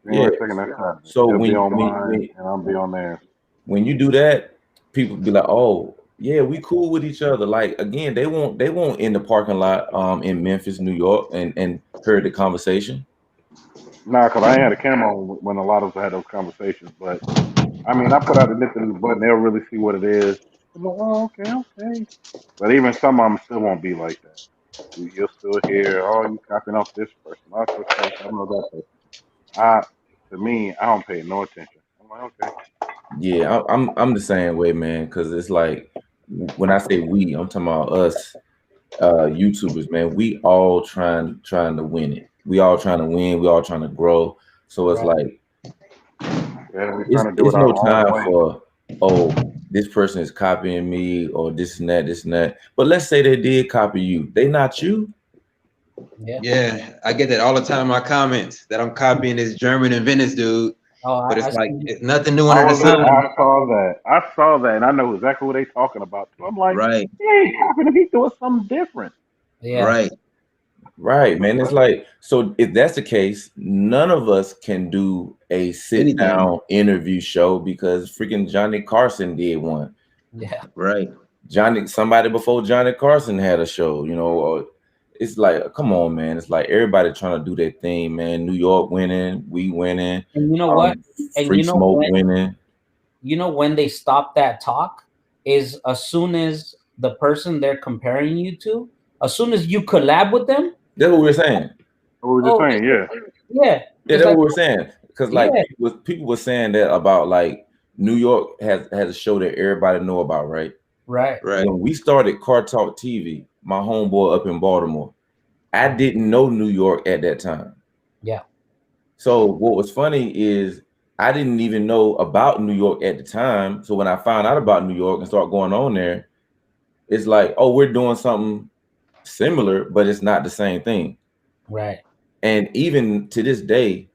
January 2nd, that's happening. So He'll when be on mine, and I'll be on there. When you do that, people be like, "Oh, yeah, we cool with each other." Like again, they won't in the parking lot in Memphis, New York, and heard the conversation. Nah, because I ain't had a camera on when a lot of us had those conversations. But I mean, I put out the nip in the button, they'll really see what it is. I'm like, oh, okay, okay. But even some of them still won't be like that. You'll still hear, oh, you copying off this person, off this person, I don't know that person. To me, I don't pay no attention. I'm like, okay. Yeah, I'm the same way, man. Because it's like when I say we, I'm talking about us, YouTubers, man. We all trying to win it. We all trying to win. We all trying to grow. So it's like Yeah, we're trying to do it's it no our own time way. for, oh, this person is copying me or this and that, this and that. But let's say they did copy you. They not you. Yeah, I get that all the time in my comments that I'm copying this German and Venice dude. Oh, But it's like see. it's nothing new under the sun. I saw that, and I know exactly what they talking about. So I'm like, Right. he ain't copying him. He doing something different. Yeah. Right, man. It's like, so if that's the case, none of us can do a sit down interview show because freaking Johnny Carson did one. Yeah. Right. Somebody before Johnny Carson had a show, or it's like, come on, man. It's like everybody trying to do their thing, man. New York winning, we winning. And you know what? And Free Smoke winning. You know when they stop that talk is as soon as the person they're comparing you to, as soon as you collab with them. That's what we're saying. What we were saying, yeah. Yeah. Yeah, that's what we're saying. Because people were saying that about like New York has a show that everybody know about, right? Right. When we started Car Talk TV, my homeboy up in Baltimore, I didn't know New York at that time. Yeah. So what was funny is I didn't even know about New York at the time. So when I found out about New York and started going on there, it's like, oh, we're doing something similar, but it's not the same thing. Right. And even to this day,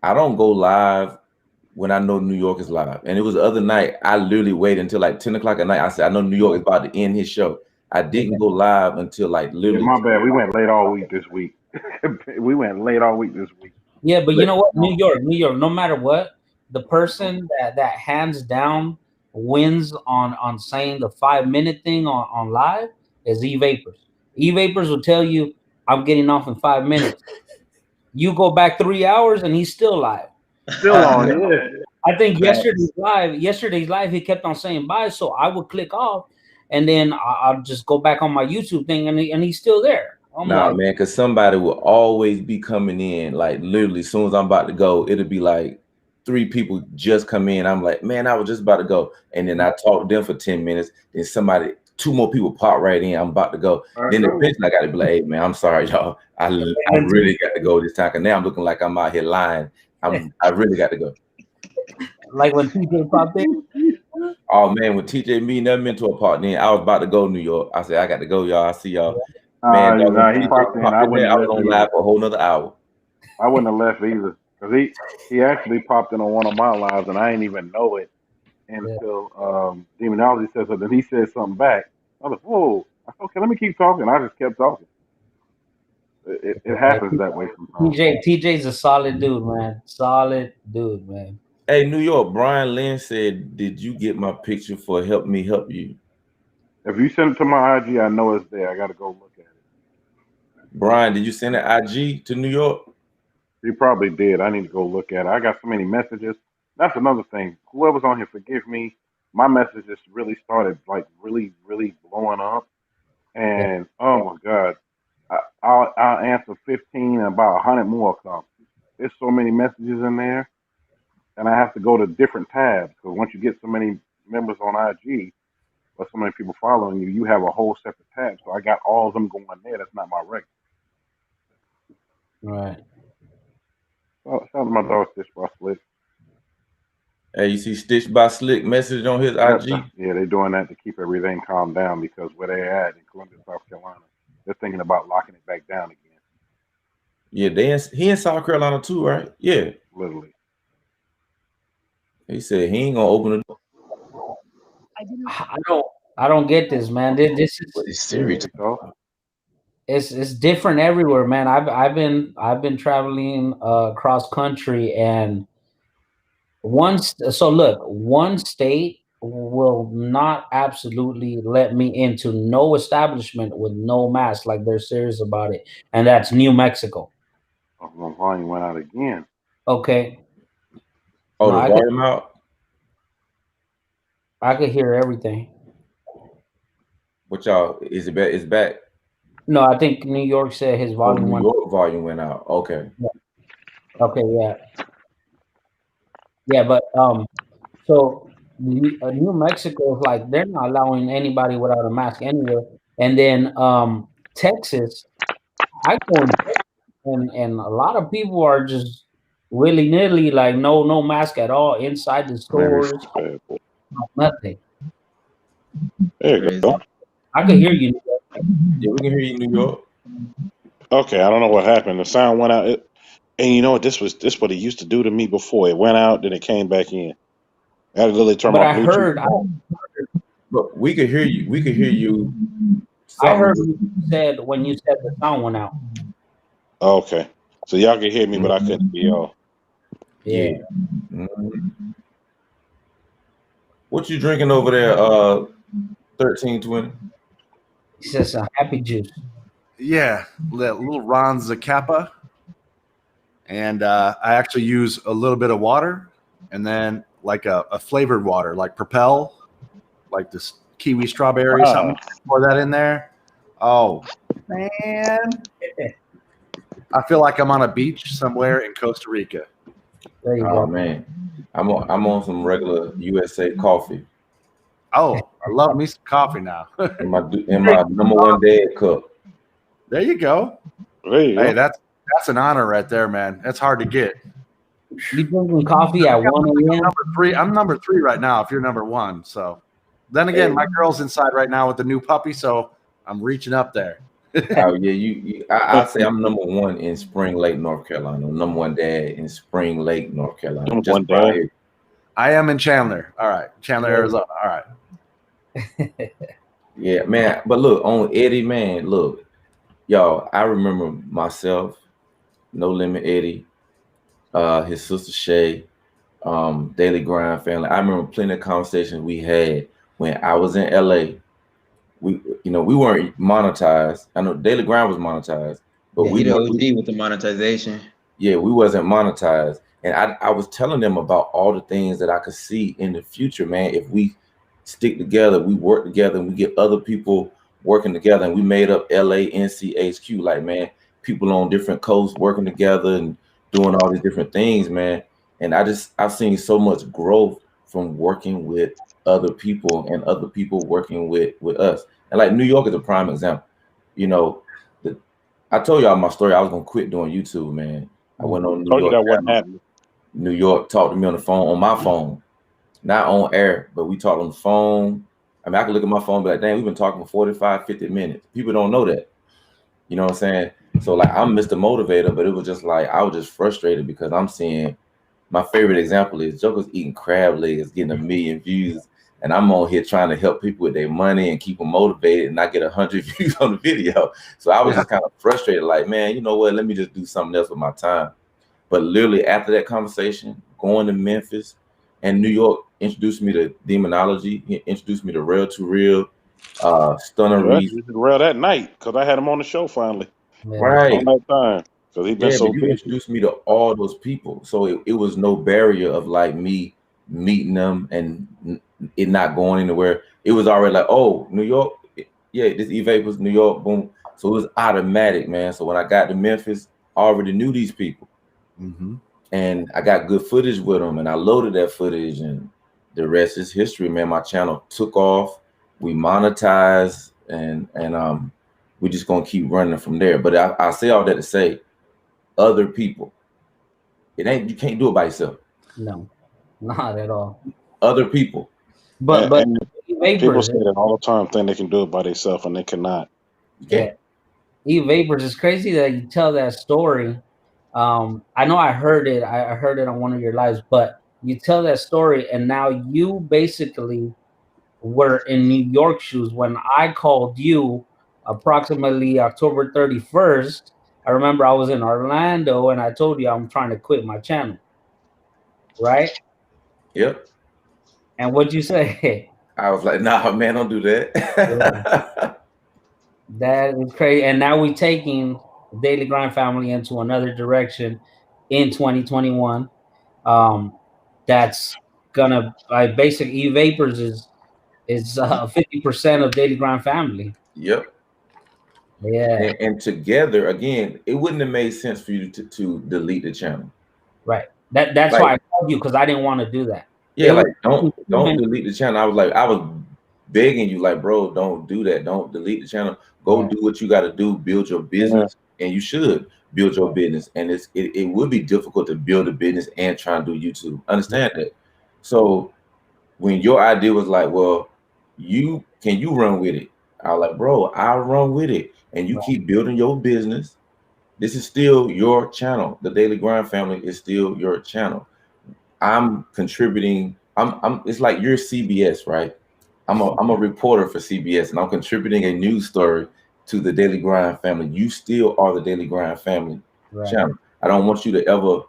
I don't go live when I know New York is live. And it was the other night, I literally waited until like 10 o'clock at night. I said, I know New York is about to end his show. I didn't go live until like literally. Yeah, my bad. We went late all week this week. We went late all week this week. Yeah, but you know what? New York, no matter what, the person that hands down wins on saying the 5-minute thing on live is E-Vapors. E-Vapors will tell you, I'm getting off in 5 minutes. You go back 3 hours and he's still live. Still on, yeah. I think yesterday's live, he kept on saying bye, so I would click off, and then I'll just go back on my YouTube thing, and he's still there. Nah, man, because somebody will always be coming in, like literally as soon as I'm about to go, it'll be like 3 people just come in. I'm like, man, I was just about to go. And then I talk to them for 10 minutes. Then 2 more people pop right in. I'm about to go. Then the bitch, I got to be like, hey, man, I'm sorry, y'all. I really got to go this time. Because now I'm looking like I'm out here lying. I really got to go. Like when TJ popped in? Oh, man, when TJ me and that mentor popped in, I was about to go to New York. I said, I got to go, y'all. I see y'all. Man, he popped in. I was on live for a whole nother hour. I wouldn't have left either. Because he actually popped in on one of my lives, and I didn't even know it until Demonology said something. He said something back. I was like, whoa. I said, okay, let me keep talking. I just kept talking. It happens that way sometimes. TJ's a solid dude, man. Solid dude, man. Hey, New York, Brian Lynn said, did you get my picture for Help Me Help You? If you send it to my IG, I know it's there. I got to go look at it. Brian, did you send an IG to New York? He probably did. I need to go look at it. I got so many messages. That's another thing. Whoever's on here, forgive me. My messages really started like really, really blowing up. And oh my God, I'll answer 15 and about 100 more come. There's so many messages in there. And I have to go to different tabs. Because once you get so many members on IG, or so many people following you, you have a whole separate tab. So I got all of them going there. That's not my regular. Right. Oh, shout out to my dog Stitch by Slick. Hey, you see Stitch by Slick message on his IG? Yeah, they're doing that to keep everything calmed down because where they're at in Columbia, South Carolina, they're thinking about locking it back down again. Yeah, he in South Carolina too, right? Yeah. Literally. He said he ain't gonna open the door. I don't get this, man. This is serious. It's different everywhere, man. I've been traveling across country, and one state will not absolutely let me into no establishment with no mask, like they're serious about it, and that's New Mexico. My volume went out again. Okay. Oh, No, the volume out. I could hear everything. What y'all? Is it back? It's back. No, I think New York said his volume New went. York volume went out. Okay. Yeah. Okay. Yeah. Yeah, but so New Mexico is like they're not allowing anybody without a mask anywhere, and then Texas, I go in Texas, and a lot of people are just willy nilly, like no mask at all inside the stores, nothing. There you go. I could hear you. Yeah, we can hear you in New York. Okay, I don't know what happened. The sound went out. And you know what? This what it used to do to me before. It went out, then it came back in. I had to literally turn But my I Bluetooth heard, But we could hear you. We could hear you. I heard what you said when you said the sound went out. Okay, so y'all can hear me, but I couldn't hear y'all. Yeah. Mm-hmm. What you drinking over there? 1320. He says a happy juice. Yeah, little Ron Zacapa. And I actually use a little bit of water and then like a flavored water, like Propel, like this kiwi strawberry or something. Pour that in there. Oh, man. I feel like I'm on a beach somewhere in Costa Rica. There you Oh go. man, I'm on some regular USA coffee. Oh, I love me some coffee now. in my number one dad cup. There you go. Hey, that's an honor right there, man. That's hard to get. You drinking coffee at 1 a.m.? Number 3. I'm number 3 right now. If you're number 1, so then again, my girl's inside right now with the new puppy, so I'm reaching up there. Oh yeah, I say I'm number 1 in Spring Lake, North Carolina. Number 1 dad in Spring Lake, North Carolina. Number Just 1 dad. here. I am in Chandler. All right, Chandler, Arizona. All right. Yeah, man. But look, on Eddie, man, look, y'all, I remember myself, No Limit Eddie, his sister Shay, Daily Grind family. I remember plenty of conversations we had when I was in LA. We weren't monetized. I know Daily Grind was monetized, but we the OG with the monetization. Yeah, we wasn't monetized. And I was telling them about all the things that I could see in the future, man. If we stick together, we work together, and we get other people working together, and we made up LANCHQ, like, man, people on different coasts working together and doing all these different things, man. And I've seen so much growth from working with other people and other people working with us. And like New York is a prime example. You know, I told y'all my story. I was gonna quit doing YouTube, man. I went on New York. New York talked to me on the phone, on my phone, not on air, but we talked on the phone. I mean, I could look at my phone and be like, dang, we've been talking for 45, 50 minutes. People don't know that. You know what I'm saying? So like, I'm Mr. Motivator, but it was just like, I was just frustrated because I'm seeing, my favorite example is Joker's eating crab legs, getting 1 million views. And I'm on here trying to help people with their money and keep them motivated and not get 100 views on the video. So I was just kind of frustrated, like, man, you know what? Let me just do something else with my time. But literally after that conversation, going to Memphis and New York introduced me to demonology. He introduced me to Real to Real, Stunner Reese. Real that night because I had him on the show finally. Right. On that time. Because he's been so you introduced me to all those people. So it was no barrier of like me meeting them and it not going anywhere. It was already like, oh, New York, yeah, this E-Vape was New York, boom. So it was automatic, man. So when I got to Memphis, I already knew these people. Mm-hmm. And I got good footage with them, and I loaded that footage, and the rest is history, man. My channel took off. We monetized, and we're just gonna keep running from there. But I say all that to say, other people, you can't do it by yourself. No, not at all. Other people, but people say that all the time, think they can do it by themselves, and they cannot. Yeah, E-Vapors is crazy that you tell that story. I know I heard it. I heard it on one of your lives, but you tell that story, and now you basically were in New York shoes when I called you approximately October 31st. I remember I was in Orlando, and I told you I'm trying to quit my channel. Right? Yep. And what'd you say? I was like, nah, man, don't do that. Yeah. That is crazy. And now we're taking the Daily Grind family into another direction in 2021. That's gonna like basic e-vapors is 50% of Daily Grind family. Yep. Yeah. And together again, it wouldn't have made sense for you to delete the channel. Right. That's like, why I told you, because I didn't want to do that. Yeah, like don't delete the channel. I was begging you, like, bro, don't do that. Don't delete the channel. Go do what you got to do. Build your business, and you should build your business. And it would be difficult to build a business and try and do YouTube. Understand that. So when your idea was like, well, can you run with it? I was like, bro, I'll run with it, and you keep building your business. This is still your channel. The Daily Grind family is still your channel. I'm contributing. It's like you're CBS, right? I'm a reporter for CBS, and I'm contributing a news story to the Daily Grind family. You still are the Daily Grind family channel. I don't want you to ever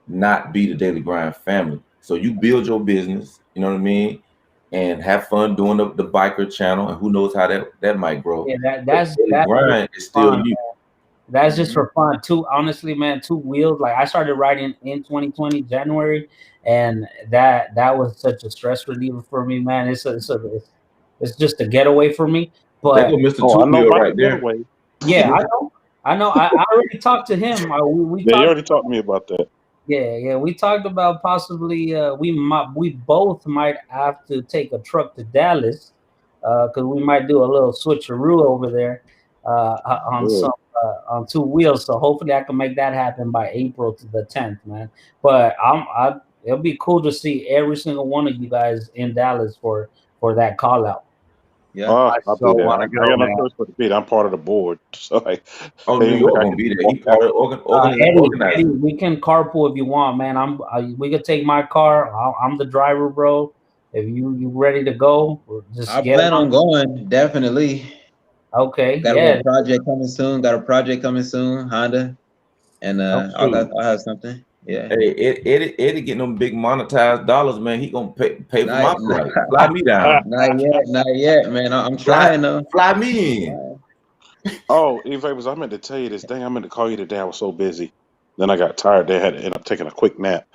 not be the Daily Grind family. So you build your business, you know what I mean, and have fun doing the biker channel, and who knows how that might grow. Yeah, that's Grind is still fun, you. Man. That's just for fun too. Honestly, man, 2 wheels. Like I started riding in 2020 January, and that was such a stress reliever for me, man. It's just a getaway for me. But Mr. Two Wheel right there. Yeah, I know. I already talked to him. You already talked to me about that. Yeah. We talked about possibly we both might have to take a truck to Dallas because we might do a little switcheroo over there on 2 wheels. So hopefully I can make that happen by April to the 10th, man. But it'll be cool to see every single one of you guys in Dallas for that call out. Yeah, I got no choice but to be there. I'm part of the board. So New York gonna be there. He part of organizing. Eddie, we can carpool if you want, man. We could take my car. I'm the driver, bro. If you ready to go, I plan on going, definitely. Okay. Got a project coming soon. Honda, and I'll have something. Yeah. Hey, Eddie getting them big monetized dollars, man. He gonna pay for my flight. Fly me down. Not yet, man. I'm trying though. Fly me in. Oh, E-Vapors, I meant to tell you this thing. I meant to call you today. I was so busy. Then I got tired. They had to end up taking a quick nap.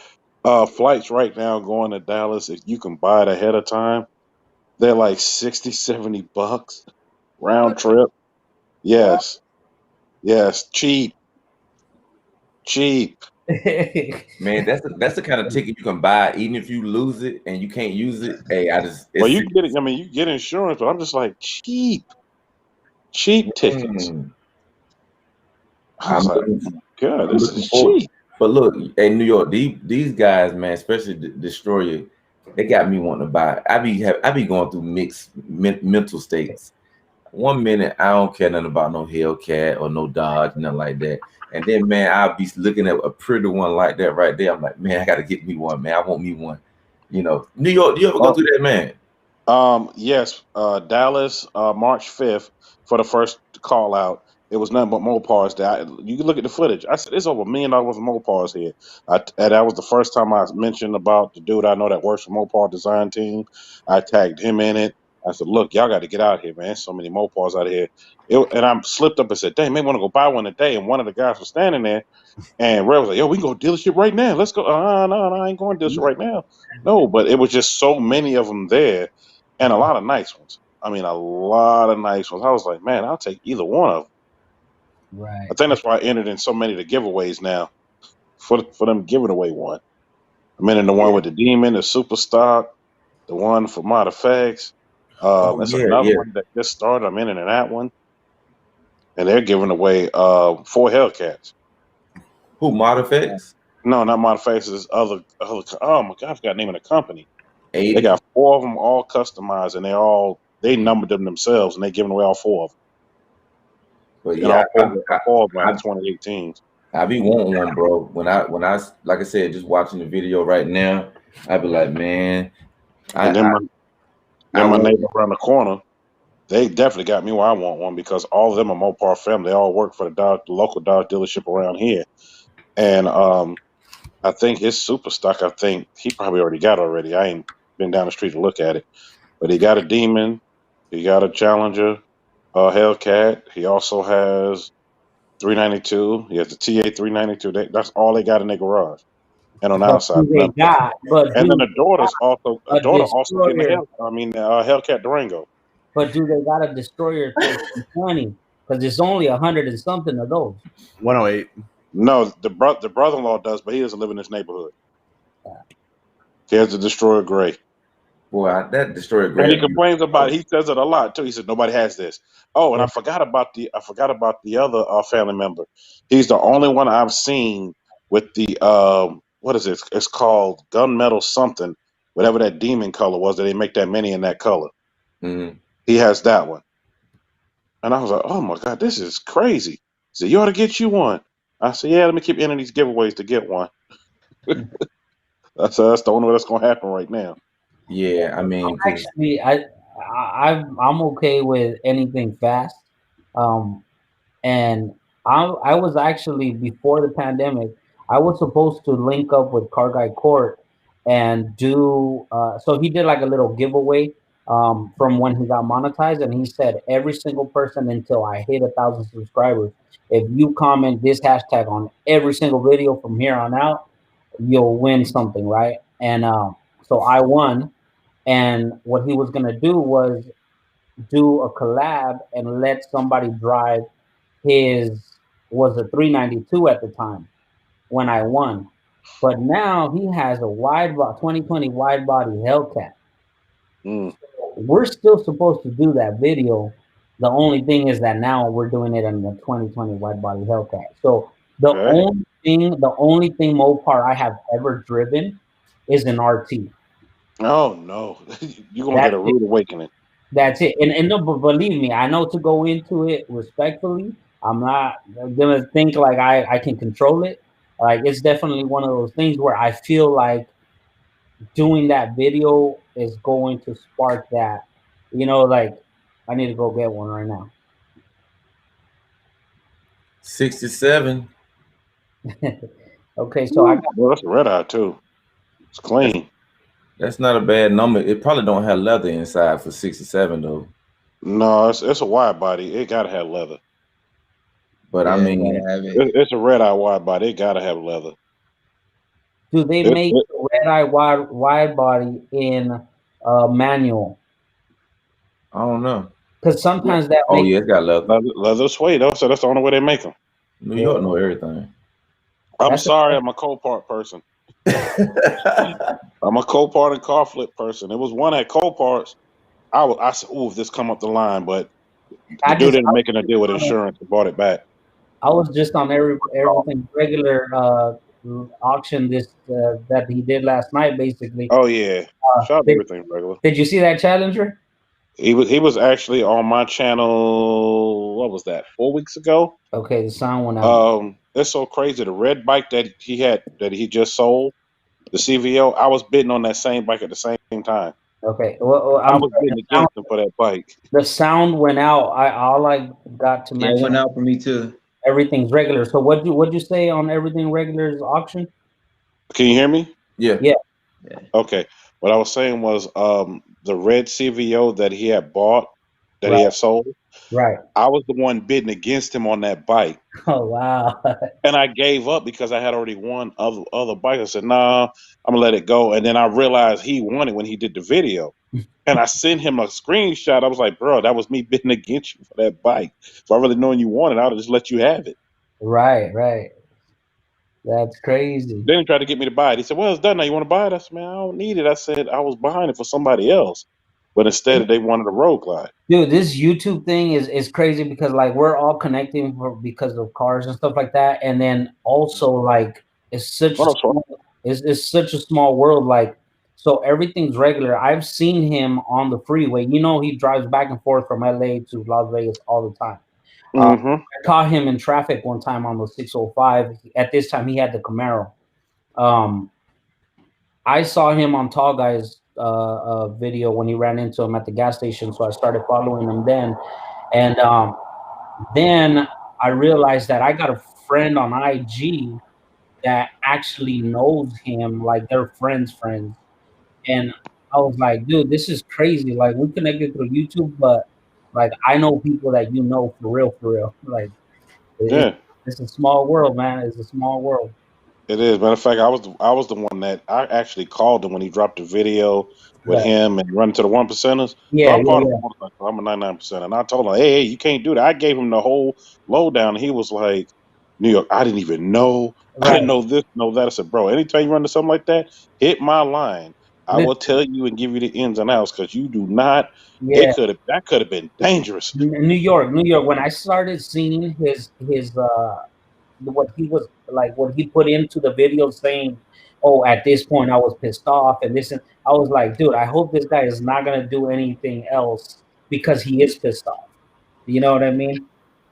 Flights right now going to Dallas, if you can buy it ahead of time, they're like $60-$70 round trip. Yes, cheap. Man, that's the kind of ticket you can buy, even if you lose it and you can't use it. Hey, you get it. I mean, you get insurance, but I'm just like cheap tickets. I was like, God, this is cheap. But look, in New York, these guys, man, especially Destroyer, they got me wanting to buy. I be going through mixed mental states. 1 minute I don't care nothing about no Hellcat or no Dodge, nothing like that. And then, man, I'll be looking at a pretty one like that right there. I'm like, man, I got to get me one, man. I want me one. You know, New York, do you ever go through that, man? Yes. Dallas, March 5th for the first call out. It was nothing but Mopars. You can look at the footage. I said, it's over $1 million worth of Mopars here. That was the first time I mentioned about the dude I know that works for Mopar design team. I tagged him in it. I said, look, y'all got to get out here, man. So many Mopars out here. And I slipped up and said, dang, man, want to go buy one today. And one of the guys was standing there. And Red was like, yo, we can go dealership right now. Let's go. No, I ain't going to dealership right now. No, but it was just so many of them there. And a lot of nice ones. I mean, a lot of nice ones. I was like, man, I'll take either one of them. Right. I think that's why I entered in so many of the giveaways now for them giving away one. I'm in the one with the Demon, the Super Stock, the one for Mod Effects. There's another one that just started. I'm in that one. And they're giving away 4 Hellcats. Who, Mod Effects? No, not Mod Effects. It's other. Oh my God, I forgot the name of the company. 80. They got 4 of them all customized, and they numbered them themselves, and they're giving away all 4 of them. But yeah, all of them 2018. I be wanting one, bro. When I like I said, just watching the video right now, I be like, man. And my neighbor around the corner, they definitely got me where I want one because all of them are Mopar family. They all work for the local Dodge dealership around here. And I think his Super Stock, I think he probably already got already. I ain't been down the street to look at it. But he got a Demon. He got a Challenger, Hellcat. He also has 392. He has the TA 392. That's all they got in their garage and on the But outside. do they got? But And then do the daughter's also a getting destroyer? a Hellcat Durango. But do they got a destroyer 1320? Because it's only 100 and something of those. 108. No, the brother-in-law does, but he doesn't live in this neighborhood. He has the Destroyer Gray. Boy, that Destroyer And Gray. he complains about it. He says it a lot too. He said nobody has this. Oh, and I forgot about the other family member. He's the only one I've seen with the what is it? It's called gunmetal something, whatever that demon color was that they make that many in that color. Mm-hmm. He has that one. And I was like, oh my God, this is crazy. He said, you ought to get you one. I said, yeah, let me keep entering these giveaways to get one. That's the only way that's gonna happen right now. Yeah, I mean, actually, I'm okay with anything fast, and I was actually before the pandemic, I was supposed to link up with Car Guy Court and do so he did like a little giveaway from when he got monetized, and he said every single person until I hit 1,000 subscribers, if you comment this hashtag on every single video from here on out, you'll win something, right? And so I won. And what he was gonna do was do a collab and let somebody drive his was a 392 at the time when I won. But now he has a 2020 wide body Hellcat. Mm. We're still supposed to do that video. The only thing is that now we're doing it in the 2020 wide body Hellcat. So the only thing Mopar I have ever driven is an RT. Oh no, you're gonna get a rude awakening. That's it. And no, but believe me, I know to go into it respectfully. I'm not gonna think like I can control it. Like it's definitely one of those things where I feel like doing that video is going to spark that. You know, like I need to go get one right now. 67. Okay, so I got that's a red eye too. It's clean. That's not a bad number. It probably don't have leather inside for 67 though. No, it's a wide body. It gotta have leather. But I mean, it's a red eye wide body. It gotta have leather. Do they make the red eye wide body in manual? I don't know. Because sometimes that. Oh yeah, it's got leather. Leather suede though, so that's the only way they make them. New York know everything. I'm sorry, I'm a Copart person. I'm a Copart and car flip person. It was one at Coparts. I said, "Ooh, if this come up the line," but the dude didn't make a deal with insurance and bought it back. I was just on everything regular auction that he did last night, basically. Oh yeah, shot everything regular. Did you see that Challenger? He was actually on my channel. What was that? 4 weeks ago. Okay, the sound went out. It's so crazy. The red bike that he just sold, the CVO. I was bidding on that same bike at the same time. Okay, well I was bidding against him for that bike. The sound went out. All I got to mention. It went out for me too. Everything's regular. So what'd you say on everything regular's auction? Can you hear me? Yeah. Okay. What I was saying was the red CVO that he had bought, that he had sold. Right. I was the one bidding against him on that bike. Oh wow. And I gave up because I had already won other bikes. I said, nah, I'm gonna let it go. And then I realized he won it when he did the video. And I sent him a screenshot. I was like, bro, that was me bidding against you for that bike. If I really known you wanted it, I would just let you have it. Right. That's crazy. Then he tried to get me to buy it. He said, well, it's done now. You want to buy it? I said, man, I don't need it. I said, I was buying it for somebody else. But instead, they wanted a Road Glide. Dude, this YouTube thing is crazy because like we're all connecting because of cars and stuff like that. And then also like it's such a small world. Like, so everything's regular. I've seen him on the freeway. You know, he drives back and forth from LA to Las Vegas all the time. I caught him in traffic one time on the 605. At this time, he had the Camaro. I saw him on Tall Guy's video when he ran into him at the gas station, so I started following him then. And then I realized that I got a friend on IG that actually knows him, like they're friends. And I was like, dude, this is crazy. Like, we connected through YouTube, but like I know people that you know for real. Like, yeah. It's a small world, man. It's a small world. It is. Matter of fact, I was the one that I actually called him when he dropped the video with Right. him and running to the 1%ers. Yeah, I'm part yeah, of the motorcycle. I'm a 99%, and I told him, hey, you can't do that. I gave him the whole lowdown. And he was like, New York, I didn't even know. I right. didn't know this, know that. I said, bro, anytime you run to something like that, hit my line. I Lit- will tell you and give you the ins and outs because you do not. Yeah, That could have been dangerous. New York, New York. When I started seeing his what he was like, what he put into the video, saying, "Oh, at this point, I was pissed off," and this, and I was like, "Dude, I hope this guy is not gonna do anything else because he is pissed off." You know what I mean?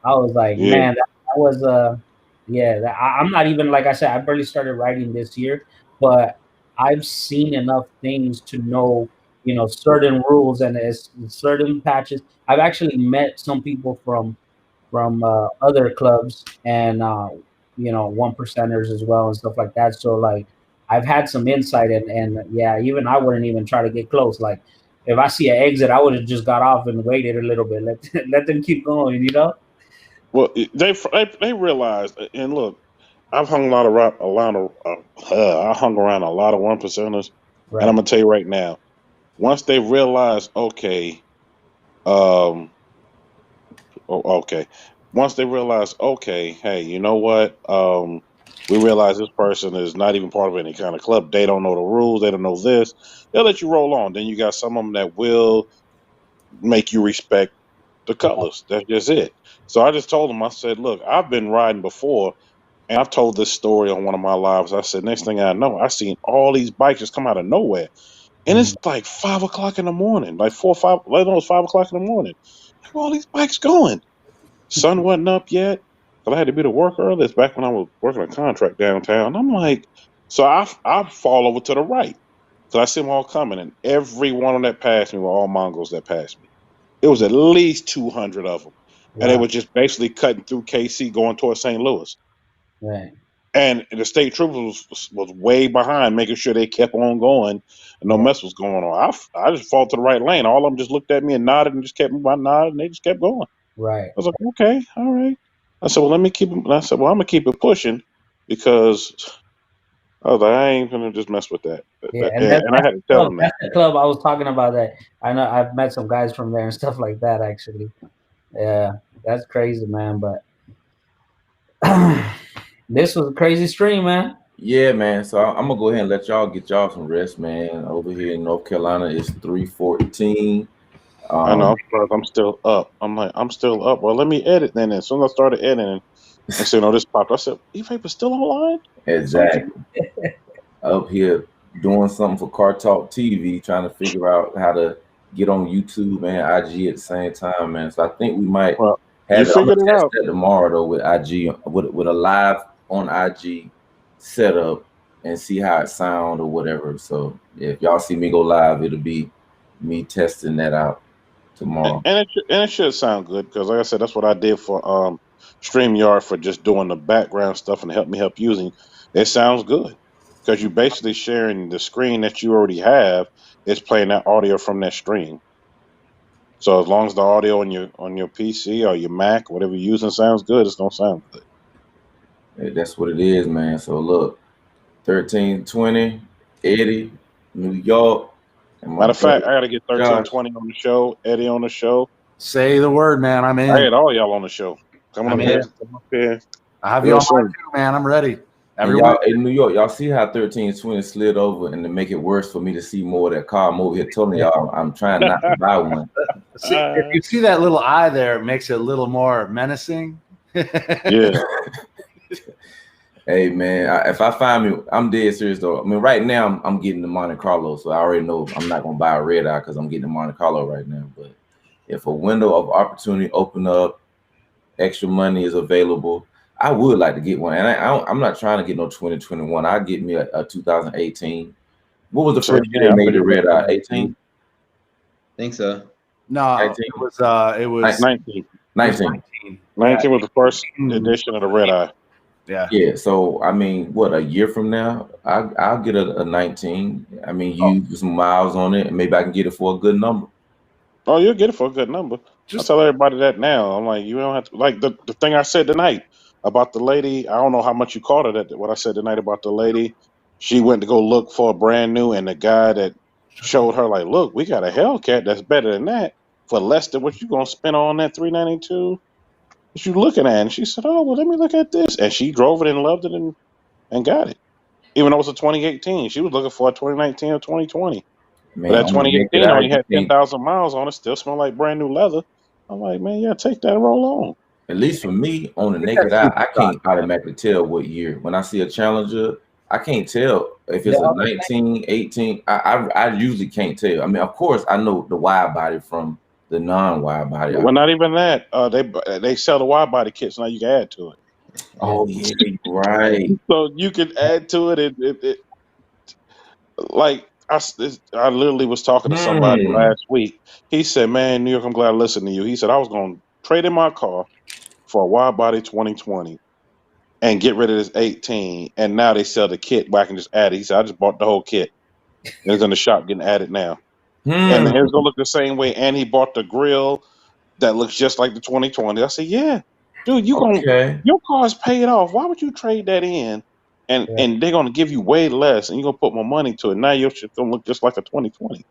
I was like, Yeah. man, that was yeah. I'm not even, like I said, I barely started writing this year, but I've seen enough things to know, you know, certain rules and certain patches. I've actually met some people from other clubs and you know, 1%ers as well and stuff like that. So like I've had some insight and yeah, even I wouldn't even try to get close. Like if I see an exit, I would have just got off and waited a little bit, let them keep going, you know. Well, they realized, and look, I've hung I hung around a lot of 1%ers, Right. and I'm gonna tell you right now, once they realize, okay, um, okay, once they realize, okay, hey, you know what, we realize this person is not even part of any kind of club. They don't know the rules. They don't know this. They'll let you roll on. Then you got some of them that will make you respect the colors. That's just it. So I just told them, I said, look, I've been riding before, and I've told this story on one of my lives. I said, next thing I know, I seen all these bikes just come out of nowhere. And it's like 5 o'clock in the morning, like 4 or 5, I know it's 5 o'clock in the morning. Where all these bikes going? Sun wasn't up yet. So I had to be to work early. It's back when I was working a contract downtown. I'm like, so I fall over to the right. So I see them all coming, and every one of them that passed me were all Mongols that passed me. It was at least 200 of them. And they Wow. were just basically cutting through KC going towards St. Louis. Right. And the state troopers was way behind, making sure they kept on going and no mess was going on. I just fall to the right lane. All of them just looked at me and nodded and just kept moving. I nodded and they just kept going. Right. I was like, okay, all right. I said, well, let me keep it. I said, well, I'm going to keep it pushing because I was like, I ain't going to just mess with that. Yeah, and I had to tell them that. That's the club I was talking about. That I know I've met some guys from there and stuff like that. Actually, yeah, that's crazy, man. But this was a crazy stream, man. Yeah, man. So I'm gonna go ahead and let y'all get y'all some rest, man. Over here in North Carolina, it's 3:14. I know. I'm still up. I'm like, I'm still up. Well, let me edit then. As soon as I started editing, and so, you know, this popped. I said, E-Vapor's still online? Exactly. Up here doing something for Car Talk TV, trying to figure out how to get on YouTube and IG at the same time, man. So I think we might have it. I'm gonna test that tomorrow though with IG, with a live on IG setup and see how it sound or whatever. So if y'all see me go live, it'll be me testing that out tomorrow. And it should sound good because, like I said, that's what I did for StreamYard for just doing the background stuff and help using. It sounds good because you're basically sharing the screen that you already have. It's playing that audio from that stream. So as long as the audio on your PC or your Mac, whatever you're using, sounds good, it's gonna sound good. Hey, that's what it is, man. So look, 1320, Eddie, New York. Matter of fact, I gotta get 1320 on the show, Eddie on the show. Say the word, man. I'm in. I had all y'all on the show. Come up here. I have you on mine too, man. I'm ready. Y'all in New York, y'all see how 1320 slid over, and to make it worse for me to see more of that car, I'm over here telling y'all I'm trying not to buy one. See, if you see that little eye there, it makes it a little more menacing. Yeah. Hey man, if I find me, I'm dead serious though. I mean, right now I'm getting the Monte Carlo, so I already know I'm not gonna buy a red eye because I'm getting the Monte Carlo right now. But if a window of opportunity open up, extra money is available, I would like to get one. And I'm not trying to get no 2021. I get me a 2018. What was the first year they made the red eye? 18? Think so. No, 19? it was 19. 19. 19 was the first edition of the red eye. Yeah. So I mean, what, a year from now, I'll get a 19. I mean, use some miles on it, and maybe I can get it for a good number. Oh, you'll get it for a good number. I tell everybody that now. I'm like, you don't have to, like the thing I said tonight. about the lady. I don't know how much you caught it at what I said tonight about the lady. She went to go look for a brand new, and the guy that showed her like, look, we got a Hellcat that's better than that for less than what you gonna spend on that $392. What you looking at? And she said, oh well, let me look at this. And she drove it and loved it and got it. Even though it was a 2018, she was looking for a 2019 or 2020. Man, But that I'm gonna make it 2018 out. only had 10,000 miles on it. Still smelled like brand new leather. I'm like, man, yeah, take that and roll on. At least for me, on the naked eye, I can't automatically tell what year. When I see a Challenger, I can't tell if it's a 19, 18. I usually can't tell. I mean, of course, I know the wide body from the non-wide body. Well, not even that. They sell the wide body kits now. You can add to it. Oh yeah, right. So you can add to it. It like I literally was talking to somebody last week. He said, "Man, New York, I'm glad I listened to you." He said, "I was going to trade in my car for a wide body 2020 and get rid of this 18, and now they sell the kit where I can just add it." He said, "I just bought the whole kit. It's in the shop getting added now, and it's gonna look the same way." And he bought the grill that looks just like the 2020. I said, "Yeah, dude, your car's paid off. Why would you trade that in? And they're gonna give you way less, and you're gonna put more money to it. Now your shit's gonna look just like a 2020."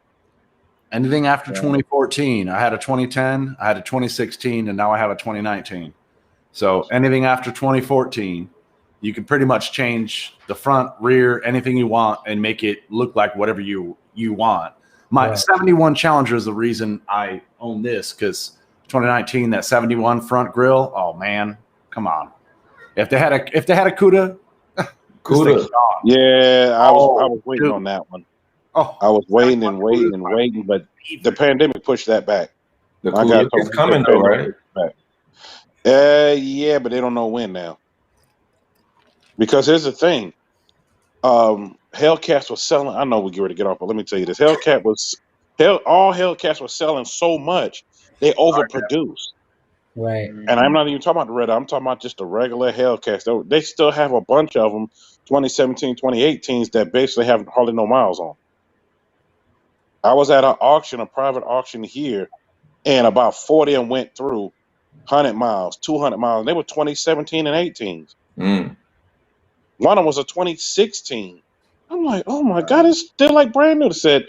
Anything after 2014, I had a 2010, I had a 2016, and now I have a 2019. So anything after 2014, you can pretty much change the front, rear, anything you want, and make it look like whatever you want. My 71 Challenger is the reason I own this, because 2019, that 71 front grille. Oh man, come on! If they had a CUDA, yeah, I was waiting on that one. Oh, I was waiting and waiting, but the pandemic pushed that back. It's coming though, right? Yeah, but they don't know when now. Because here's the thing, Hellcats was selling. I know we get ready to get off, but let me tell you this: all Hellcats were selling so much they overproduced. Right. And I'm not even talking about the red. I'm talking about just the regular Hellcats. They still have a bunch of them, 2017, 2018s, that basically have hardly no miles on. I was at an auction, a private auction here, and about 40 of them went through 100 miles, 200 miles. And they were 2017 and 18s. One of them was a 2016. I'm like, oh my God, it's still like brand new. They said,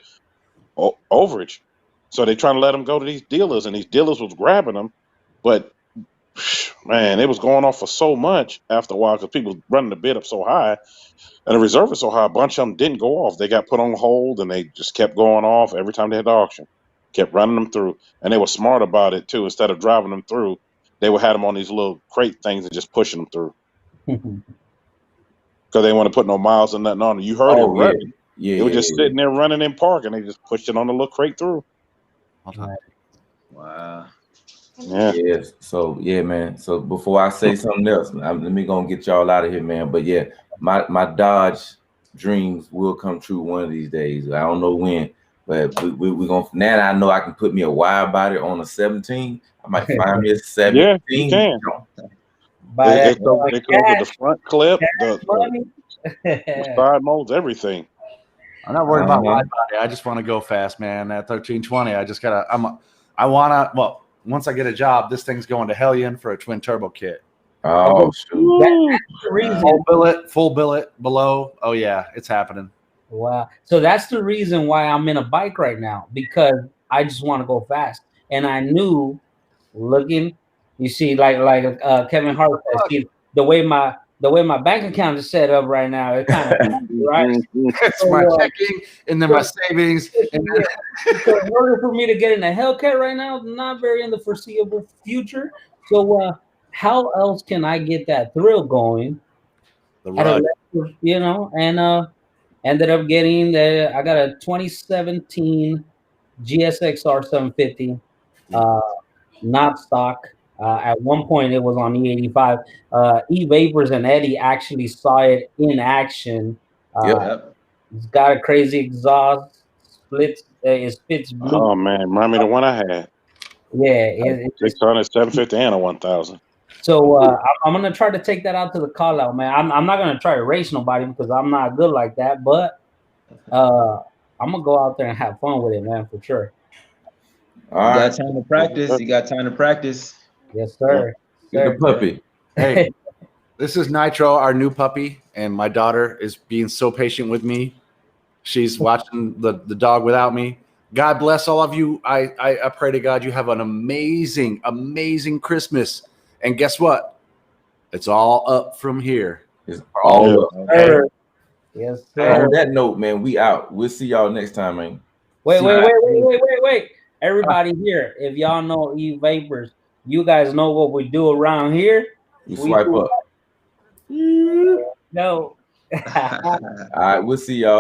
overage. So they trying to let them go to these dealers, and these dealers was grabbing them. But man, it was going off for so much after a while because people running the bid up so high, and the reserve is so high. A bunch of them didn't go off. They got put on hold, and they just kept going off every time they had the auction. Kept running them through, and they were smart about it too. Instead of driving them through, they would have them on these little crate things and just pushing them through. Because they want to put no miles or nothing on it. You heard it running. It was just sitting there running in park, and they just pushed it on the little crate through. Wow. Yeah. So yeah, man. So before I say something else, let me go and get y'all out of here, man. But yeah, my Dodge dreams will come true one of these days. I don't know when, but we're gonna. Now I know I can put me a wide body on a 17. I might find me a 17. Yeah, you can. It comes with the front clip, the side molds, everything. I'm not worried about wide body. I just want to go fast, man. That 1320, once I get a job, this thing's going to Hellion for a twin turbo kit. Oh, shoot. That's the reason. Full billet below. Oh yeah, it's happening. Wow. So that's the reason why I'm in a bike right now, because I just want to go fast. And I knew, looking, you see, like Kevin Hart says, the way my bank account is set up right now, it kind of right. It's my checking and then my savings. So in order for me to get in a Hellcat right now, not very in the foreseeable future. So how else can I get that thrill going? And ended up getting I got a 2017 GSXR 750, not stock. At one point, it was on E85. E-Vapors and Eddie actually saw it in action. It's got a crazy exhaust. It spits blue. Oh man, remind me of the one I had. Yeah, 600, 750, and a 1000. So I'm gonna try to take that out to the call out, man. I'm not gonna try to race nobody because I'm not good like that. But I'm gonna go out there and have fun with it, man, for sure. You got time to practice. Yes, sir. Get the puppy. Hey, This is Nitro, our new puppy, and my daughter is being so patient with me. She's watching the dog without me. God bless all of you. I pray to God you have an amazing, amazing Christmas. And guess what? It's all up from here. It's all up. Sir. Yes, sir. On that note, man, we out. We'll see y'all next time, man. Wait. Everybody here, if y'all know e-vapors, you guys know what we do around here. You swipe up. No. All right, we'll see y'all.